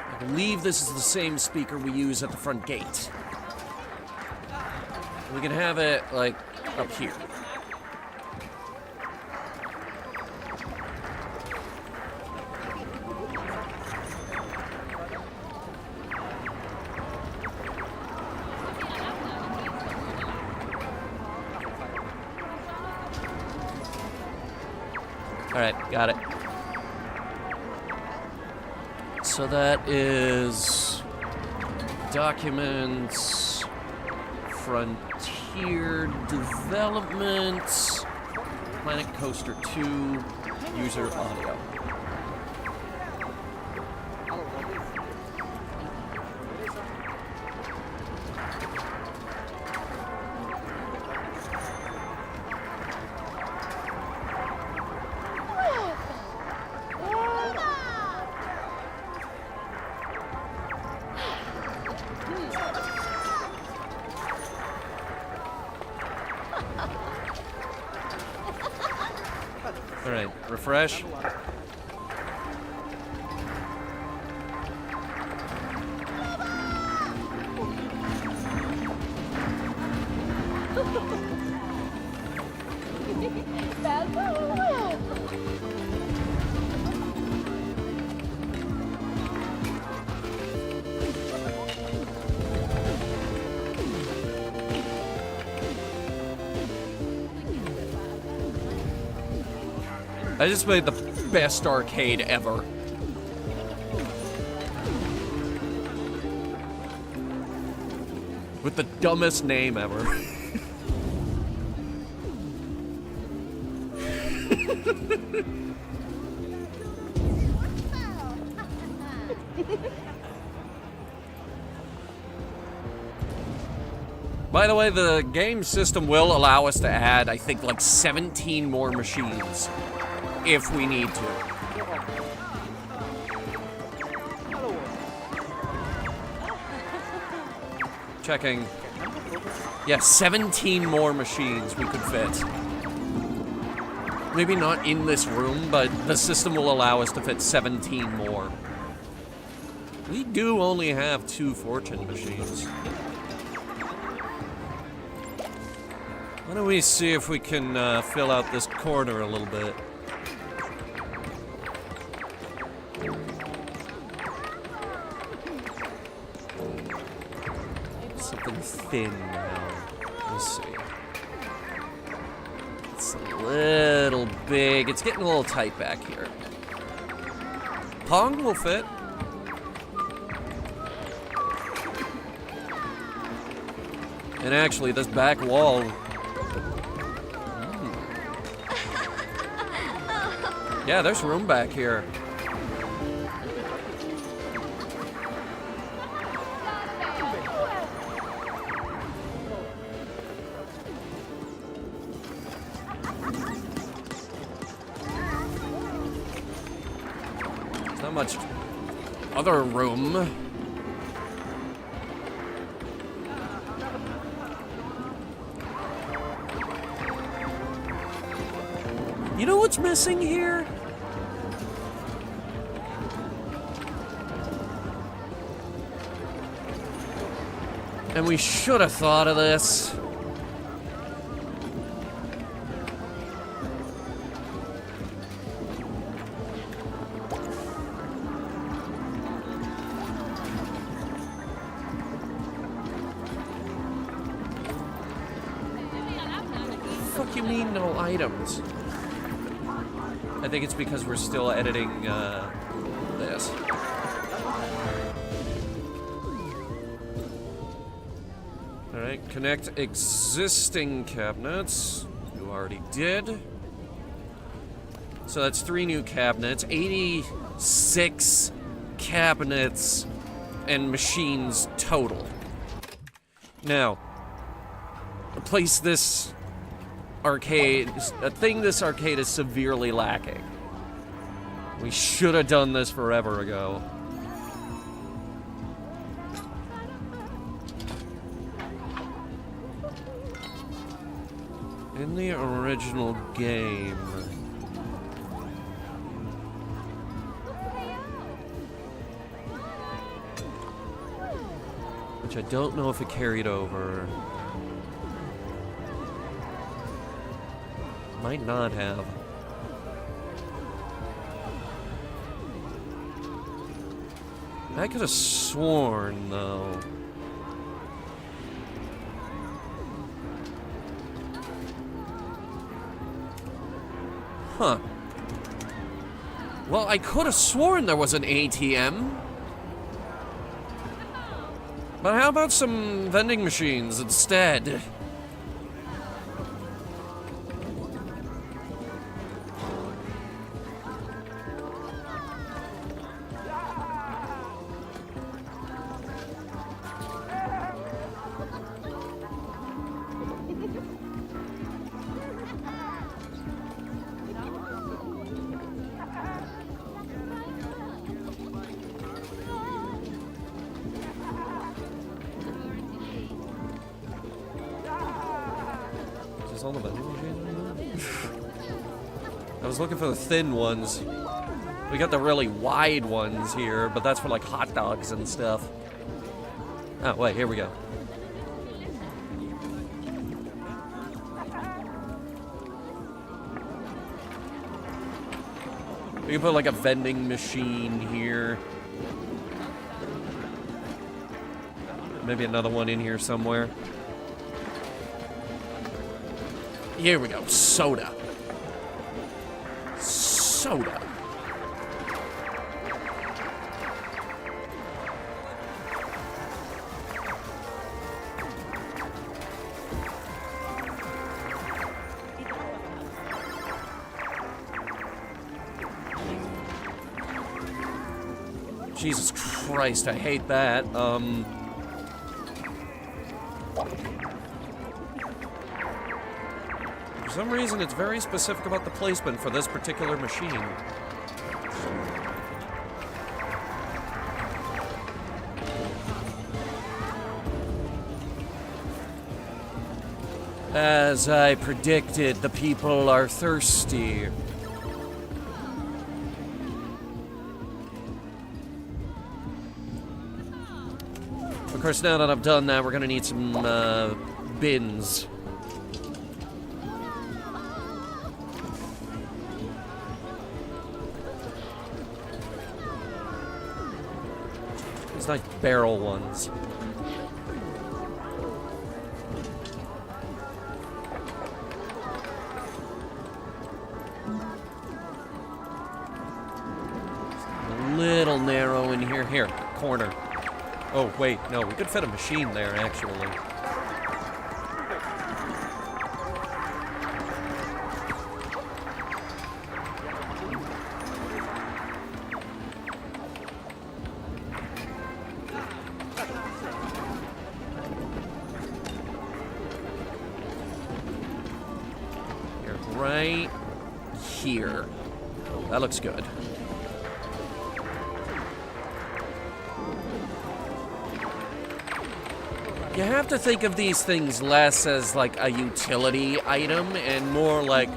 I believe this is the same speaker we use at the front gate. We can have it, like, up here. Alright, got it. So that is documents, frontier development, Planet Coaster 2, user audio. Alright, refresh. I just made the best arcade ever. With the dumbest name ever. By the way, the game system will allow us to add, I think, like 17 more machines if we need to. Checking. Yeah, 17 more machines we could fit. Maybe not in this room, but the system will allow us to fit 17 more. We do only have 2 fortune machines. Why don't we see if we can fill out this corner a little bit? Something thin now. Let's see. It's a little big. It's getting a little tight back here. Pong will fit. And actually, this back wall... Yeah, there's room back here. There's not much other room. You know what's missing here? And we should have thought of this. What the fuck you mean no items? I think it's because we're still editing this. Alright, connect existing cabinets. You already did. So that's 3 new cabinets, 86 cabinets and machines total. Now, replace this arcade, a thing this arcade is severely lacking. We should have done this forever ago. In the original game, which I don't know if it carried over. Might not have. I could have sworn, though. Huh. Well, I could have sworn there was an ATM. But how about some vending machines instead? All the vending machines? I was looking for the thin ones. We got the really wide ones here, but that's for like hot dogs and stuff. Oh, wait, here we go. We can put like a vending machine here. Maybe another one in here somewhere. Here we go. Soda. soda. Jesus Christ, I hate that. For some reason, it's very specific about the placement for this particular machine. As I predicted, the people are thirsty. Of course, now that I've done that, we're gonna need some bins. These nice barrel ones. A little narrow in here. Here, corner. Oh, wait, no, we could fit a machine there, actually. Here, right here. That looks good. You have to think of these things less as like a utility item and more like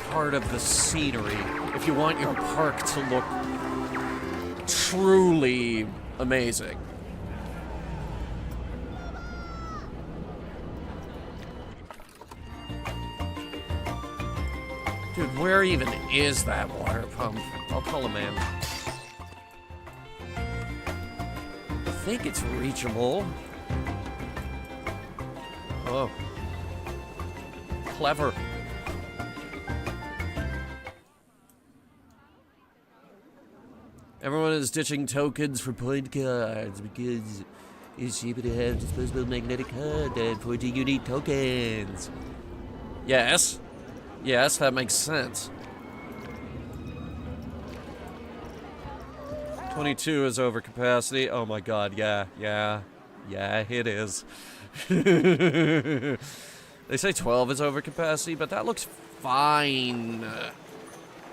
part of the scenery if you want your park to look truly amazing. Dude, where even is that water pump? I'll call a man. I think it's reachable. Oh. Clever. Everyone is ditching tokens for point cards because it's cheaper to have disposable magnetic card than 40 unique tokens. Yes. Yes, that makes sense. 22 is over capacity. Oh my god, yeah, it is. They say 12 is over capacity, but that looks fine.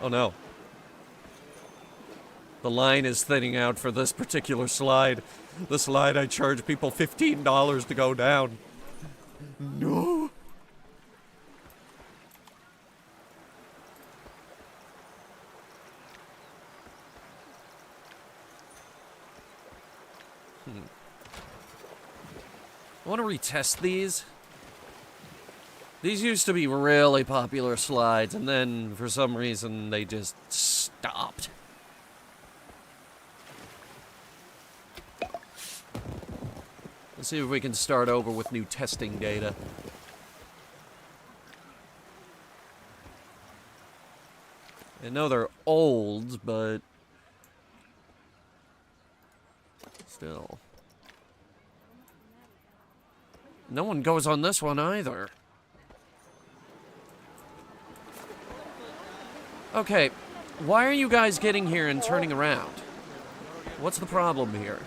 Oh no. The line is thinning out for this particular slide. The slide I charge people $15 to go down. No. I want to retest these. These used to be really popular slides, and then for some reason they just stopped. Let's see if we can start over with new testing data. I know they're old, but still. No one goes on this one either. Okay, why are you guys getting here and turning around? What's the problem here?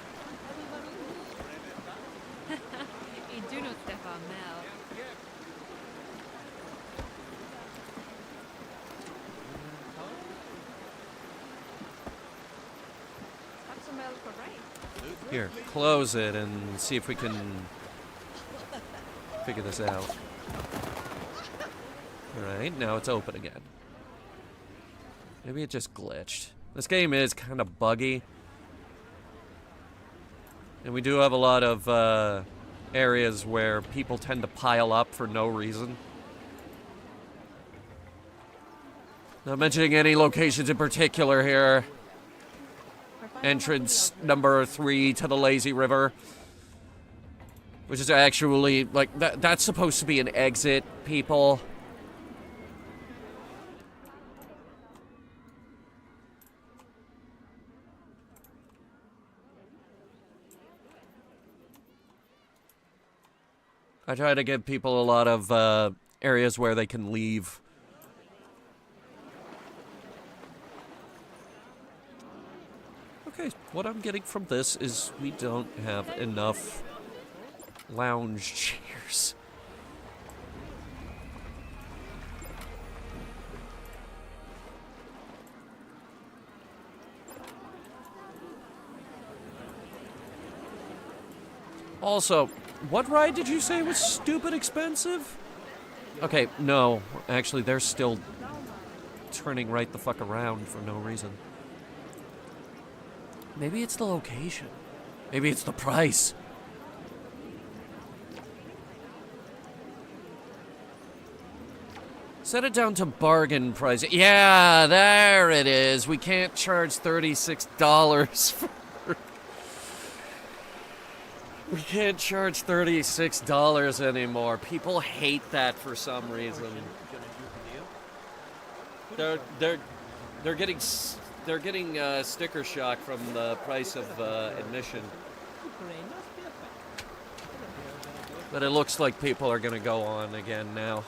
Here, close it and see if we can figure this out. Alright, now it's open again. Maybe it just glitched. This game is kind of buggy. And we do have a lot of areas where people tend to pile up for no reason. Not mentioning any locations in particular here. Entrance number 3 to the Lazy River. Which is actually, like, that's supposed to be an exit, people. I try to give people a lot of areas where they can leave. Okay, what I'm getting from this is we don't have enough lounge chairs. Also, what ride did you say was stupid expensive? Okay, no. Actually, they're still turning right the fuck around for no reason. Maybe it's the location. Maybe it's the price. Set it down to bargain price. Yeah, there it is. We can't charge $36 for... We can't charge $36 anymore. People hate that for some reason. They're getting sticker shock from the price of admission. But it looks like people are gonna go on again now.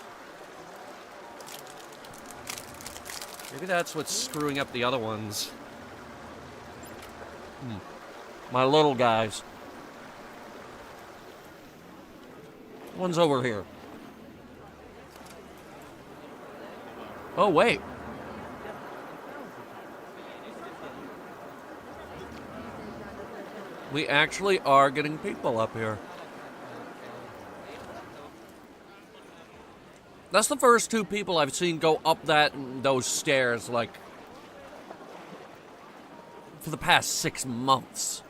Maybe that's what's screwing up the other ones. My little guys. One's over here. Oh, wait. We actually are getting people up here. That's the first two people I've seen go up those stairs, like, for the past 6 months.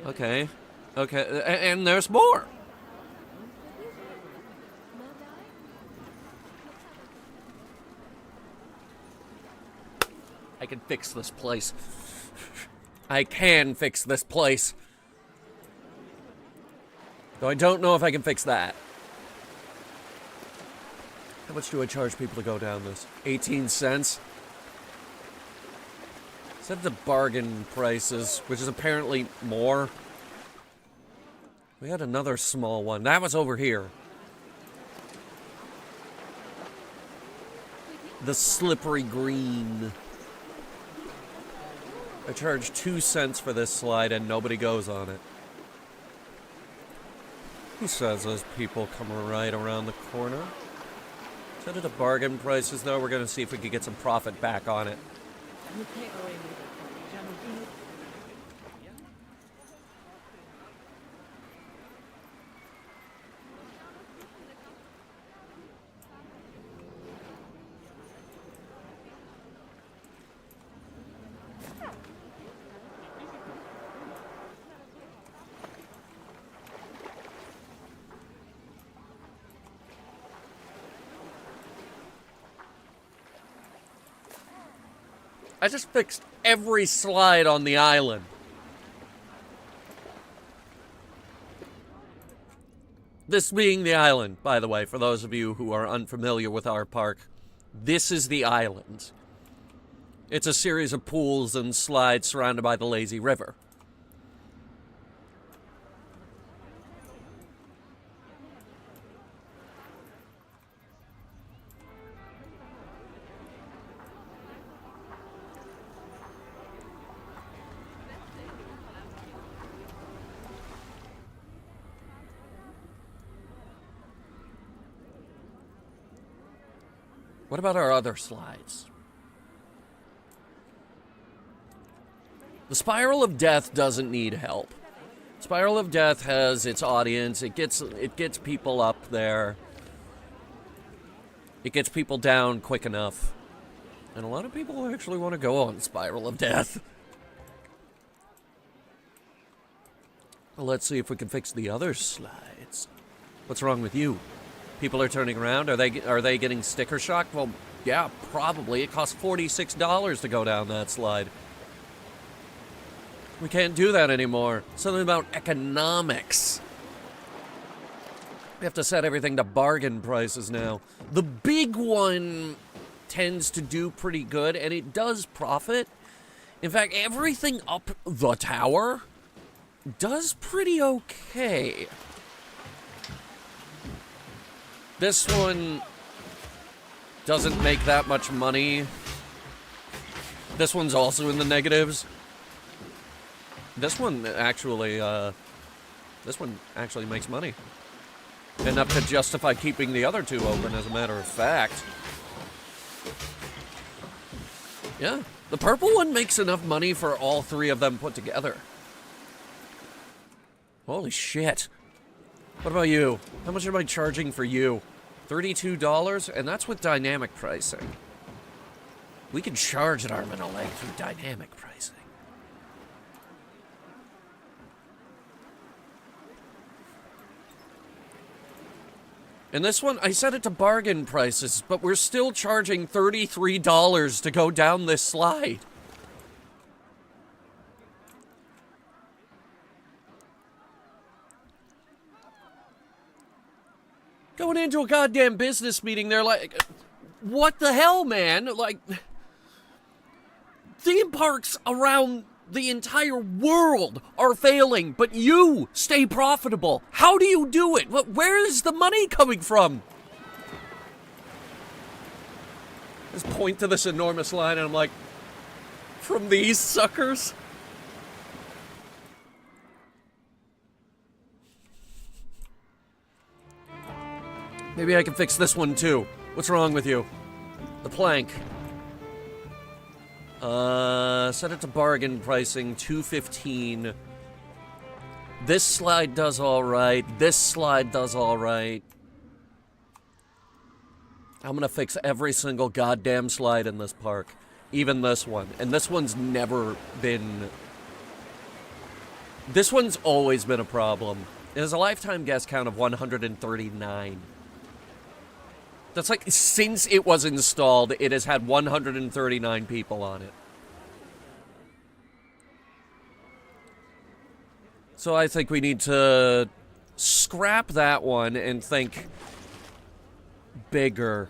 Okay. Okay, and there's more. I can fix this place. I can fix this place. Though I don't know if I can fix that. How much do I charge people to go down this? 18 cents? Set the bargain prices, which is apparently more. We had another small one. That was over here. The slippery green. I charge 2 cents for this slide and nobody goes on it. Who says those people come right around the corner? Set it to bargain prices though. We're going to see if we can get some profit back on it. I just fixed every slide on the island. This being the island, by the way, for those of you who are unfamiliar with our park, this is the island. It's a series of pools and slides surrounded by the lazy river. What about our other slides? The Spiral of Death doesn't need help. Spiral of Death has its audience. It gets people up there. It gets people down quick enough. And a lot of people actually want to go on Spiral of Death. Well, let's see if we can fix the other slides. What's wrong with you? People are turning around. Are they getting sticker shock? Well, yeah, probably. It costs $46 to go down that slide. We can't do that anymore. Something about economics. We have to set everything to bargain prices now. The big one tends to do pretty good, and it does profit. In fact, everything up the tower does pretty okay. This one doesn't make that much money. This one's also in the negatives. This one actually makes money. Enough to justify keeping the other two open, as a matter of fact. Yeah, the purple one makes enough money for all three of them put together. Holy shit. What about you? How much am I charging for you? $32? And that's with dynamic pricing. We can charge an arm and a leg through dynamic pricing. And this one, I set it to bargain prices, but we're still charging $33 to go down this slide. Going into a goddamn business meeting, they're like, what the hell, man? Like, theme parks around the entire world are failing, but you stay profitable. How do you do it? Where is the money coming from? Just point to this enormous line and I'm like, from these suckers? Maybe I can fix this one too. What's wrong with you? The plank. Set it to bargain pricing, $2.15. This slide does alright. This slide does alright. I'm gonna fix every single goddamn slide in this park. Even this one. And this one's never been... This one's always been a problem. It has a lifetime guest count of 139. That's like, since it was installed, it has had 139 people on it. So I think we need to scrap that one and think bigger.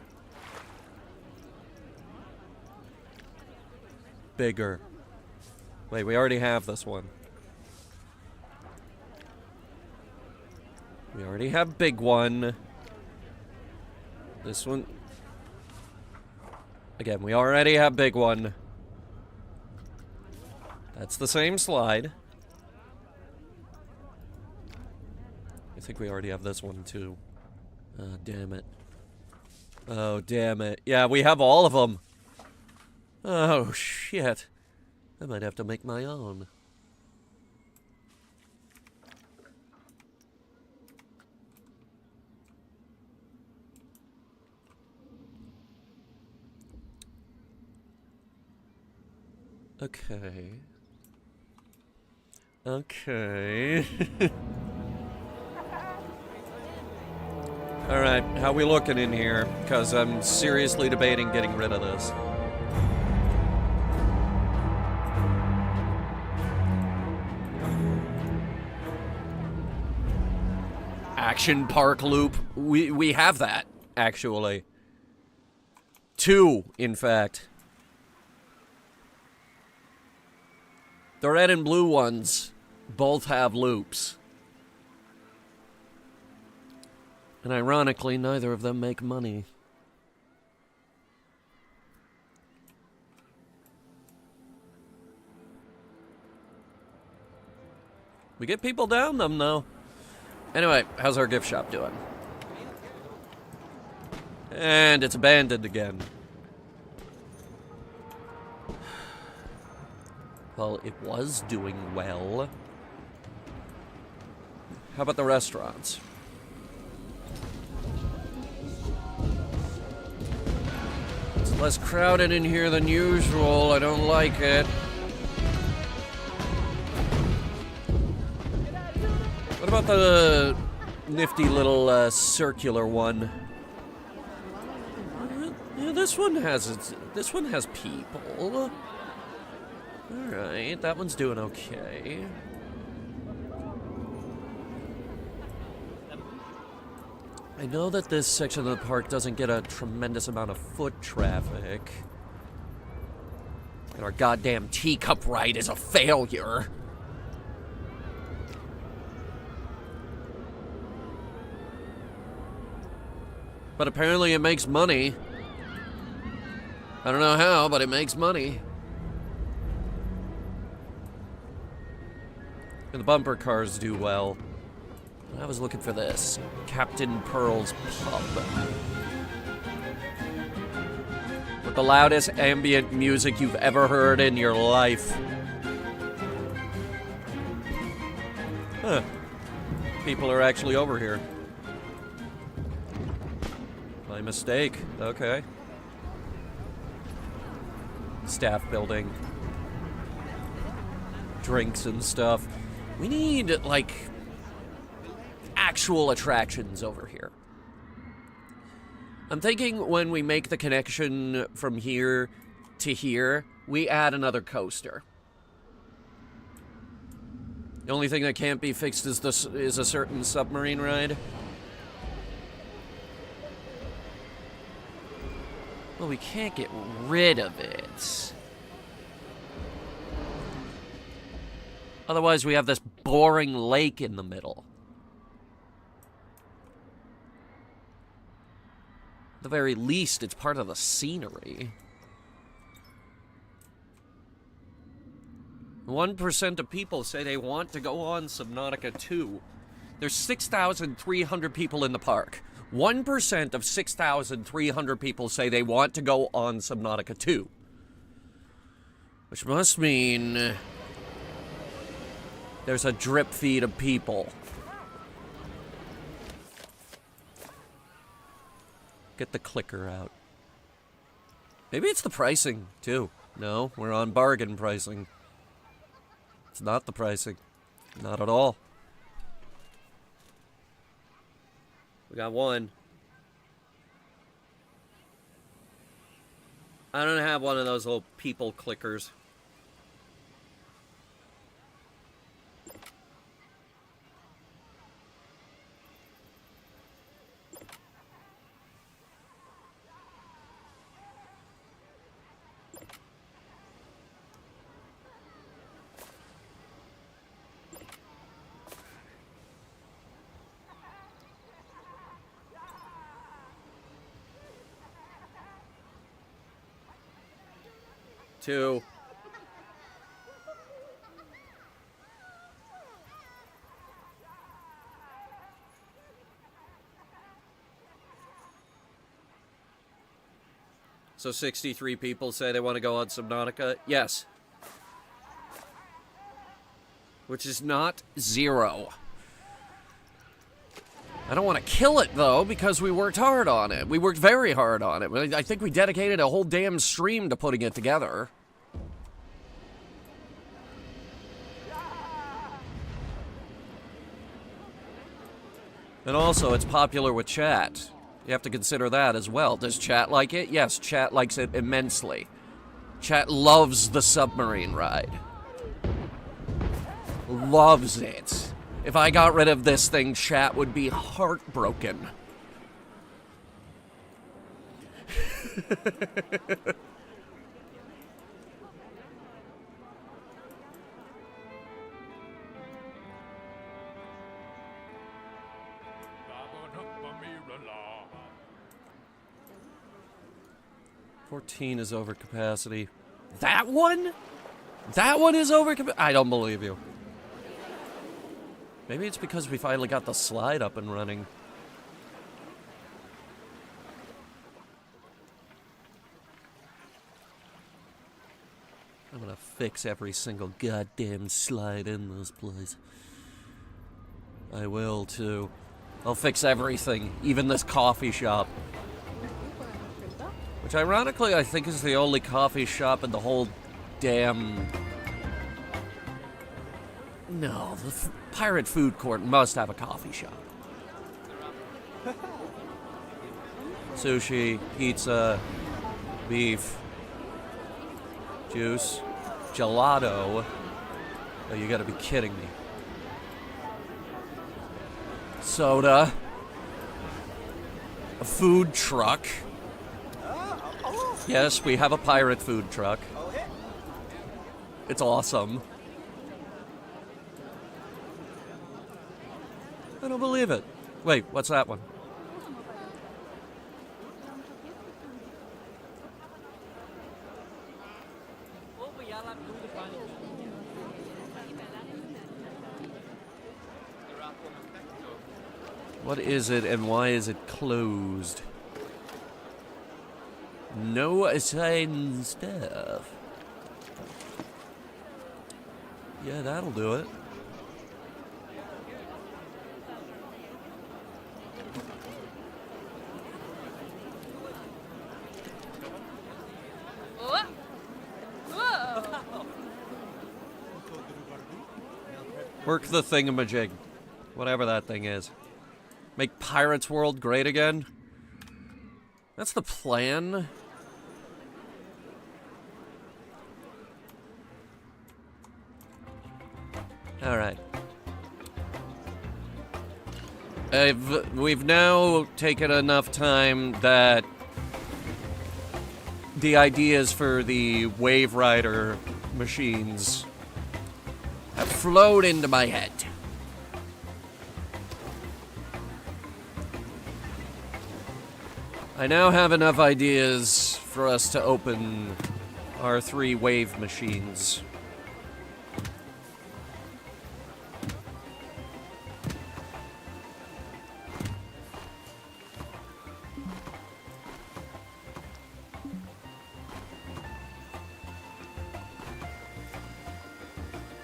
Bigger. Wait, we already have this one. We already have big one. This one. Again, we already have big one. That's the same slide. I think we already have this one too. Oh, damn it. Oh, damn it. Yeah, we have all of them. Oh, shit. I might have to make my own. Okay. Okay. Alright, how we looking in here? Because I'm seriously debating getting rid of this. Action Park Loop. We have that, actually. 2, in fact. The red and blue ones both have loops. And ironically, neither of them make money. We get people down them, though. Anyway, how's our gift shop doing? And it's abandoned again. Well, it was doing well. How about the restaurants? It's less crowded in here than usual. I don't like it. What about the nifty little circular one? Yeah, this one has people. Alright, that one's doing okay. I know that this section of the park doesn't get a tremendous amount of foot traffic. And our goddamn teacup ride is a failure. But apparently it makes money. I don't know how, but it makes money. And the bumper cars do well. I was looking for this. Captain Pearl's Pub. With the loudest ambient music you've ever heard in your life. Huh. People are actually over here. My mistake. Okay. Staff building. Drinks and stuff. We need, like, actual attractions over here. I'm thinking when we make the connection from here to here, we add another coaster. The only thing that can't be fixed is a certain submarine ride. Well, we can't get rid of it. Otherwise, we have this boring lake in the middle. At the very least, it's part of the scenery. 1% of people say they want to go on Subnautica 2. There's 6,300 people in the park. 1% of 6,300 people say they want to go on Subnautica 2. Which must mean there's a drip feed of people. Get the clicker out. Maybe it's the pricing, too. No, we're on bargain pricing. It's not the pricing. Not at all. We got one. I don't have one of those little people clickers. Two. So 63 people say they want to go on Subnautica? Yes. Which is not zero. I don't want to kill it, though, because we worked hard on it. We worked very hard on it. I think we dedicated a whole damn stream to putting it together. And also, it's popular with chat. You have to consider that as well. Does chat like it? Yes, chat likes it immensely. Chat loves the submarine ride. Loves it. If I got rid of this thing, chat would be heartbroken. $14 is over capacity. That one? That one is over capacity? I don't believe you. Maybe it's because we finally got the slide up and running. I'm gonna fix every single goddamn slide in this place. I will, too. I'll fix everything, even this coffee shop. Which, ironically, I think is the only coffee shop in the whole damn... No, the Pirate Food Court must have a coffee shop. Sushi, pizza, beef, juice, gelato. Oh, you gotta be kidding me. Soda. A food truck. Yes, we have a pirate food truck. It's awesome. I don't believe it. Wait, what's that one? What is it and why is it closed? No assigned stuff. Yeah, that'll do it. Work the thingamajig. Whatever that thing is. Make Pirates World great again? That's the plan. Alright. We've now taken enough time that the ideas for the Wave Rider machines have flowed into my head. I now have enough ideas for us to open our 3 wave machines.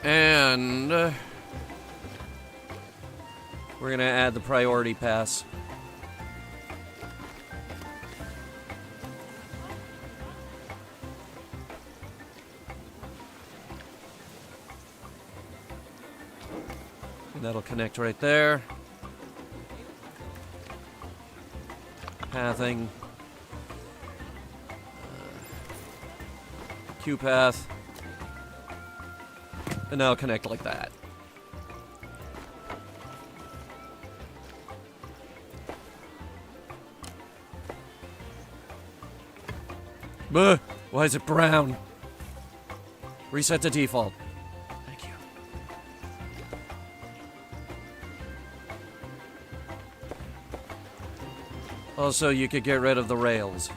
And we're gonna add the priority pass. And that'll connect right there. Pathing. Q path. And now connect like that. Buh! Why is it brown? Reset to default. Thank you. Also, you could get rid of the rails.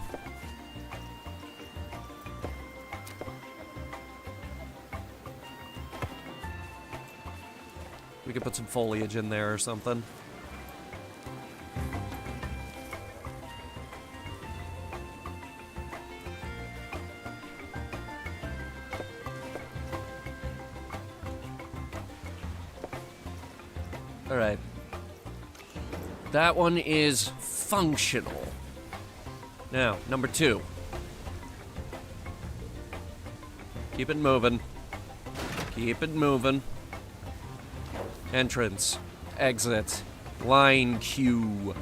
We could put some foliage in there or something. Alright. That one is functional. Now, number 2. Keep it moving. Keep it moving. Entrance. Exit. Line Q.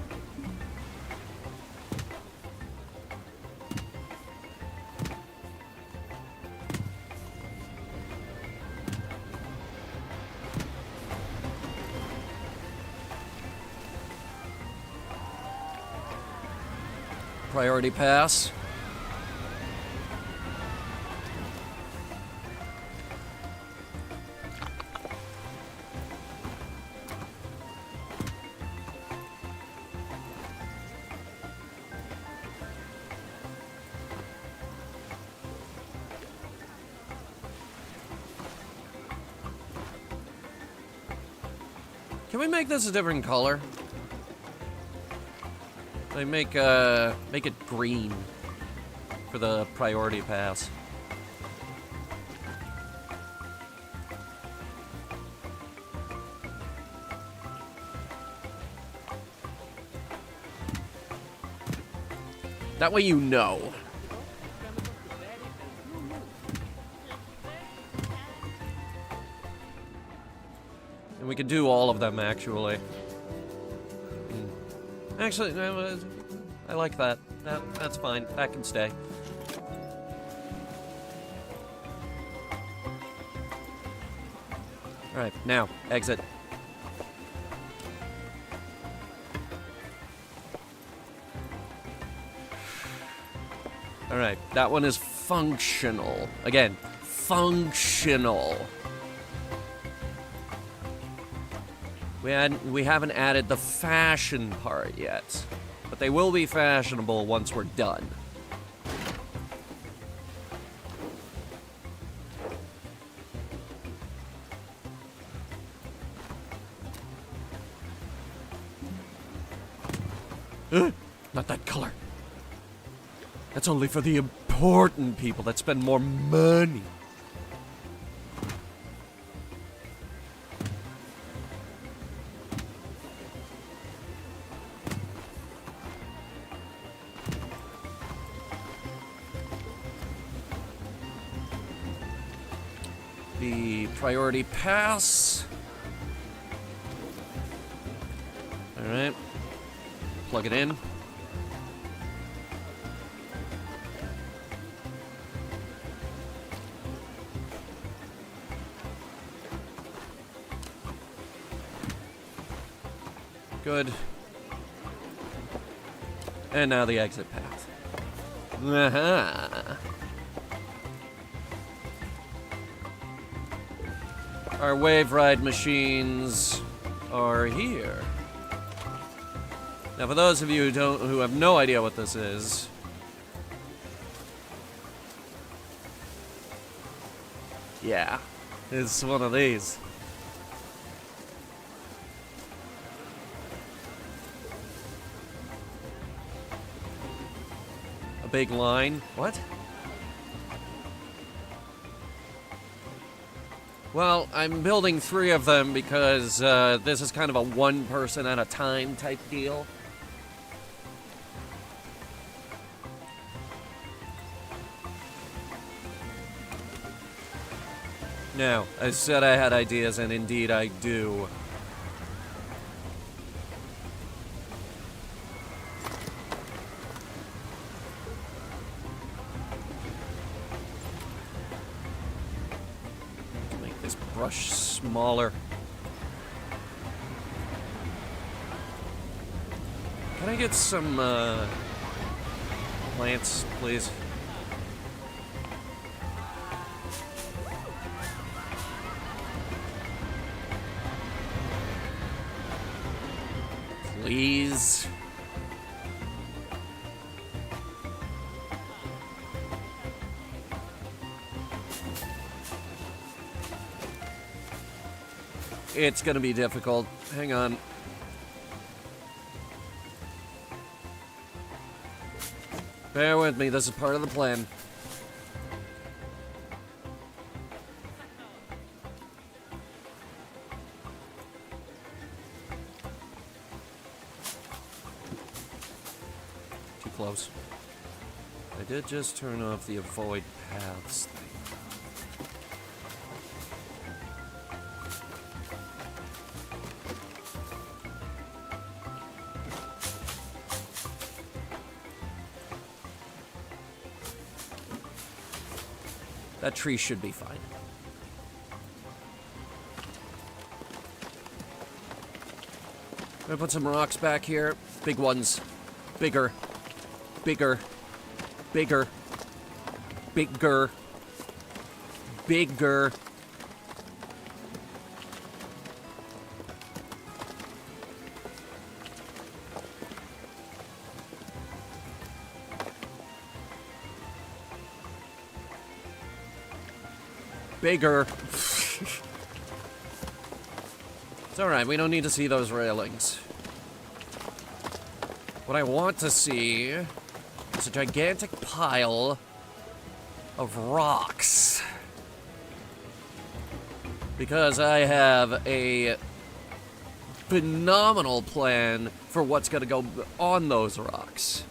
Priority pass. Can we make this a different color? Like make it green for the priority pass. That way you know. And we can do all of them, actually. Actually, no, I like that. That's fine. That can stay. Alright, now, exit. Alright, that one is functional. Again, functional. We haven't added the fashion part yet, but they will be fashionable once we're done. Not that color. That's only for the important people that spend more money. The priority pass. All right. Plug it in. Good. And now the exit path. Aha. Our wave ride machines are here. Now, for those of you who have no idea what this is, yeah, it's one of these. A big line. What? Well, I'm building 3 of them because this is kind of a one person at a time type deal. Now, I said I had ideas, and indeed I do. Make this brush smaller. Can I get some plants, please? Please. It's gonna be difficult. Hang on. Bear with me, this is part of the plan. Too close. I did just turn off the avoid paths thing. That tree should be fine. I'm gonna put some rocks back here. Big ones. Bigger. Bigger. Bigger. Bigger. Bigger. Bigger. It's alright, we don't need to see those railings. What I want to see is a gigantic pile of rocks. Because I have a phenomenal plan for what's going to go on those rocks.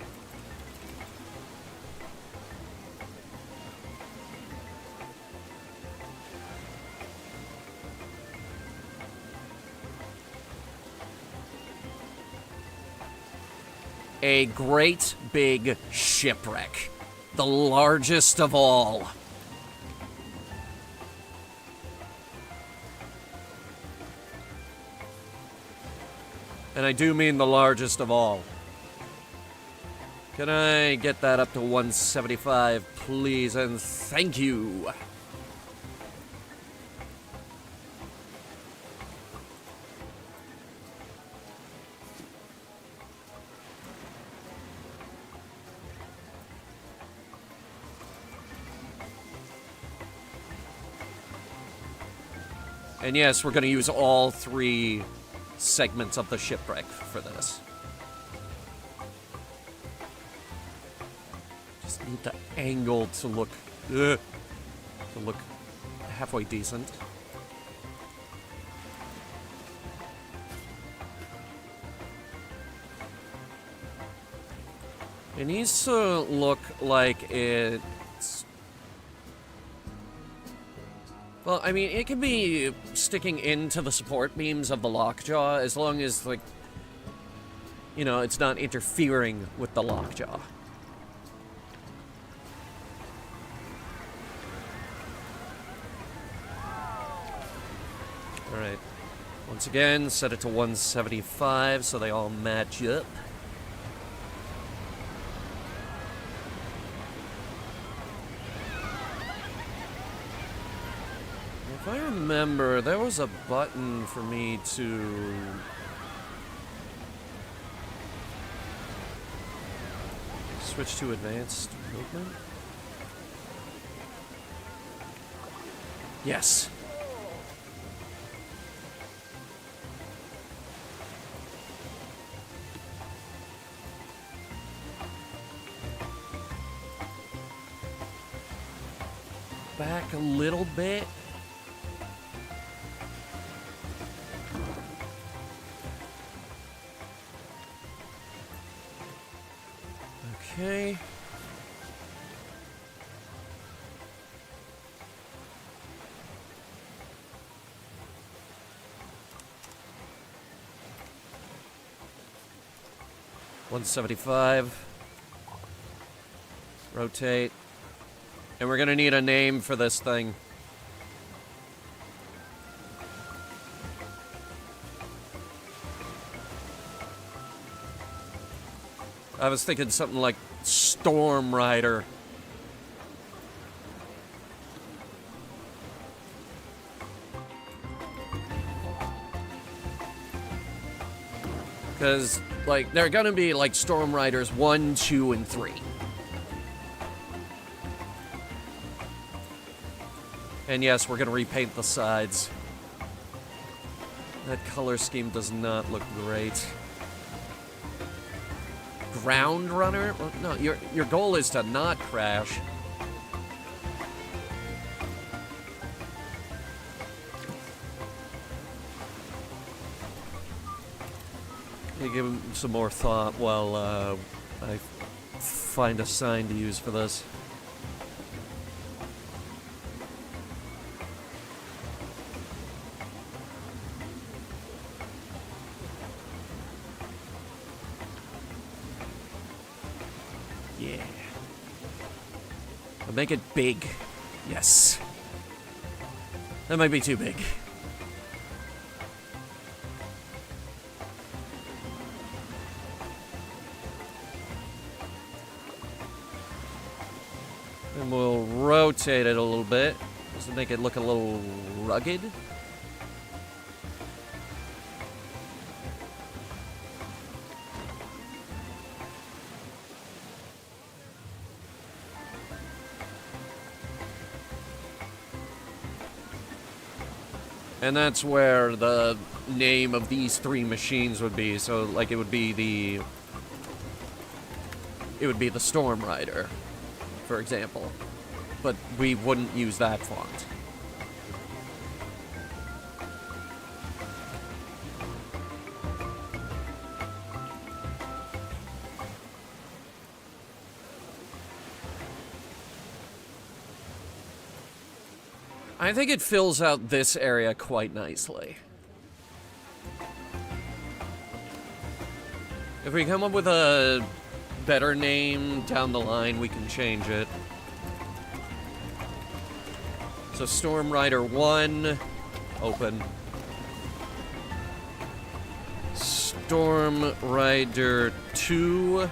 A great big shipwreck. The largest of all. And I do mean the largest of all. Can I get that up to 175, please, and thank you. And yes, we're going to use all 3 segments of the shipwreck for this. Need the angle to look halfway decent. It needs to look like it's... Well, I mean, it can be sticking into the support beams of the lockjaw as long as, like, you know, it's not interfering with the lockjaw. Alright. Once again, set it to 175 so they all match up. If I remember, there was a button for me to... switch to advanced movement? Yes. Back a little bit. Okay. $175. Rotate. And we're gonna need a name for this thing. I was thinking something like Storm Rider. Because, like, there are gonna be, like, Storm Riders 1, 2, and 3. And yes, we're gonna repaint the sides. That color scheme does not look great. Ground Runner? Well, no, your goal is to not crash. You give him some more thought while I find a sign to use for this. Yeah. I'll make it big. Yes. That might be too big. And we'll rotate it a little bit, just to make it look a little rugged. And that's where the name of these three machines would be. So, like, it would be the Storm Rider, for example. But we wouldn't use that font. I think it fills out this area quite nicely. If we come up with a better name down the line, we can change it. So Storm Rider 1, open. Storm Rider 2,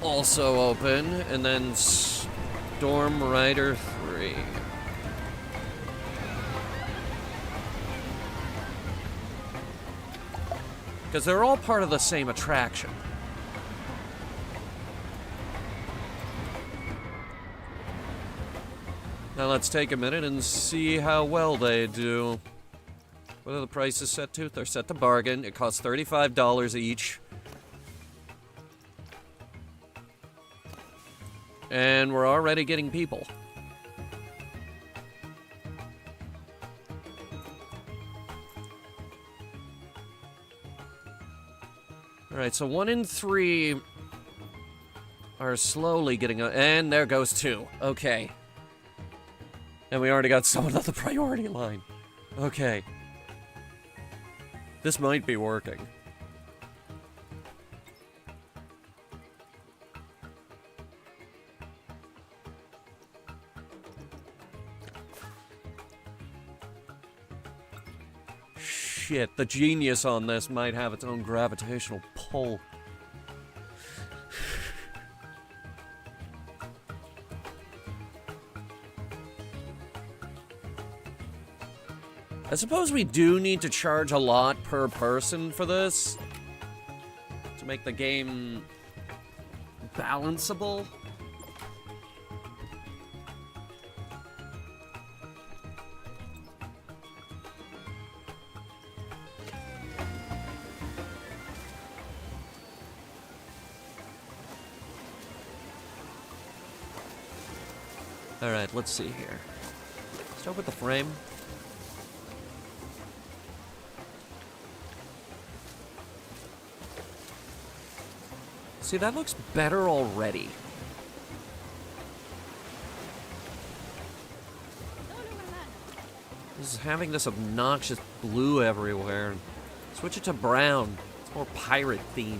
also open. And then Storm Rider 3. Because they're all part of the same attraction. Now let's take a minute and see how well they do. What are the prices set to? They're set to bargain. It costs $35 each. And we're already getting people. Alright, so 1 in 3 are slowly getting and there goes 2. Okay. And we already got someone on the priority line. Okay. This might be working. Shit, the genius on this might have its own gravitational pull. I suppose we do need to charge a lot per person for this to make the game balanceable. Alright, let's see here. Start with the frame. See, that looks better already. This is having this obnoxious blue everywhere. Switch it to brown. It's more pirate themed.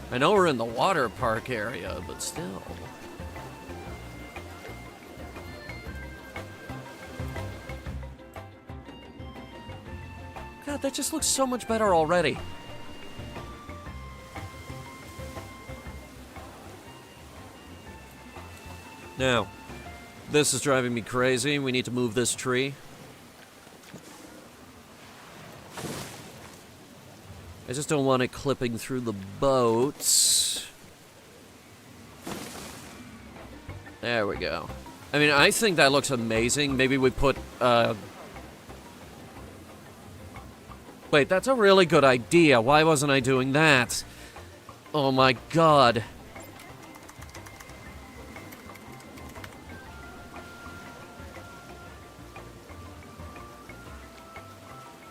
I know we're in the water park area, but still. God, that just looks so much better already. Now, this is driving me crazy. We need to move this tree. I just don't want it clipping through the boats. There we go. I mean, I think that looks amazing. Maybe we put, Wait, that's a really good idea. Why wasn't I doing that? Oh my god.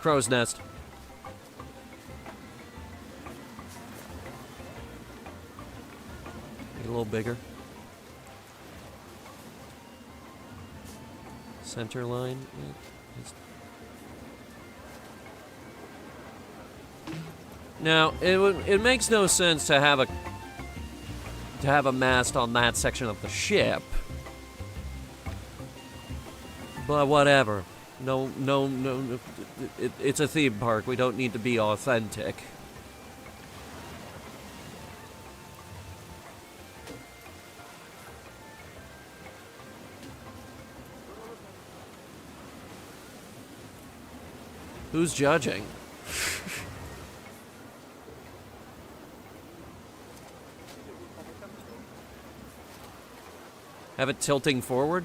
Crow's nest. Make it a little bigger. Center line. Now, it makes no sense to have a mast on that section of the ship. But whatever. No, it's a theme park. We don't need to be authentic. Who's judging? Have it tilting forward?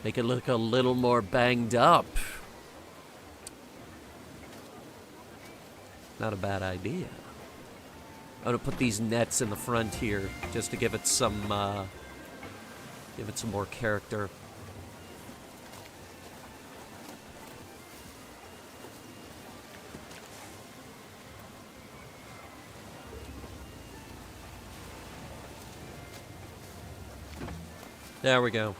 Make it look a little more banged up. Not a bad idea. I'm gonna put these nets in the front here just to give it some more character. There we go.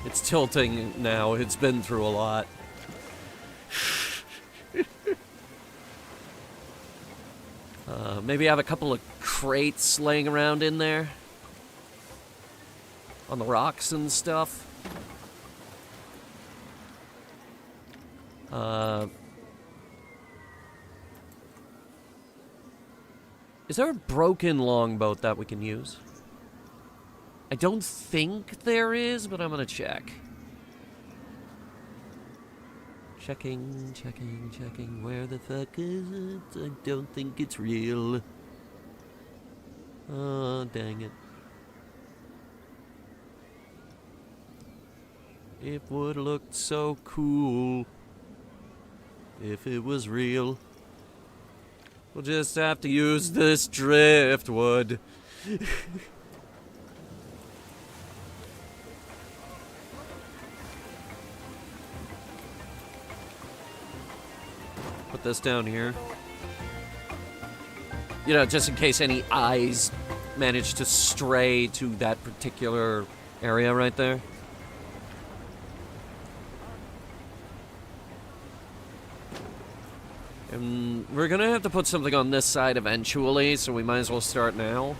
It's tilting now. It's been through a lot. Maybe have a couple of crates laying around in there. On the rocks and stuff. Is there a broken longboat that we can use? I don't think there is, but I'm gonna check. Checking. Where the fuck is it? I don't think it's real. Oh, dang it. It would look so cool if it was real. We'll just have to use this driftwood. Put this down here. You know, just in case any eyes manage to stray to that particular area right there. And we're gonna have to put something on this side eventually, so we might as well start now.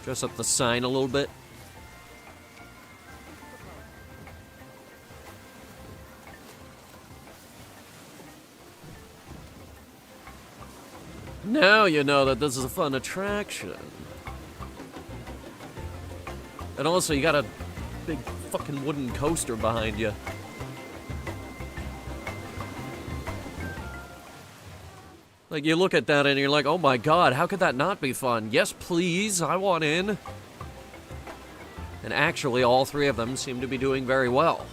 Dress up the sign a little bit. Now you know that this is a fun attraction. And also, you got a big fucking wooden coaster behind you. Like, you look at that and you're like, oh my god, how could that not be fun? Yes, please, I want in. And actually, all three of them seem to be doing very well.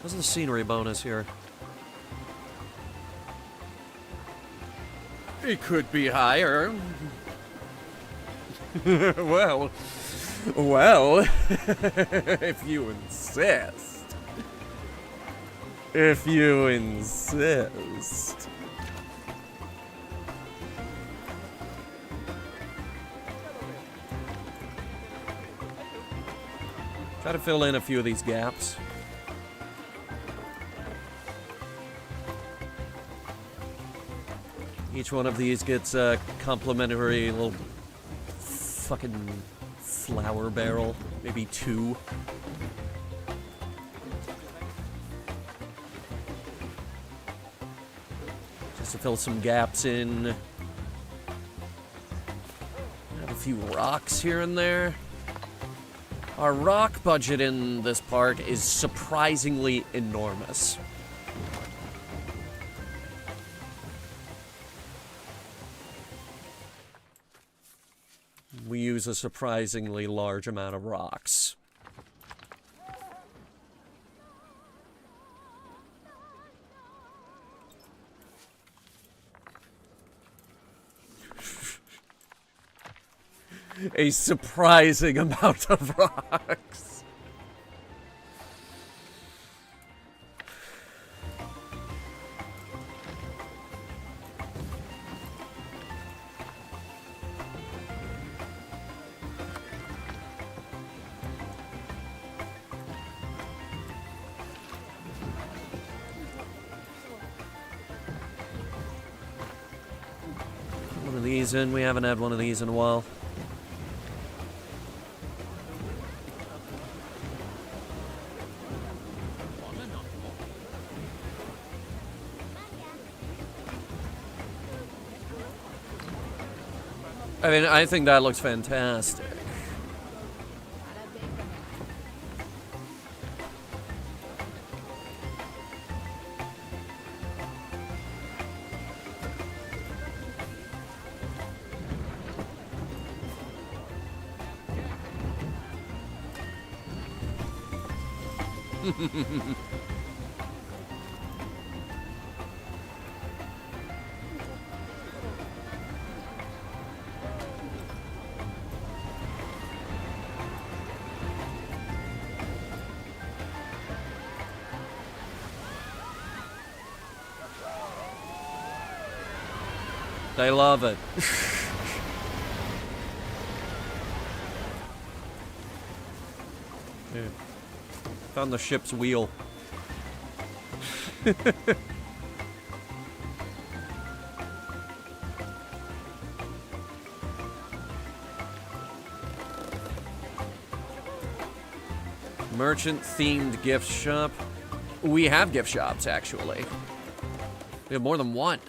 What's the scenery bonus here? It could be higher. well, if you insist. If you insist. Try to fill in a few of these gaps. Each one of these gets a complimentary little fucking flour barrel, maybe 2. Just to fill some gaps in. Have a few rocks here and there. Our rock budget in this park is surprisingly enormous. We use a surprisingly large amount of rocks. A surprising amount of rocks. One of these in. We haven't had one of these in a while. I mean, I think that looks fantastic. They love it. Yeah. Found the ship's wheel. Merchant-themed gift shop. We have gift shops, actually. We have more than one.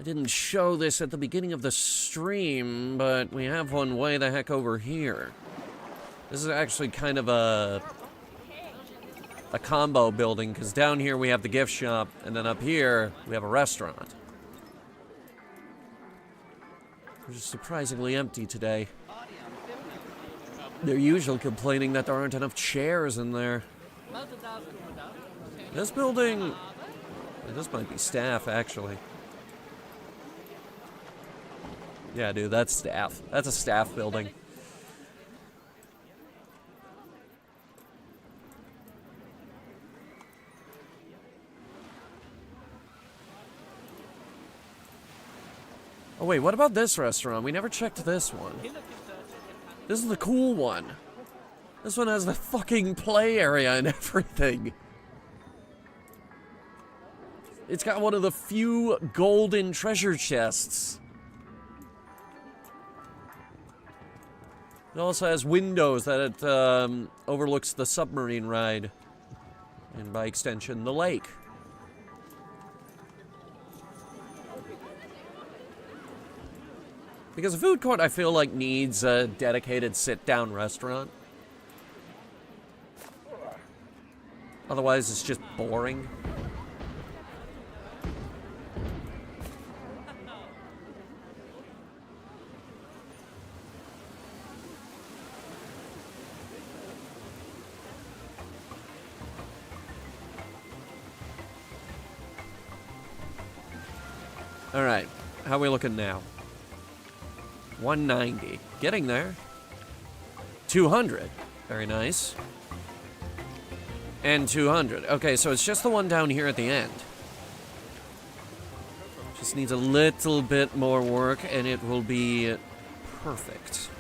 I didn't show this at the beginning of the stream, but we have one way the heck over here. This is actually kind of a combo building, because down here we have the gift shop, and then up here we have a restaurant. Which is surprisingly empty today. They're usually complaining that there aren't enough chairs in there. This building... This might be staff, actually. Yeah, dude, that's staff. That's a staff building. Oh, wait, what about this restaurant? We never checked this one. This is the cool one. This one has the fucking play area and everything. It's got one of the few golden treasure chests. It also has windows that it overlooks the submarine ride. And by extension, the lake. Because a food court, I feel like, needs a dedicated sit-down restaurant. Otherwise, it's just boring. Alright, how are we looking now? 190. Getting there. 200. Very nice. And 200. Okay, so it's just the one down here at the end. Just needs a little bit more work and it will be perfect.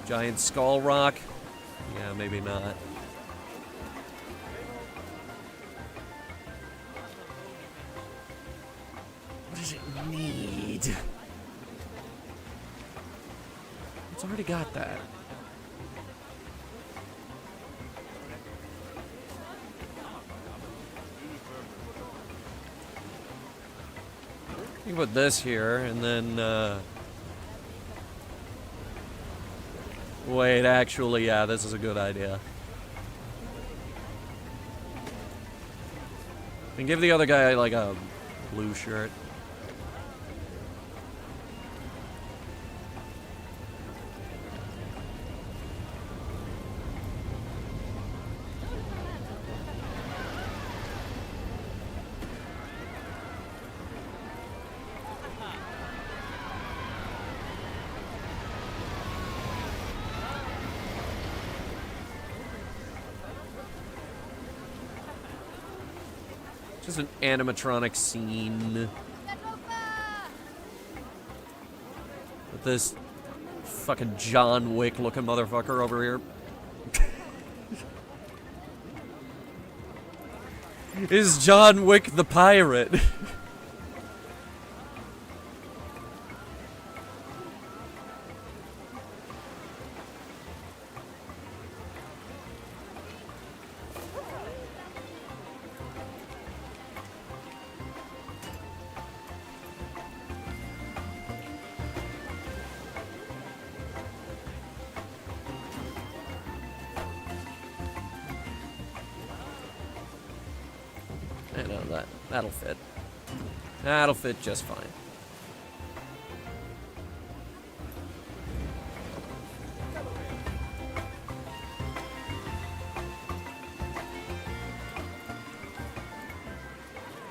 Giant skull rock? Yeah, maybe not. What does it need? It's already got that. You can put this here, and then, wait, actually, yeah, this is a good idea. And give the other guy, like, a blue shirt. Just an animatronic scene. With this fucking John Wick looking motherfucker over here. Is John Wick the pirate? I know, that'll fit. That'll fit just fine.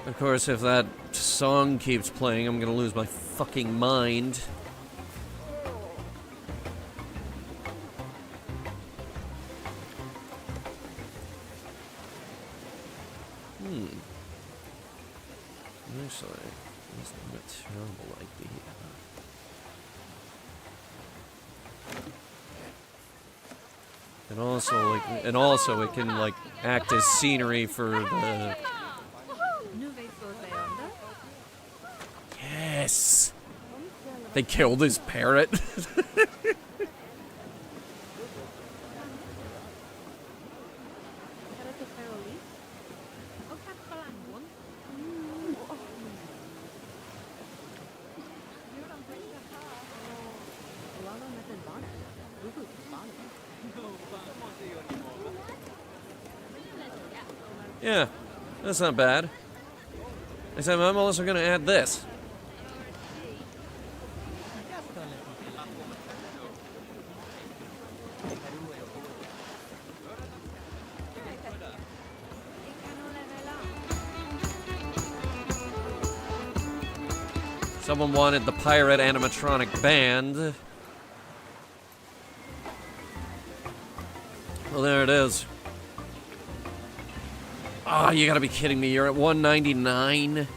Of course, if that song keeps playing, I'm gonna lose my fucking mind. Actually, that's not a terrible idea. And also it can like act as scenery for the. Yes. They killed his parrot. Yeah, that's not bad. Except I'm also gonna add this. Someone wanted the pirate animatronic band. Well, there it is. Oh, you gotta be kidding me. You're at $199?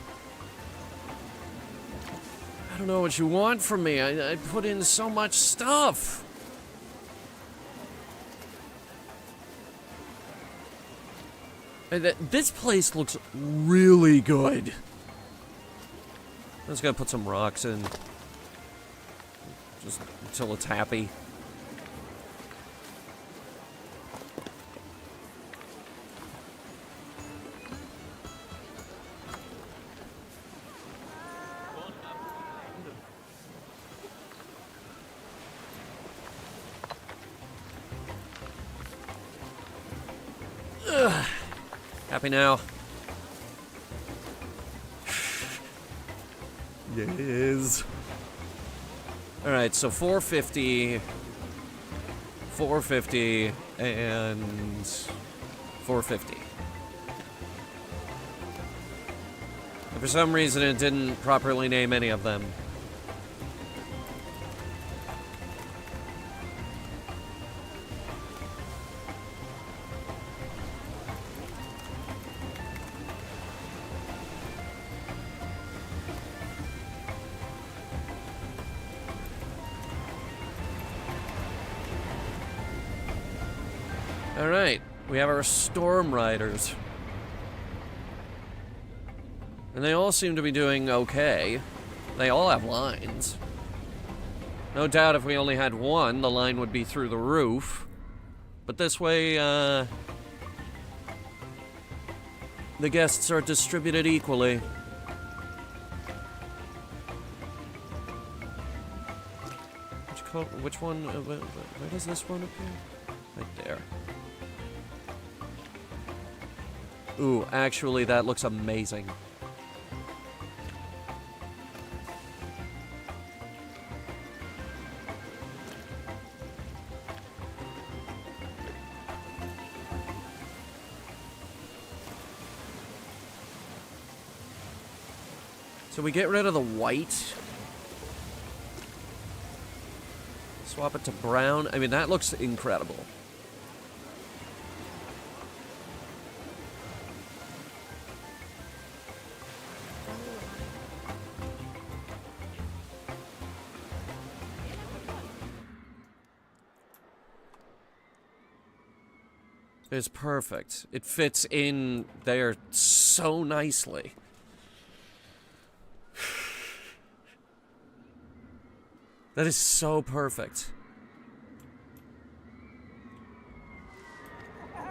I don't know what you want from me. I put in so much stuff. This place looks really good. I'm just gonna put some rocks in. Just until it's happy. Ugh. Happy now. Yes. All right, so 450, 450, and 450. And for some reason, it didn't properly name any of them. Alright, we have our Storm Riders. And they all seem to be doing okay. They all have lines. No doubt if we only had one, the line would be through the roof. But this way, the guests are distributed equally. Which one? Where does this one appear? Right there. Ooh, actually, that looks amazing. So we get rid of the white. Swap it to brown. I mean, that looks incredible. It's perfect. It fits in there so nicely. That is so perfect.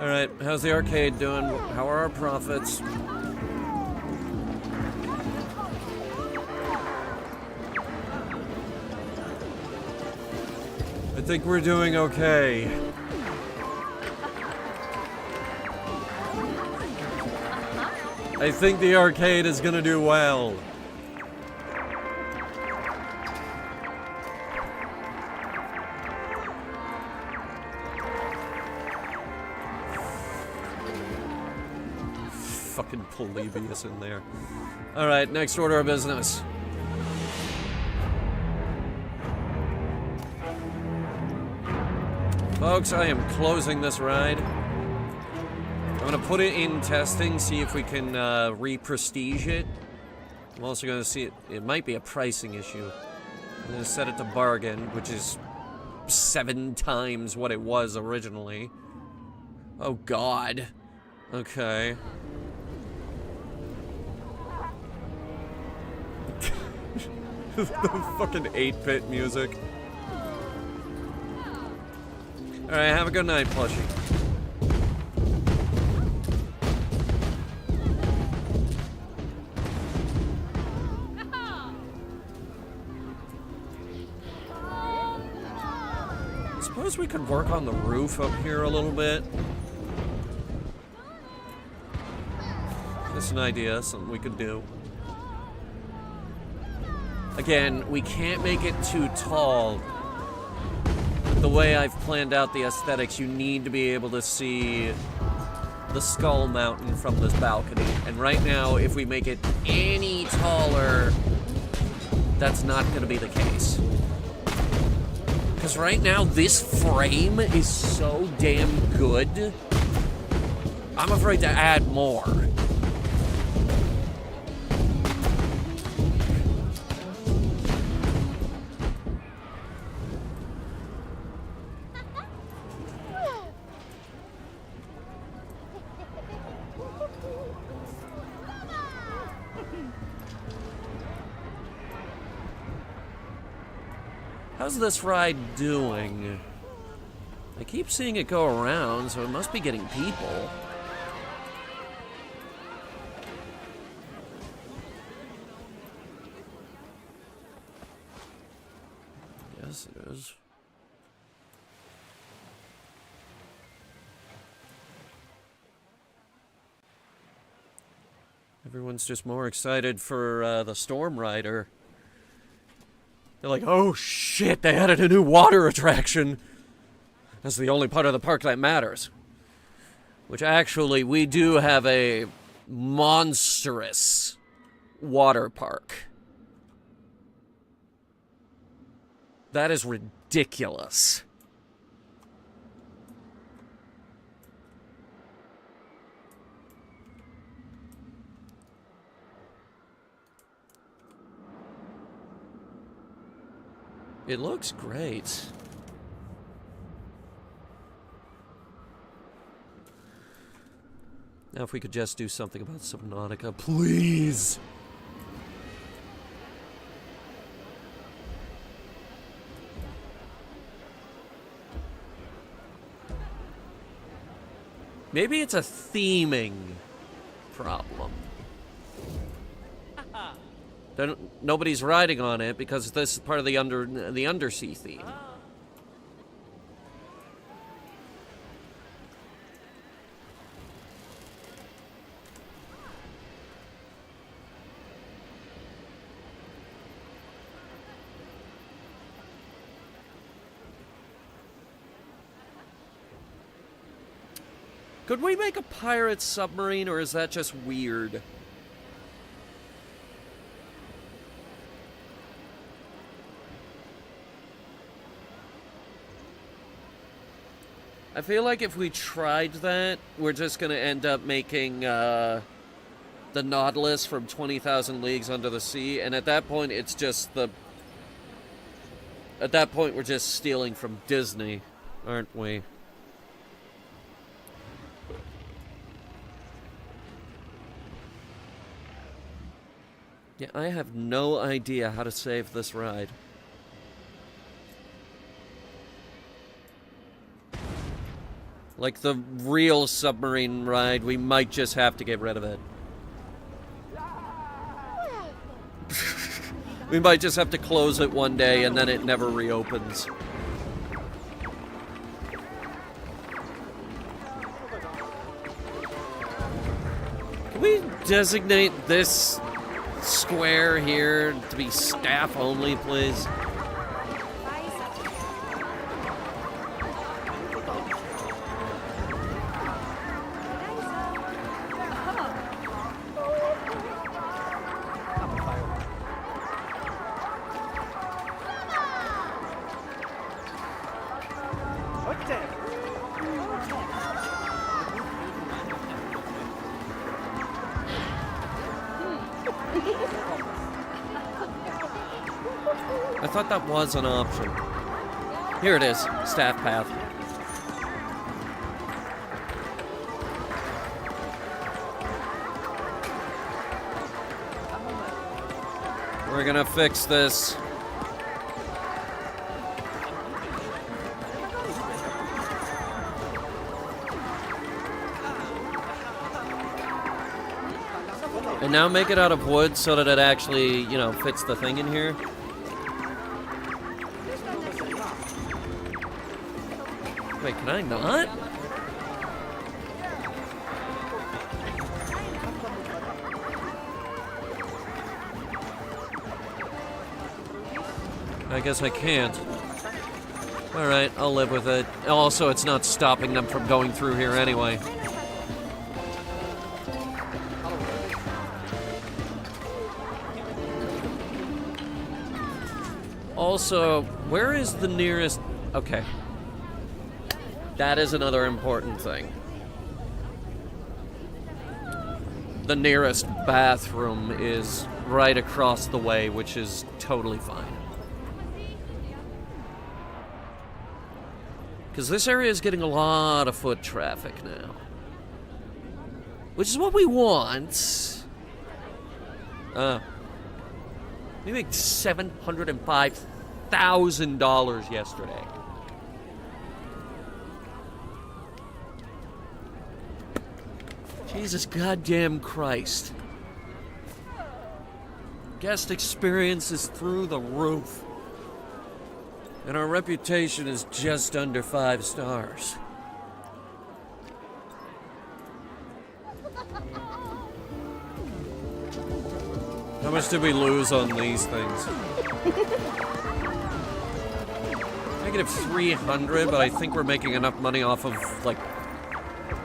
Alright, how's the arcade doing? How are our profits? I think we're doing okay. I think the arcade is gonna do well. Fucking Polybius in there. Alright, next order of business. Folks, I am closing this ride. I'm gonna put it in testing, see if we can re-prestige it. I'm also gonna see it might be a pricing issue. I'm gonna set it to bargain, which is 7 times what it was originally. Oh god. Okay. The fucking 8-bit music. Alright, have a good night, plushie. Suppose we could work on the roof up here a little bit. Just an idea, something we could do. Again, we can't make it too tall. The way I've planned out the aesthetics, you need to be able to see the Skull Mountain from this balcony. And right now, if we make it any taller, that's not going to be the case. Because right now, this frame is so damn good, I'm afraid to add more. How's this ride doing? I keep seeing it go around, so it must be getting people. Yes, it is. Everyone's just more excited for the Storm Rider. They're like, oh shit, they added a new water attraction. That's the only part of the park that matters. Which actually, we do have a monstrous water park. That is ridiculous. It looks great. Now if we could just do something about Subnautica, please! Maybe it's a theming problem. Nobody's riding on it because this is part of the undersea theme. Could we make a pirate submarine, or is that just weird? I feel like if we tried that, we're just going to end up making the Nautilus from 20,000 Leagues Under the Sea, and at that point, it's just the... At that point, we're just stealing from Disney, aren't we? Yeah, I have no idea how to save this ride. Like the real submarine ride, we might just have to get rid of it. We might just have to close it one day and then it never reopens. Can we designate this square here to be staff only, please? I thought that was an option. Here it is, staff path. We're gonna fix this. And now make it out of wood so that it actually, you know, fits the thing in here. Wait, can I not? I guess I can't. Alright, I'll live with it. Also, it's not stopping them from going through here anyway. Also, where is the nearest... Okay. That is another important thing. The nearest bathroom is right across the way, which is totally fine. Because this area is getting a lot of foot traffic now. Which is what we want. We made $705,000 yesterday. Jesus goddamn Christ. Guest experience is through the roof. And our reputation is just under 5 stars. How much did we lose on these things? Negative 300, but I think we're making enough money off of, like,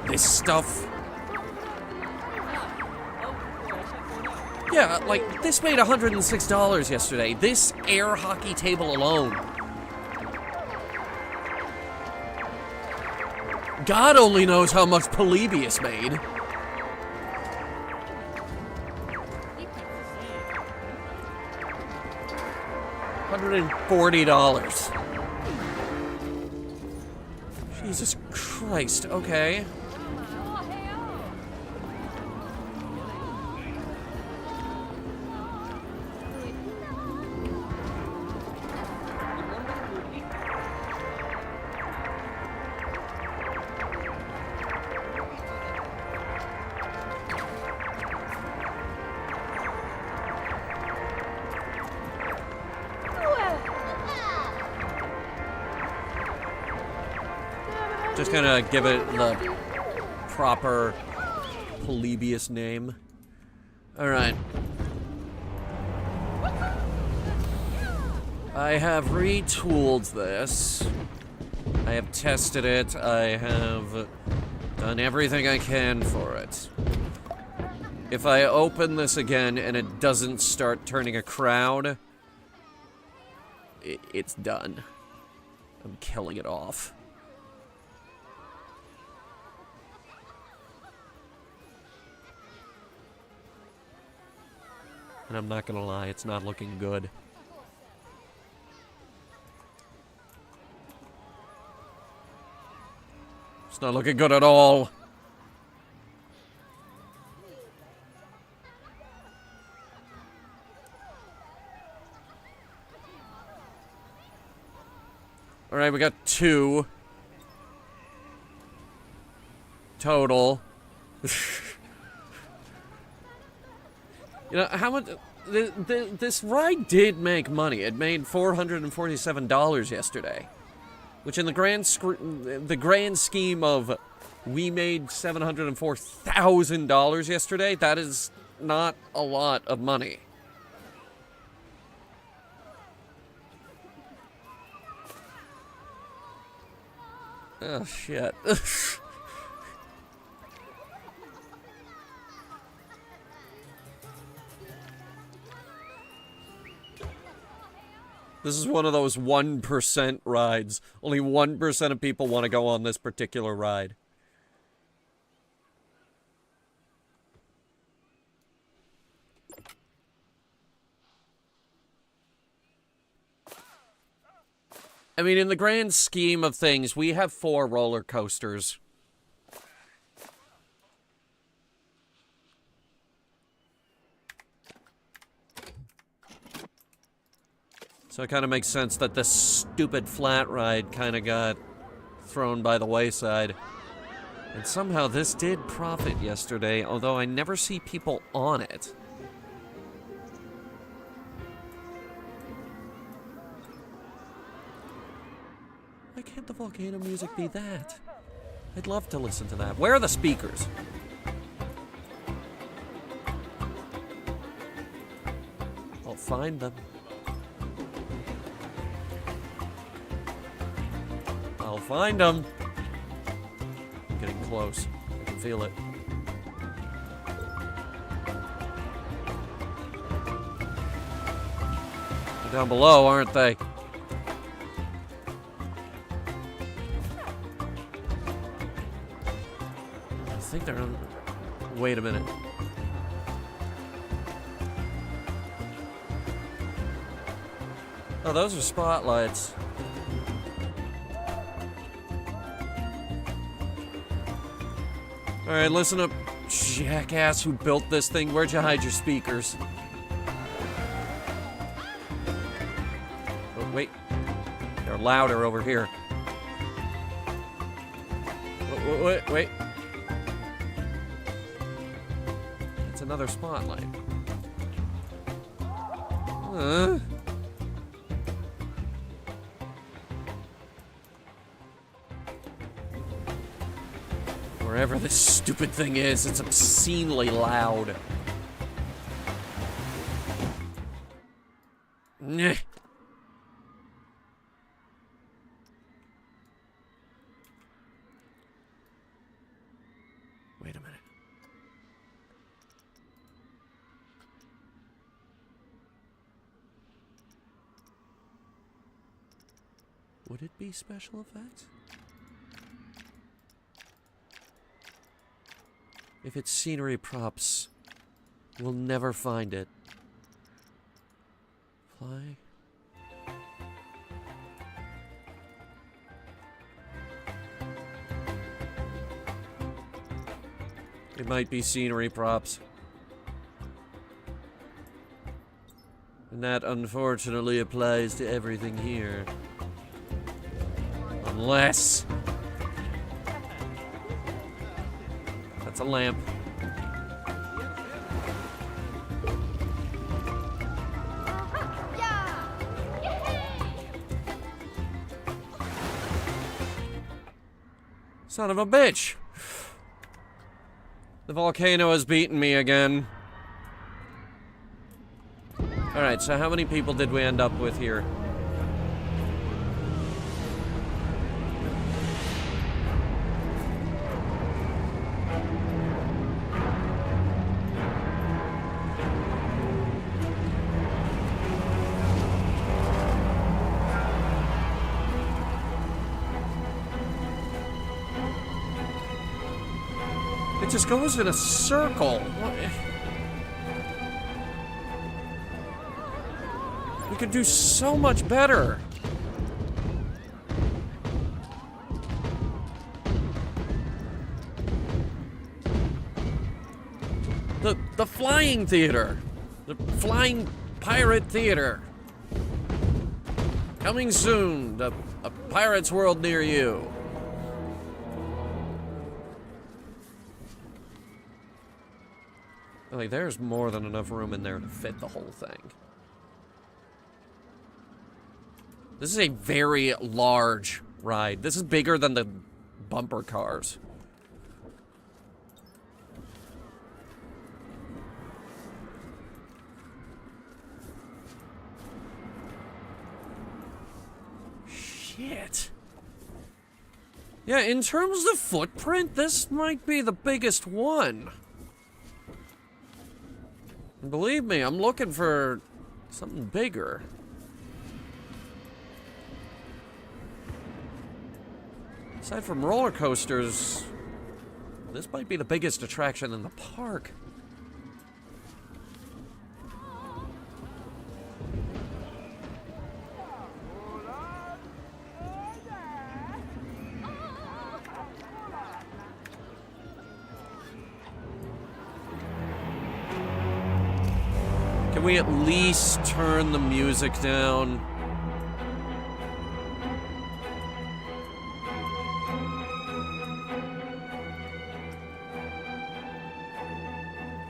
this stuff. Yeah, like, this made $106 yesterday. This air hockey table alone. God only knows how much Polybius made. $140. Jesus Christ, okay. Just gonna give it the proper Polybius name. Alright. I have retooled this. I have tested it. I have done everything I can for it. If I open this again and it doesn't start turning a crowd, it's done. I'm killing it off. And I'm not gonna lie, it's not looking good. It's not looking good at all. Alright, we got 2 total. You know, how much... This ride did make money. It made $447 yesterday. Which in the grand scheme of... We made $704,000 yesterday, that is not a lot of money. Oh, shit. This is one of those 1% rides. Only 1% of people want to go on this particular ride. I mean, in the grand scheme of things, we have 4 roller coasters. So it kind of makes sense that this stupid flat ride kind of got thrown by the wayside. And somehow this did profit yesterday, although I never see people on it. Why can't the volcano music be that? I'd love to listen to that. Where are the speakers? I'll find them. I'll find them. I'm getting close. I can feel it. They're down below, aren't they? I think they're on... Wait a minute. Oh, those are spotlights. Alright, listen up, jackass who built this thing. Where'd you hide your speakers? Oh, wait. They're louder over here. Wait. It's another spotlight. Wherever this stupid thing is, it's obscenely loud. Nyeh. Wait a minute. Would it be special effects? If it's scenery props, we'll never find it. Fly. It might be scenery props. And that unfortunately applies to everything here. Unless... That's a lamp. Son of a bitch! The volcano has beaten me again. Alright, so how many people did we end up with here? It just goes in a circle. We could do so much better. The flying theater. The flying pirate theater. Coming soon. A pirate's world near you. Like, there's more than enough room in there to fit the whole thing. This is a very large ride. This is bigger than the bumper cars. Shit. Yeah, in terms of footprint, this might be the biggest one. Believe me, I'm looking for something bigger. Aside from roller coasters, this might be the biggest attraction in the park. Can we at least turn the music down?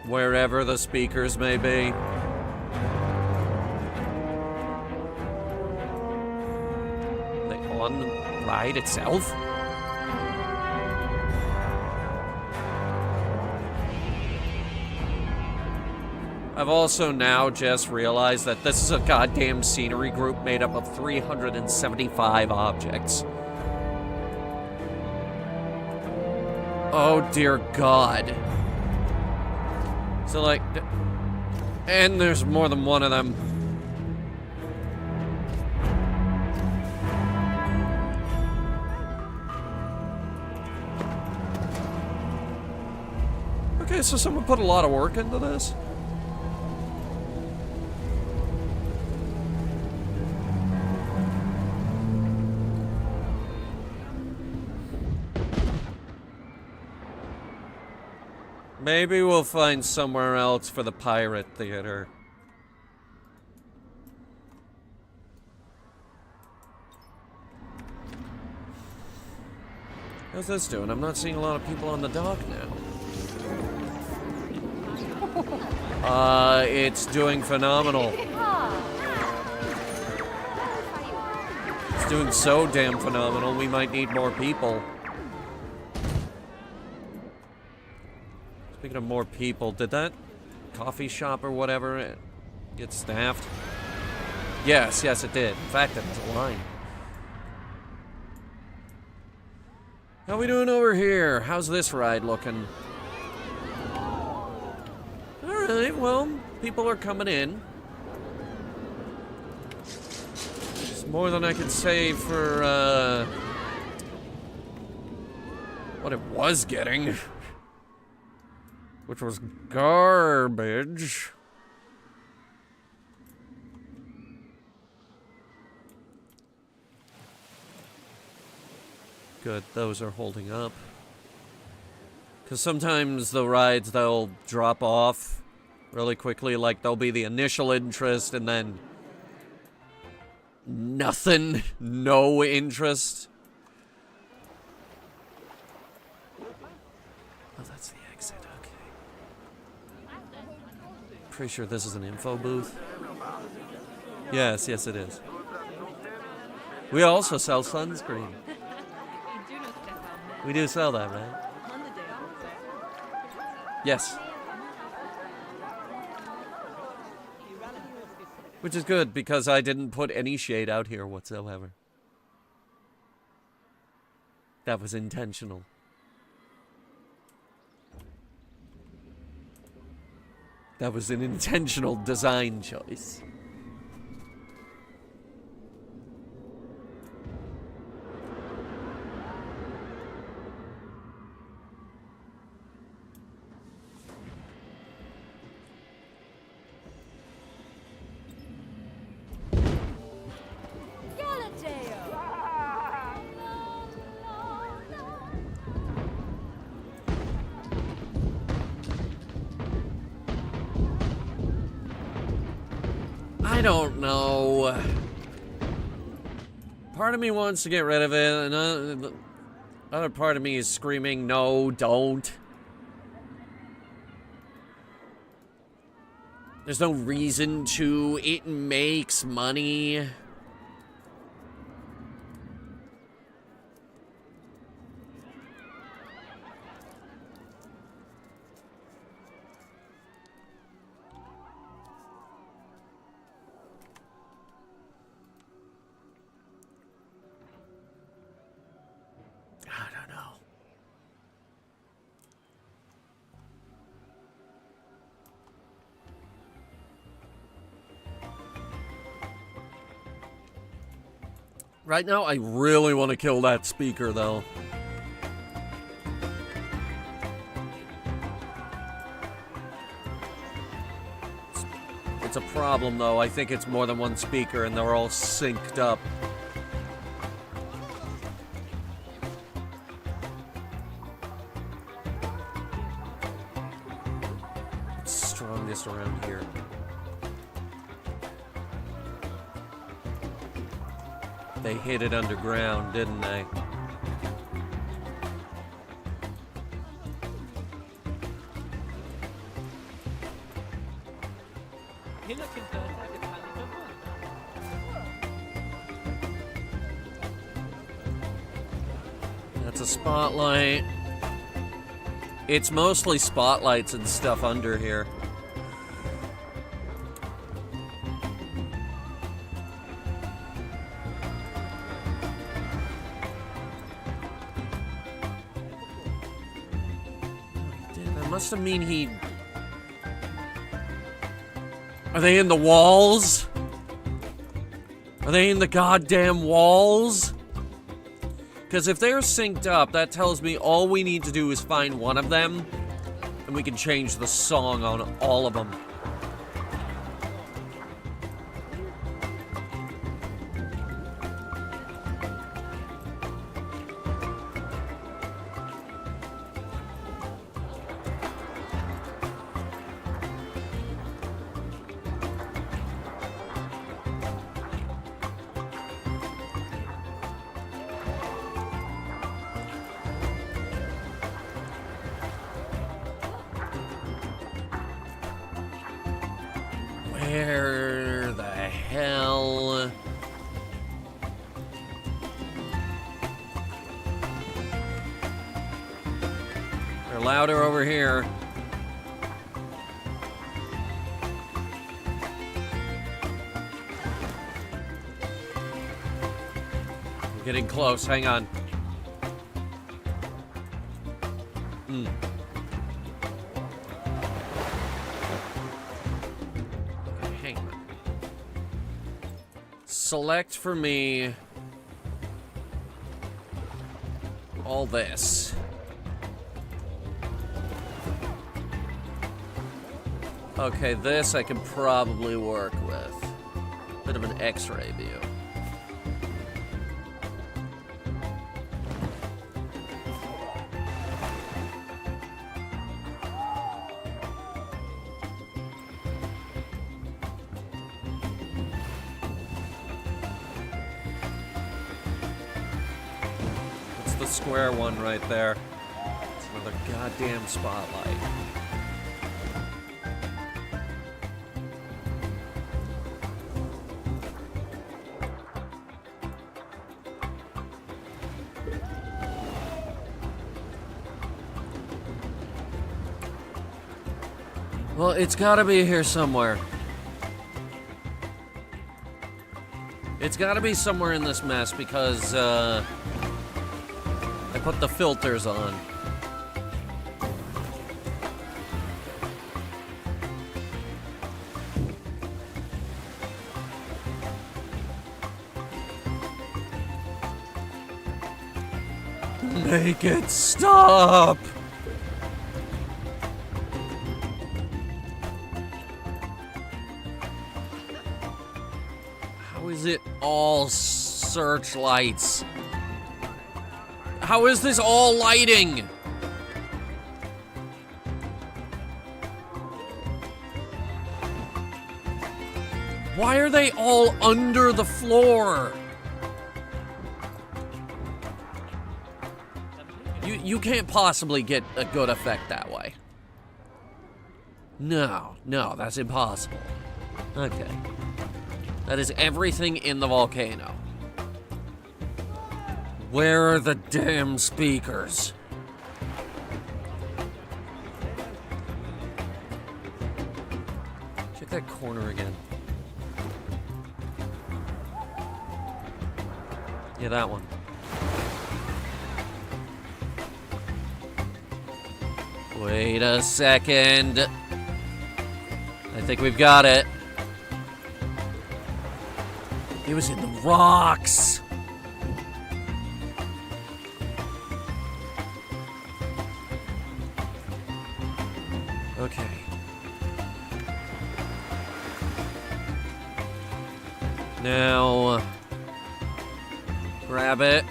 Wherever the speakers may be. Are they on the ride itself? I've also now just realized that this is a goddamn scenery group made up of 375 objects. Oh dear God. So like, and there's more than one of them. Okay, so someone put a lot of work into this. Maybe we'll find somewhere else for the pirate theater. How's this doing? I'm not seeing a lot of people on the dock now. It's doing phenomenal. It's doing so damn phenomenal, we might need more people. Speaking of more people, did that coffee shop or whatever get staffed? Yes, it did. In fact, it was a line. How we doing over here? How's this ride looking? Alright, well, people are coming in. It's more than I could say for, what it was getting. Which was garbage. Good, those are holding up. Because sometimes the rides, they'll drop off really quickly. Like, there'll be the initial interest and then nothing, no interest. Oh, that's the exit, okay. Pretty sure this is an info booth. Yes, it is. We also sell sunscreen. We do sell that, right? Yes. Which is good, because I didn't put any shade out here whatsoever. That was intentional. That was an intentional design choice. I don't know. Part of me wants to get rid of it, and the other part of me is screaming, no, don't. There's no reason to. It makes money. Right now, I really want to kill that speaker, though. It's a problem, though. I think it's more than one speaker, and they're all synced up. What's strongest around here? They hid it underground, didn't they? That's a spotlight. It's mostly spotlights and stuff under here. That must have mean he... Are they in the walls? Are they in the goddamn walls? Because if they're synced up, that tells me all we need to do is find one of them, and we can change the song on all of them. Where the hell? They're louder over here. We're getting close, hang on. Select for me all this. Okay, this I can probably work with. Bit of an X-ray view. Square one right there. It's another goddamn spotlight. Well, it's gotta be here somewhere. It's gotta be somewhere in this mess because, I put the filters on. Make it stop! How is it all searchlights? How is this all lighting? Why are they all under the floor? You can't possibly get a good effect that way. No, that's impossible. Okay. That is everything in the volcano. Where are the damn speakers? Check that corner again. Yeah, that one. Wait a second. I think we've got it. It was in the rocks. Okay. Now, grab it.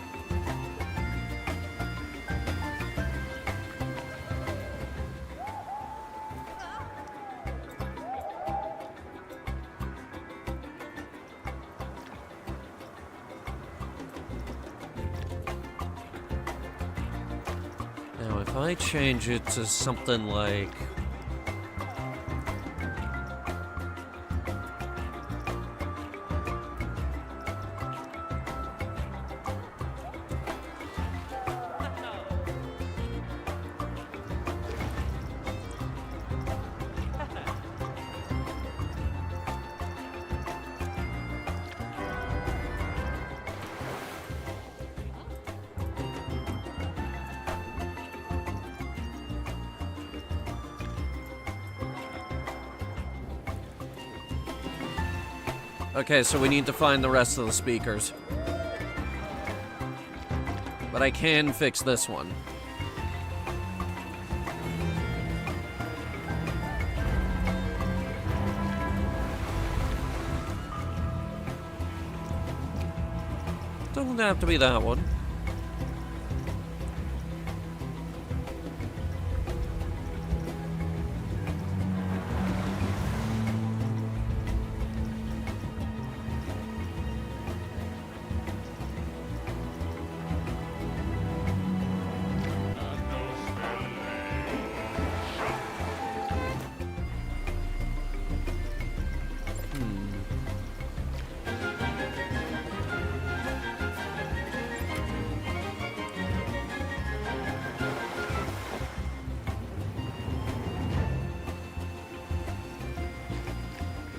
If I change it to something like... Okay, so we need to find the rest of the speakers. But I can fix this one. Doesn't have to be that one.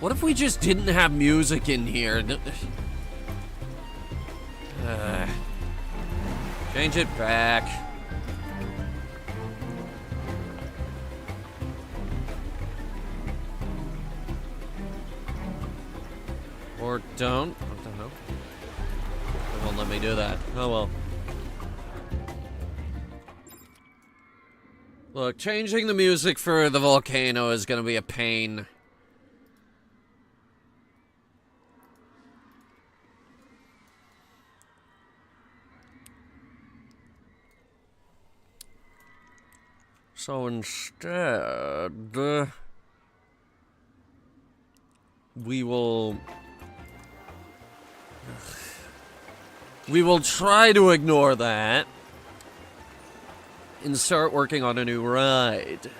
What if we just didn't have music in here? Change it back. Or don't. What the hell? They won't let me do that. Oh well. Look, changing the music for the volcano is gonna be a pain. So instead, we will try to ignore that and start working on a new ride.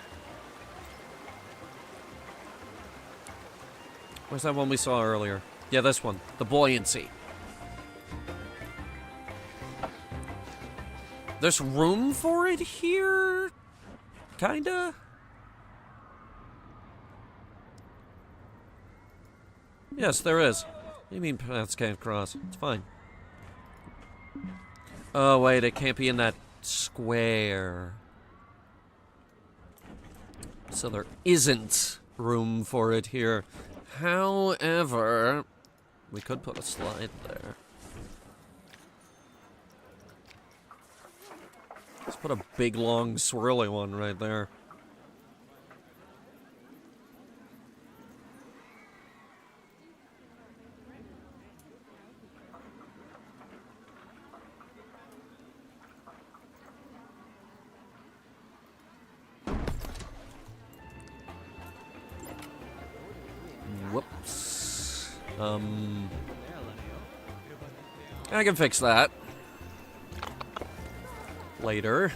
Where's that one we saw earlier? Yeah, this one, the buoyancy. There's room for it here? Kinda? Yes, there is. What do you mean paths can't cross? It's fine. Oh, wait, it can't be in that square. So there isn't room for it here. However, we could put a slide there. Let's put a big, long, swirly one right there. Whoops. I can fix that. Later.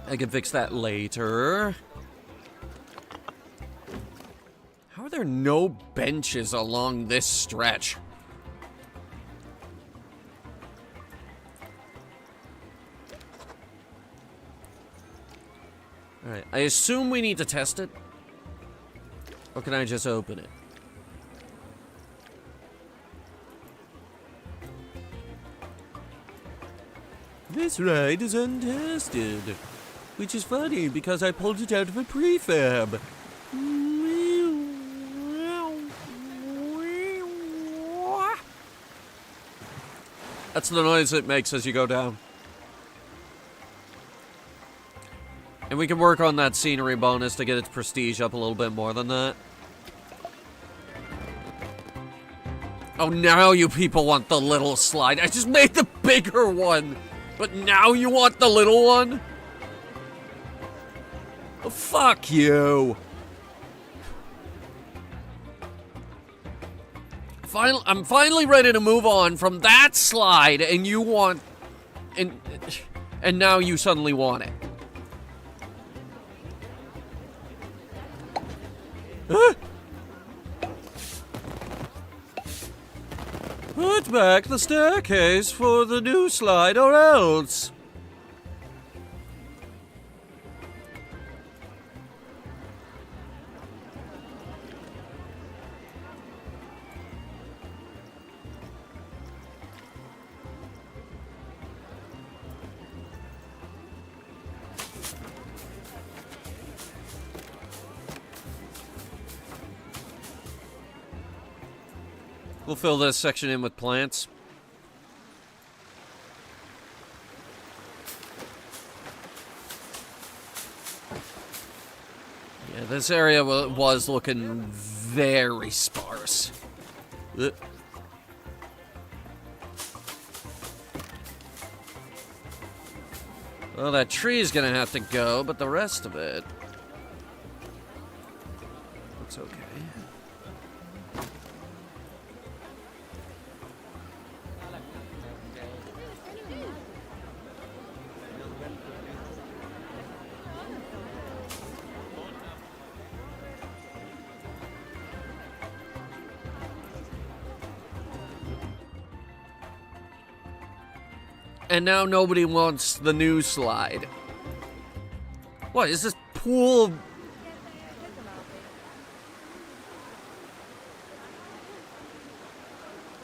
I can fix that later. How are there no benches along this stretch? Alright, I assume we need to test it. Or can I just open it? This ride is untested, which is funny because I pulled it out of a prefab. That's the noise it makes as you go down. And we can work on that scenery bonus to get its prestige up a little bit more than that. Oh, now you people want the little slide. I just made the bigger one. But now you want the little one? Oh, fuck you. I'm finally ready to move on from that slide, and you want, and now you suddenly want it. Put back the staircase for the new slide, or else. We'll fill this section in with plants. Yeah, this area was looking very sparse. Well, that tree's gonna have to go, but the rest of it looks okay. And now nobody wants the new slide. What, is this pool?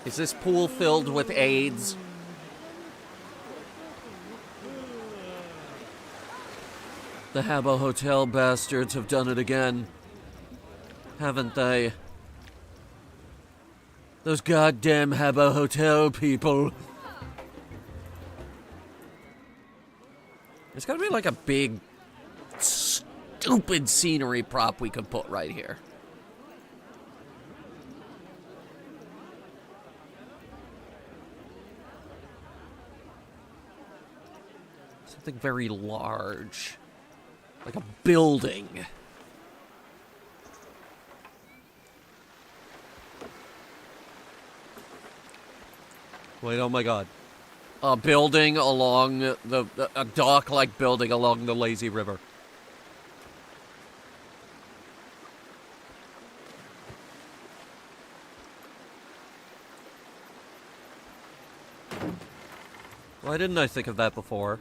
Is this pool filled with AIDS? The Habbo Hotel bastards have done it again. Haven't they? Those goddamn Habbo Hotel people. There's gotta be like a big, stupid scenery prop we could put right here. Something very large. Like a building. Wait, oh my god. A building along a dock-like building along the lazy river. Why didn't I think of that before?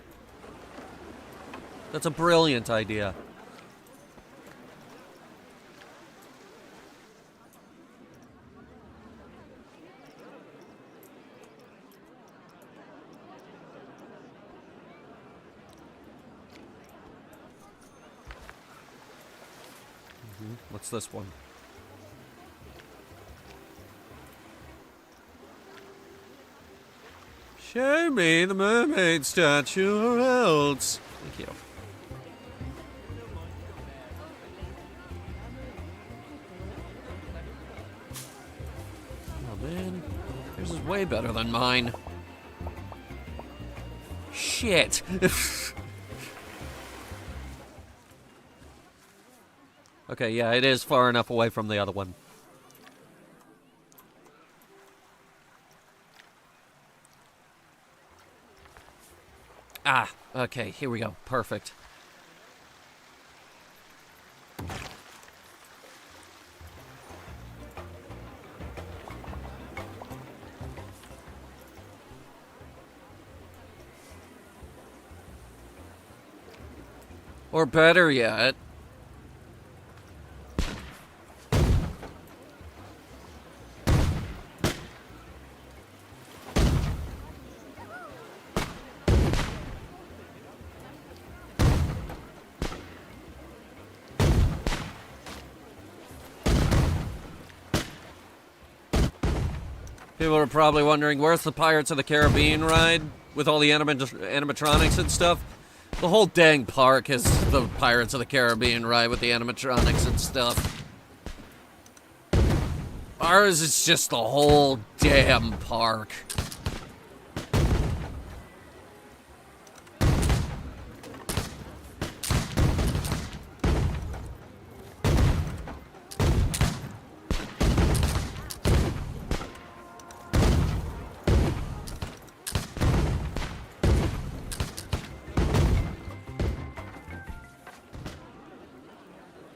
That's a brilliant idea. What's this one? Show me the mermaid statue or else. Thank you. Oh man, yours is way better than mine. Shit. Okay, yeah, it is far enough away from the other one. Ah, okay, here we go. Perfect. Or better yet, people are probably wondering, where's the Pirates of the Caribbean ride with all the animatronics and stuff? The whole dang park is the Pirates of the Caribbean ride with the animatronics and stuff. Ours is just the whole damn park.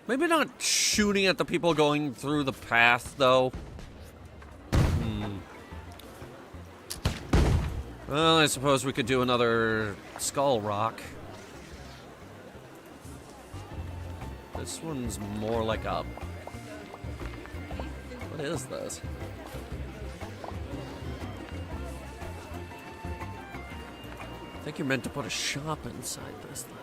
Maybe not shooting at the people going through the path, though. Well, I suppose we could do another skull rock. This one's more like a... What is this? I think you're meant to put a shop inside this thing.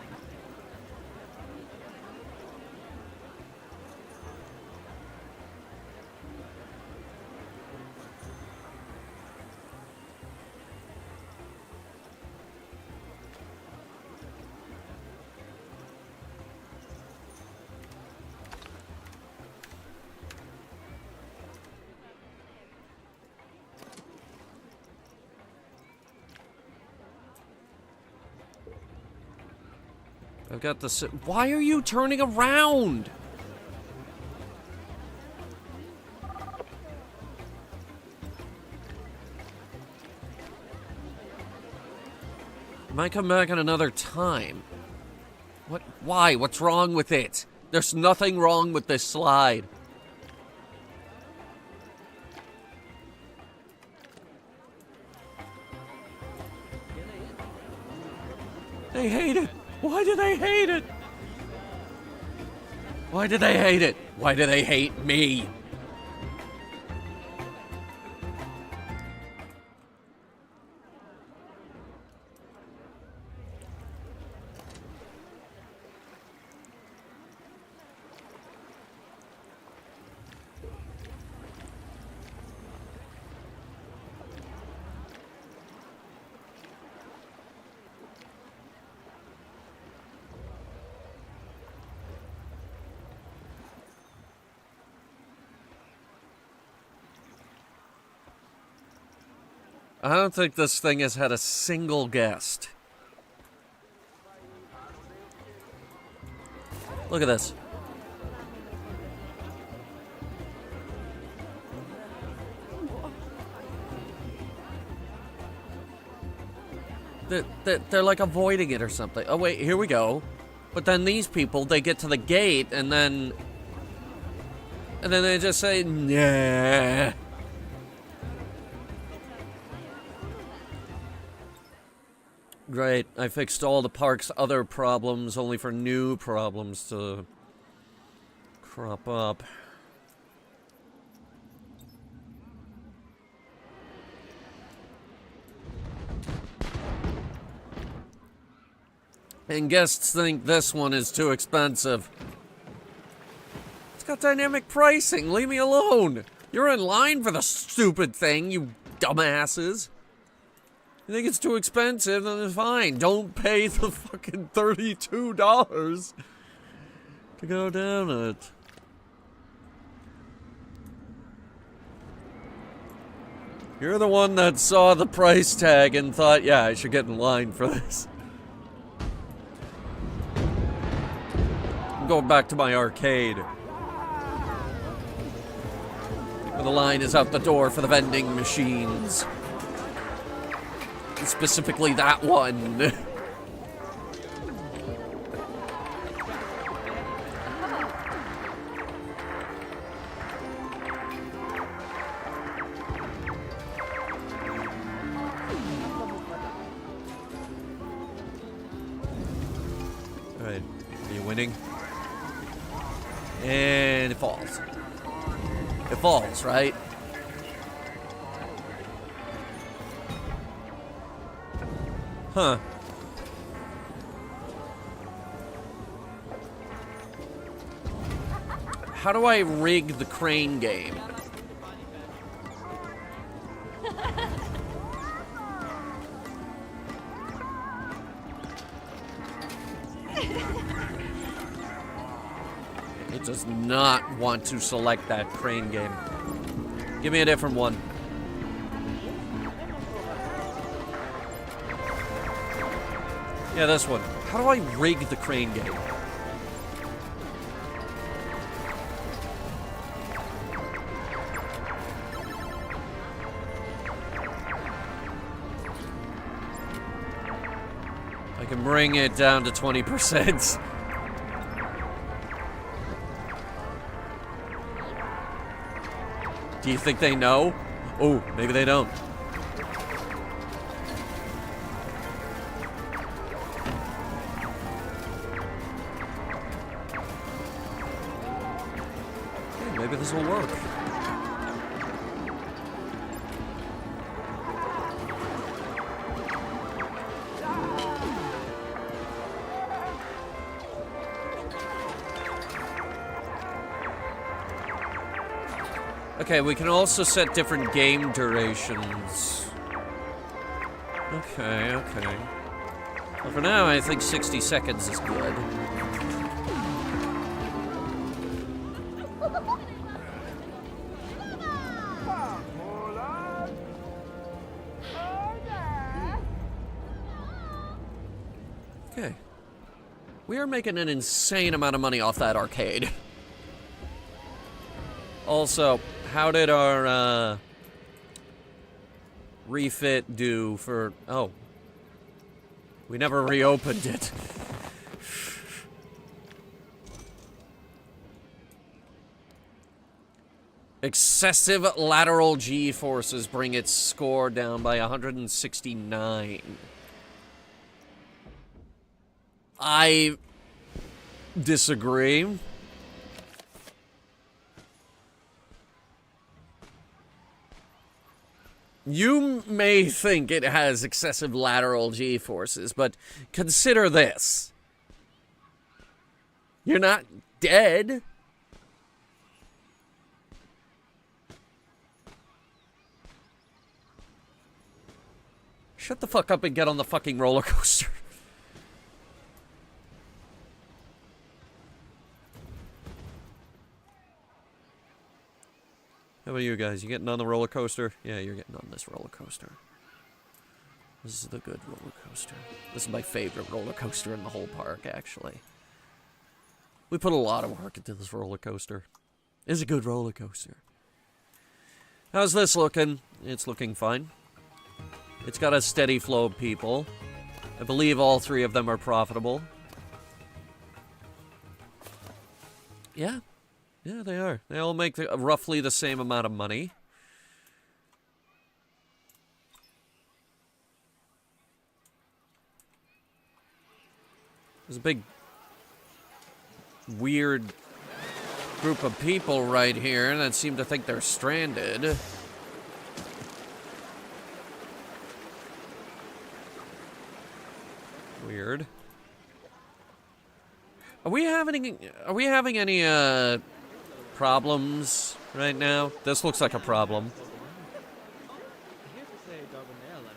I've got this. Why are you turning around? Might come back at another time. What? Why? What's wrong with it? There's nothing wrong with this slide. They hate it. Why do they hate it? Why do they hate it? Why do they hate me? I don't think this thing has had a single guest. Look at this. They're like avoiding it or something. Oh wait, here we go. But then these people, they get to the gate and then they just say, nah. Great, I fixed all the park's other problems, only for new problems to crop up. And guests think this one is too expensive. It's got dynamic pricing, leave me alone! You're in line for the stupid thing, you dumbasses! You think it's too expensive, then it's fine. Don't pay the fucking $32 to go down it. You're the one that saw the price tag and thought, yeah, I should get in line for this. I'm going back to my arcade. Where the line is out the door for the vending machines. Specifically that one. Alright, are you winning? And it falls. It falls, right? Huh. How do I rig the crane game? It does not want to select that crane game. Give me a different one. Yeah, this one. How do I rig the crane game? I can bring it down to 20%. Do you think they know? Oh, maybe they don't. Okay, maybe this will work. Okay, we can also set different game durations. Okay. Well, for now, I think 60 seconds is good. Okay. We are making an insane amount of money off that arcade. Also, how did our refit do for... Oh. We never reopened it. Excessive lateral G-forces bring its score down by 169. I disagree. You may think it has excessive lateral G-forces, but consider this. You're not dead. Shut the fuck up and get on the fucking roller coaster. How about you guys? You getting on the roller coaster? Yeah, you're getting on this roller coaster. This is the good roller coaster. This is my favorite roller coaster in the whole park, actually. We put a lot of work into this roller coaster. It's a good roller coaster. How's this looking? It's looking fine. It's got a steady flow of people. I believe all three of them are profitable. Yeah. Yeah, they are. They all make roughly the same amount of money. There's a big, weird group of people right here that seem to think they're stranded. Weird. Are we having any problems right now? This looks like a problem.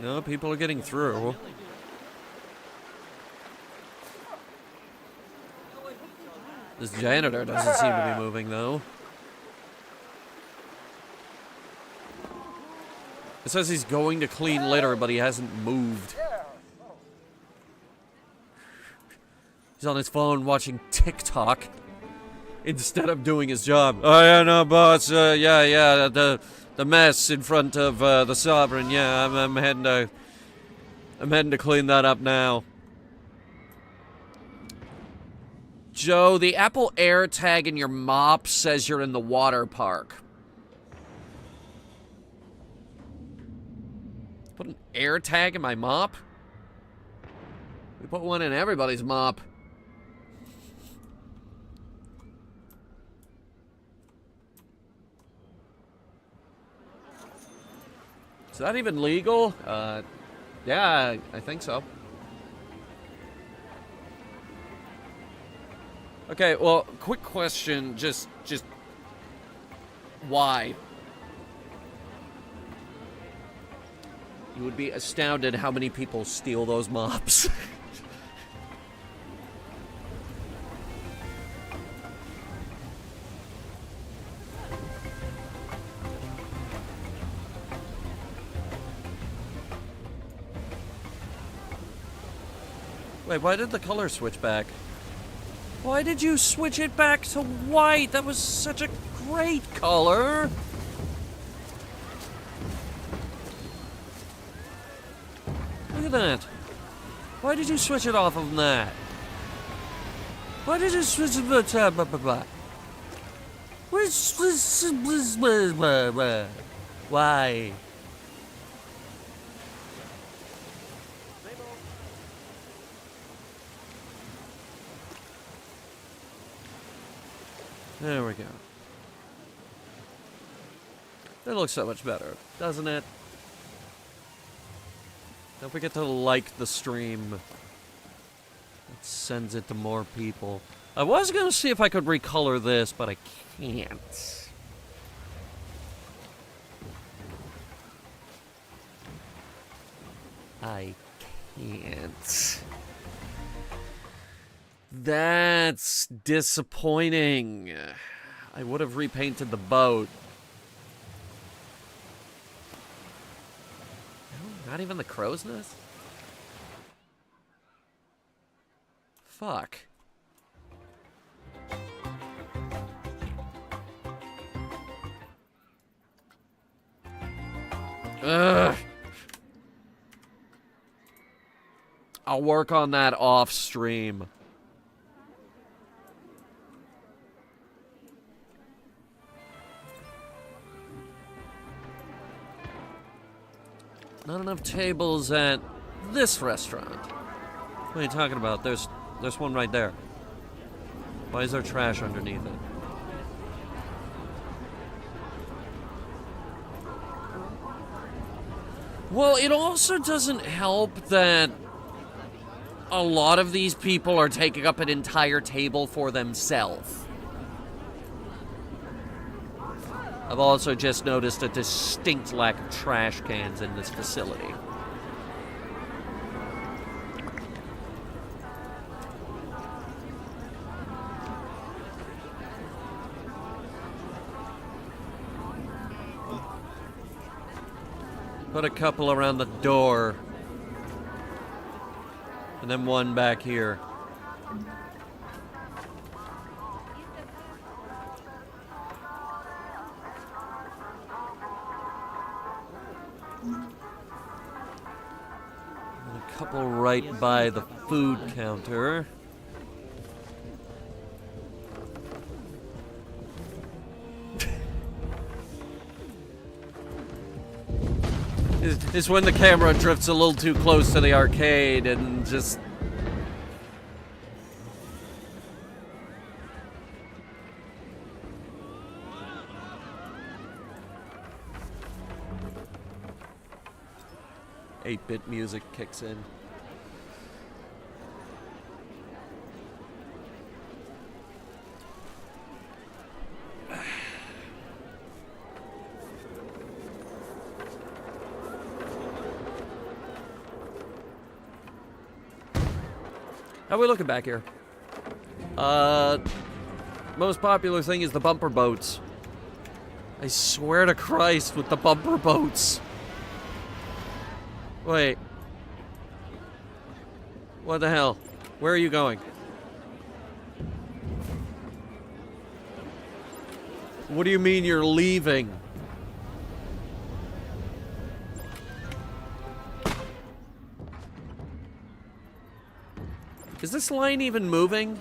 No, people are getting through. This janitor doesn't seem to be moving, though. It says he's going to clean litter, but he hasn't moved. He's on his phone watching TikTok instead of doing his job. Oh, yeah, no, boss. Yeah, the mess in front of the Sovereign. Yeah, I'm heading to clean that up now. Joe, the Apple AirTag in your mop says you're in the water park. Put an AirTag in my mop? We put one in everybody's mop. Is that even legal? Yeah, I think so. Okay, well, quick question, just why? You would be astounded how many people steal those mops. Wait, why did the color switch back? Why did you switch it back to white? That was such a great color. Look at that. Why did you switch it off of that? Why did you switch it to blah, blah, blah, blah? Why? There we go. It looks so much better, doesn't it? Don't forget to like the stream. It sends it to more people. I was gonna see if I could recolor this, but I can't. I can't. That's disappointing. I would have repainted the boat. No, not even the crow's nest? Fuck. Ugh. I'll work on that off stream. Not enough tables at this restaurant. What are you talking about? There's one right there. Why is there trash underneath it? Well, it also doesn't help that a lot of these people are taking up an entire table for themselves. I've also just noticed a distinct lack of trash cans in this facility. Put a couple around the door. And then one back here. And a couple right by the food counter. Is when the camera drifts a little too close to the arcade and just... "8-bit music kicks in. How are we looking back here? Most popular thing is the bumper boats. I swear to Christ with the bumper boats. Wait. What the hell? Where are you going? What do you mean you're leaving? Is this line even moving?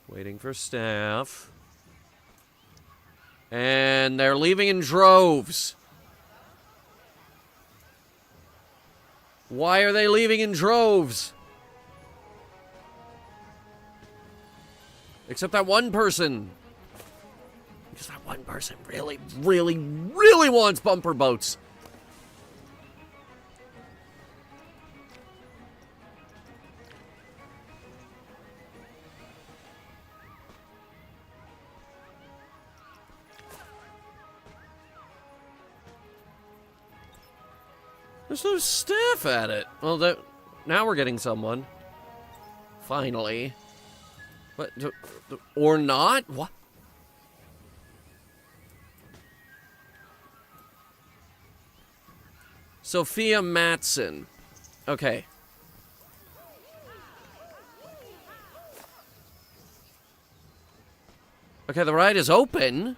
Waiting for staff. And they're leaving in droves. Why are they leaving in droves? Except that one person. Because that one person really, really, really wants bumper boats. There's no staff at it. Well, now we're getting someone. Finally. But, or not? What? Sophia Matson. Okay. Okay, the ride is open.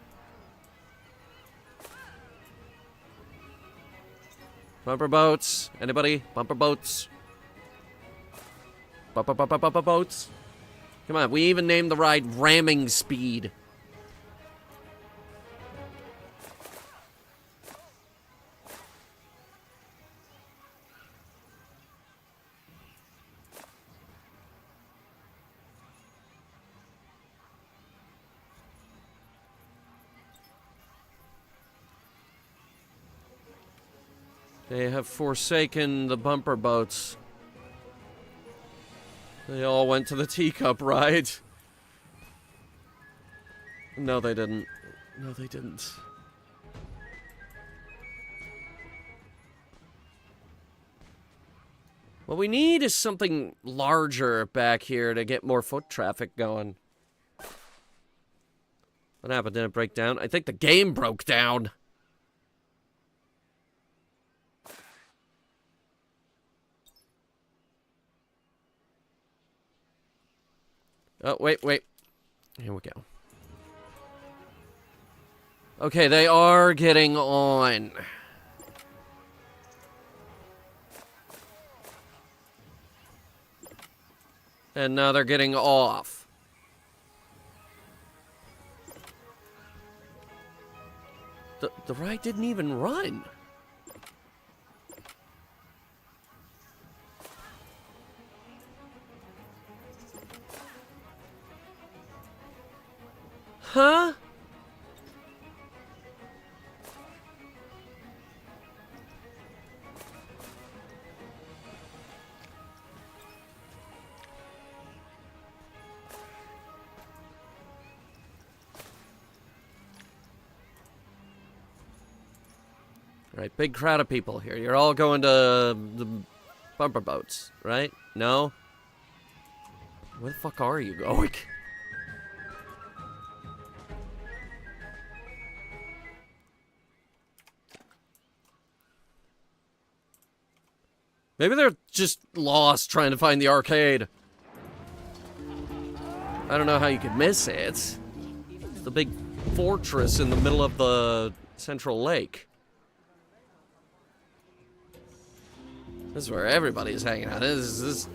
Bumper boats. Anybody? Bumper boats. Bumper boats. Come on, we even named the ride Ramming Speed. They have forsaken the bumper boats. They all went to the teacup ride. No, they didn't. No, they didn't. What we need is something larger back here to get more foot traffic going. What happened? Did it break down? I think the game broke down. Oh, wait. Here we go. Okay, they are getting on. And now they're getting off. The ride didn't even run. Huh? Right, big crowd of people here. You're all going to the bumper boats, right? No? Where the fuck are you going? Maybe they're just lost trying to find the arcade. I don't know how you could miss it. It's the big fortress in the middle of the central lake. This is where everybody's hanging out. This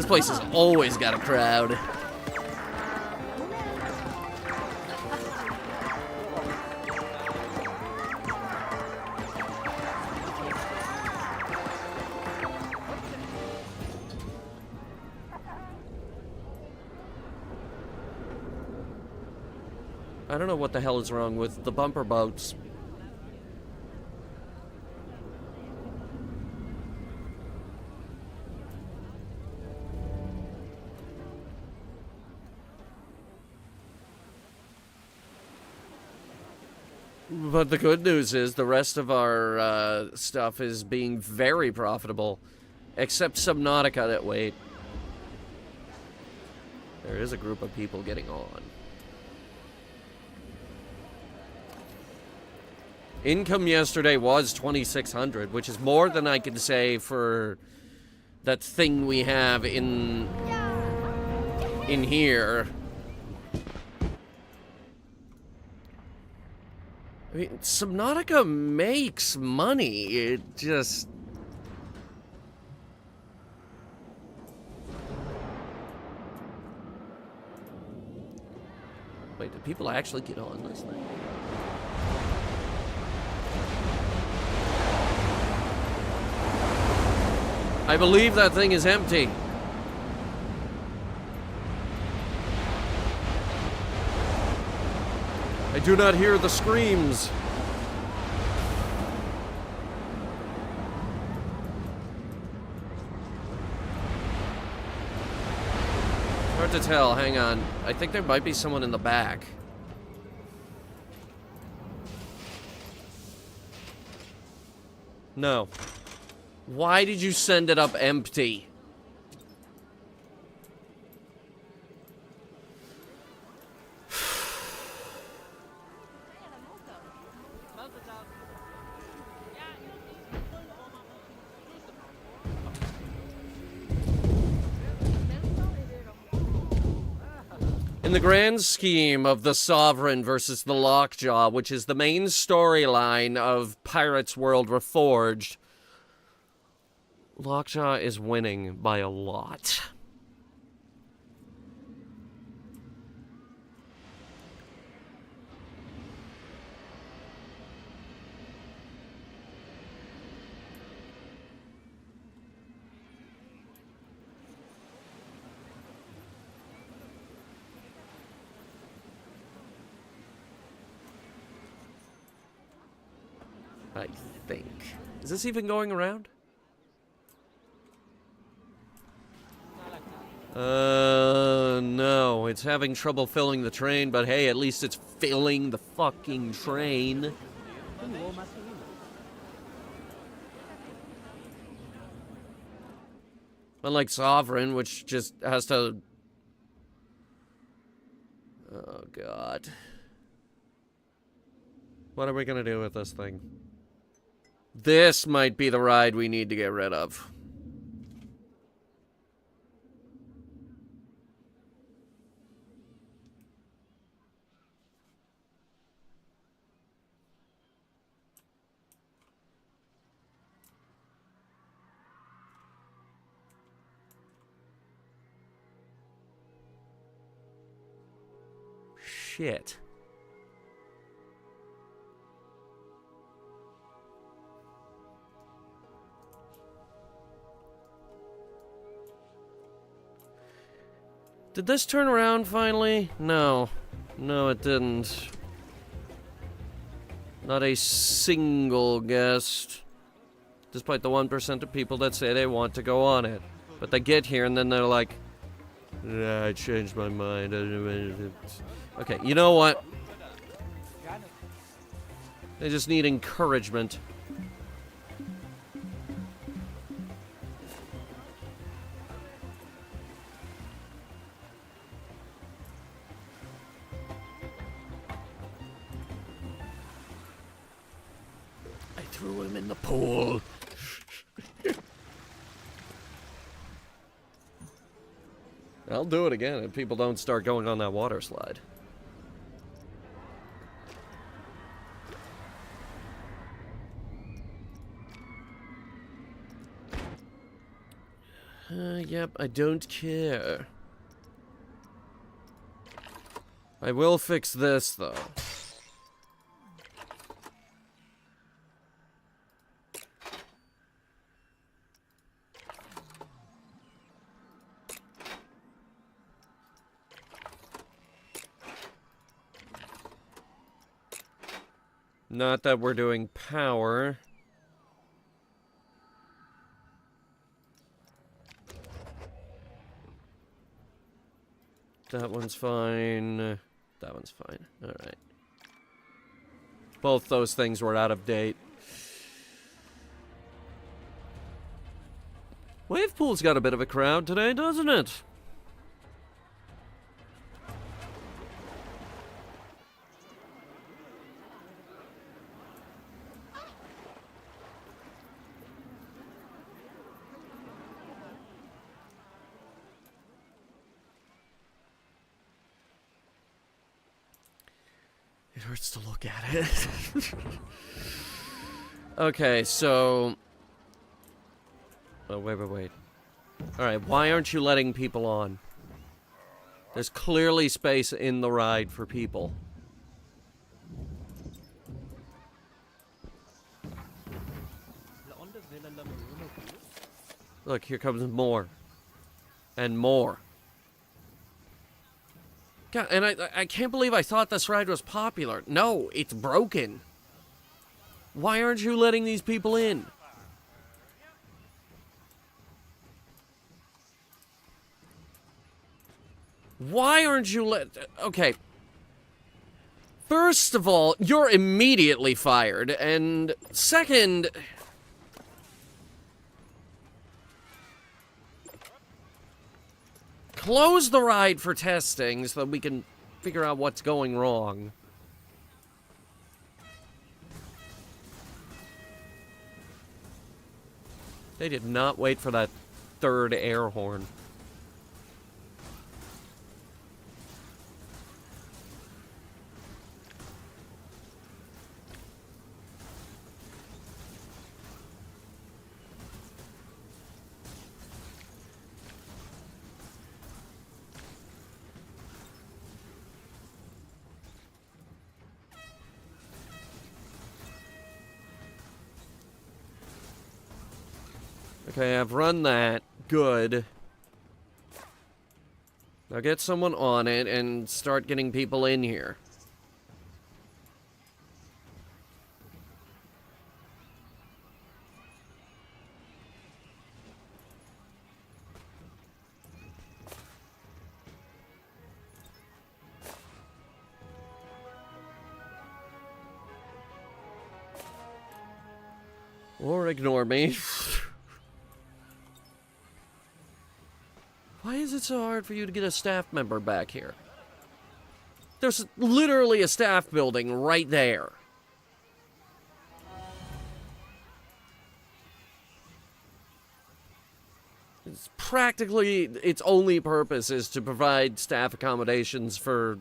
place has always got a crowd. I don't know what the hell is wrong with the bumper boats. But the good news is the rest of our stuff is being very profitable. Except Subnautica that wait. There is a group of people getting on. Income yesterday was 2,600, which is more than I could say for that thing we have in here. I mean, Subnautica makes money. It just... Wait, did people actually get on this thing? I believe that thing is empty. I do not hear the screams. Hard to tell, hang on. I think there might be someone in the back. No. Why did you send it up empty? In the grand scheme of the Sovereign versus the Lockjaw, which is the main storyline of Pirates World Reforged, Lockjaw is winning by a lot. I think. Is this even going around? No. It's having trouble filling the train, but hey, at least it's filling the fucking train. Unlike Sovereign, which just has to... Oh, God. What are we gonna do with this thing? This might be the ride we need to get rid of. Shit. Did this turn around finally? No. No, it didn't. Not a single guest. Despite the 1% of people that say they want to go on it. But they get here and then they're like, "Yeah, I changed my mind." Okay, you know what? They just need encouragement. I threw him in the pool. I'll do it again if people don't start going on that water slide. Yep, I don't care. I will fix this, though. Not that we're doing power. That one's fine. That one's fine. Alright. Both those things were out of date. Wave pool's got a bit of a crowd today, doesn't it? It hurts to look at it. Okay, so... Oh, wait. Alright, why aren't you letting people on? There's clearly space in the ride for people. Look, here comes more. And more. God, and I can't believe I thought this ride was popular. No, it's broken. Why aren't you letting these people in? Why aren't you Okay. First of all, you're immediately fired. And second... Close the ride for testing so that we can figure out what's going wrong. They did not wait for that third air horn. Okay, I've run that. Good. Now get someone on it and start getting people in here. Or ignore me. Why is it so hard for you to get a staff member back here? There's literally a staff building right there. It's practically, its only purpose is to provide staff accommodations for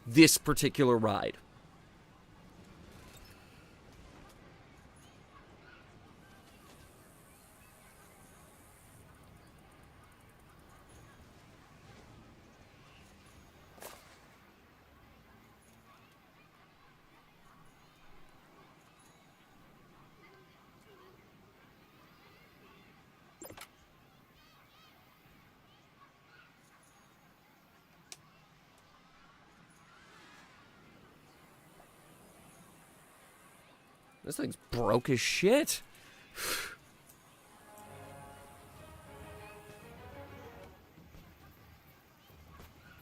this particular ride. This thing's broke as shit.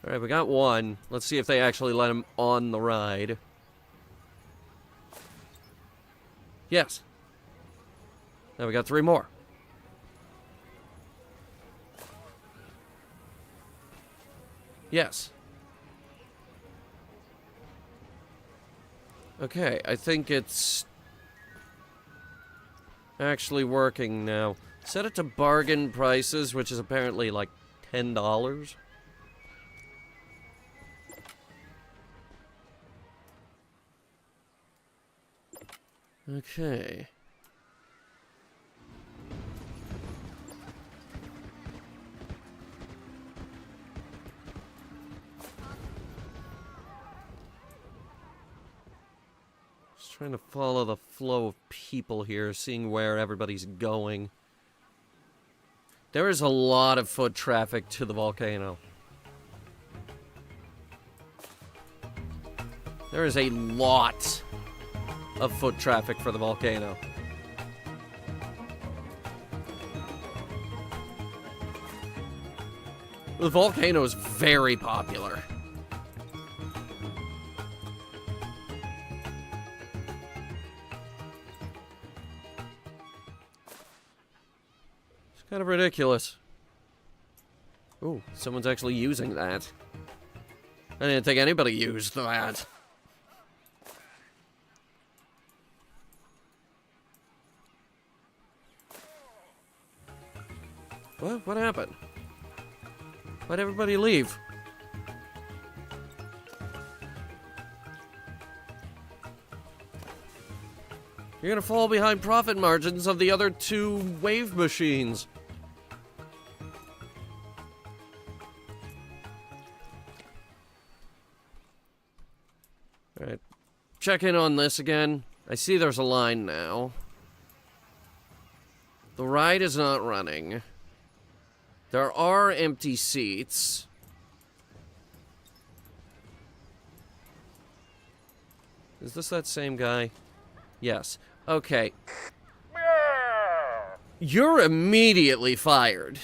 Alright, we got one. Let's see if they actually let him on the ride. Yes. Now we got 3 more. Yes. Okay, I think it's actually working now. Set it to bargain prices, which is apparently like $10. Okay. Just trying to follow the flow of people here, seeing where everybody's going. There is a lot of foot traffic to the volcano. There is a lot of foot traffic for the volcano. The volcano is very popular. It's kind of ridiculous. Ooh, someone's actually using that. I didn't think anybody used that. What happened? Why'd everybody leave? You're gonna fall behind profit margins of the other 2 wave machines. Alright. Check in on this again. I see there's a line now. The ride is not running. There are empty seats. Is this that same guy? Yes. Okay. You're immediately fired.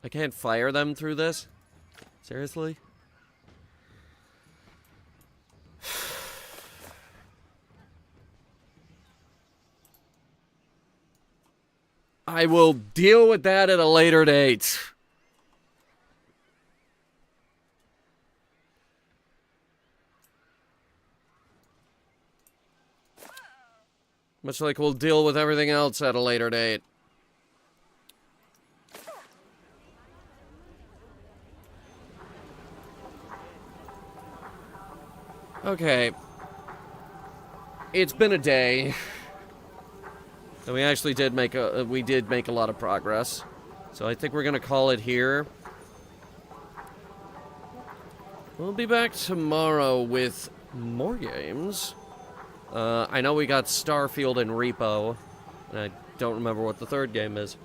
I can't fire them through this? Seriously? I will deal with that at a later date. Much like we'll deal with everything else at a later date. Okay. It's been a day. And we actually did make a lot of progress. So I think we're gonna call it here. We'll be back tomorrow with more games. I know we got Starfield and Repo, and I don't remember what the third game is.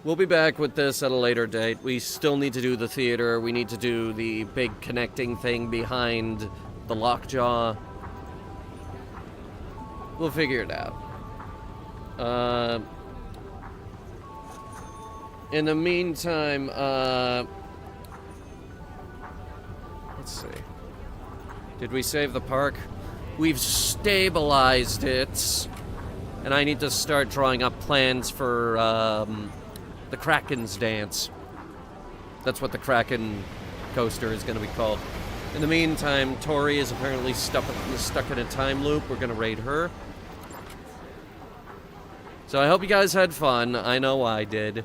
We'll be back with this at a later date. We still need to do the theater. We need to do the big connecting thing behind the lockjaw. We'll figure it out. In the meantime, let's see. Did we save the park? We've stabilized it. And I need to start drawing up plans for, the Kraken's dance. That's what the Kraken coaster is going to be called. In the meantime, Tori is apparently stuck in a time loop. We're going to raid her. So I hope you guys had fun. I know I did.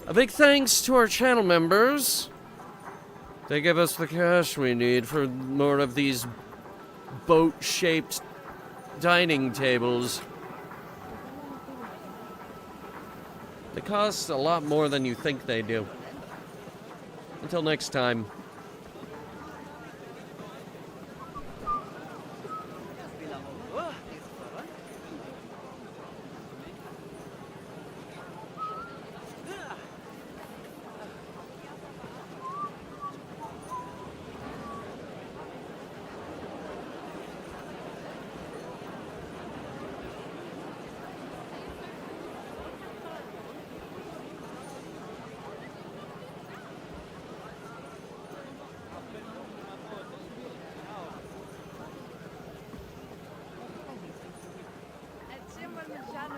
A big thanks to our channel members. They give us the cash we need for more of these boat-shaped dining tables. They cost a lot more than you think they do. Until next time.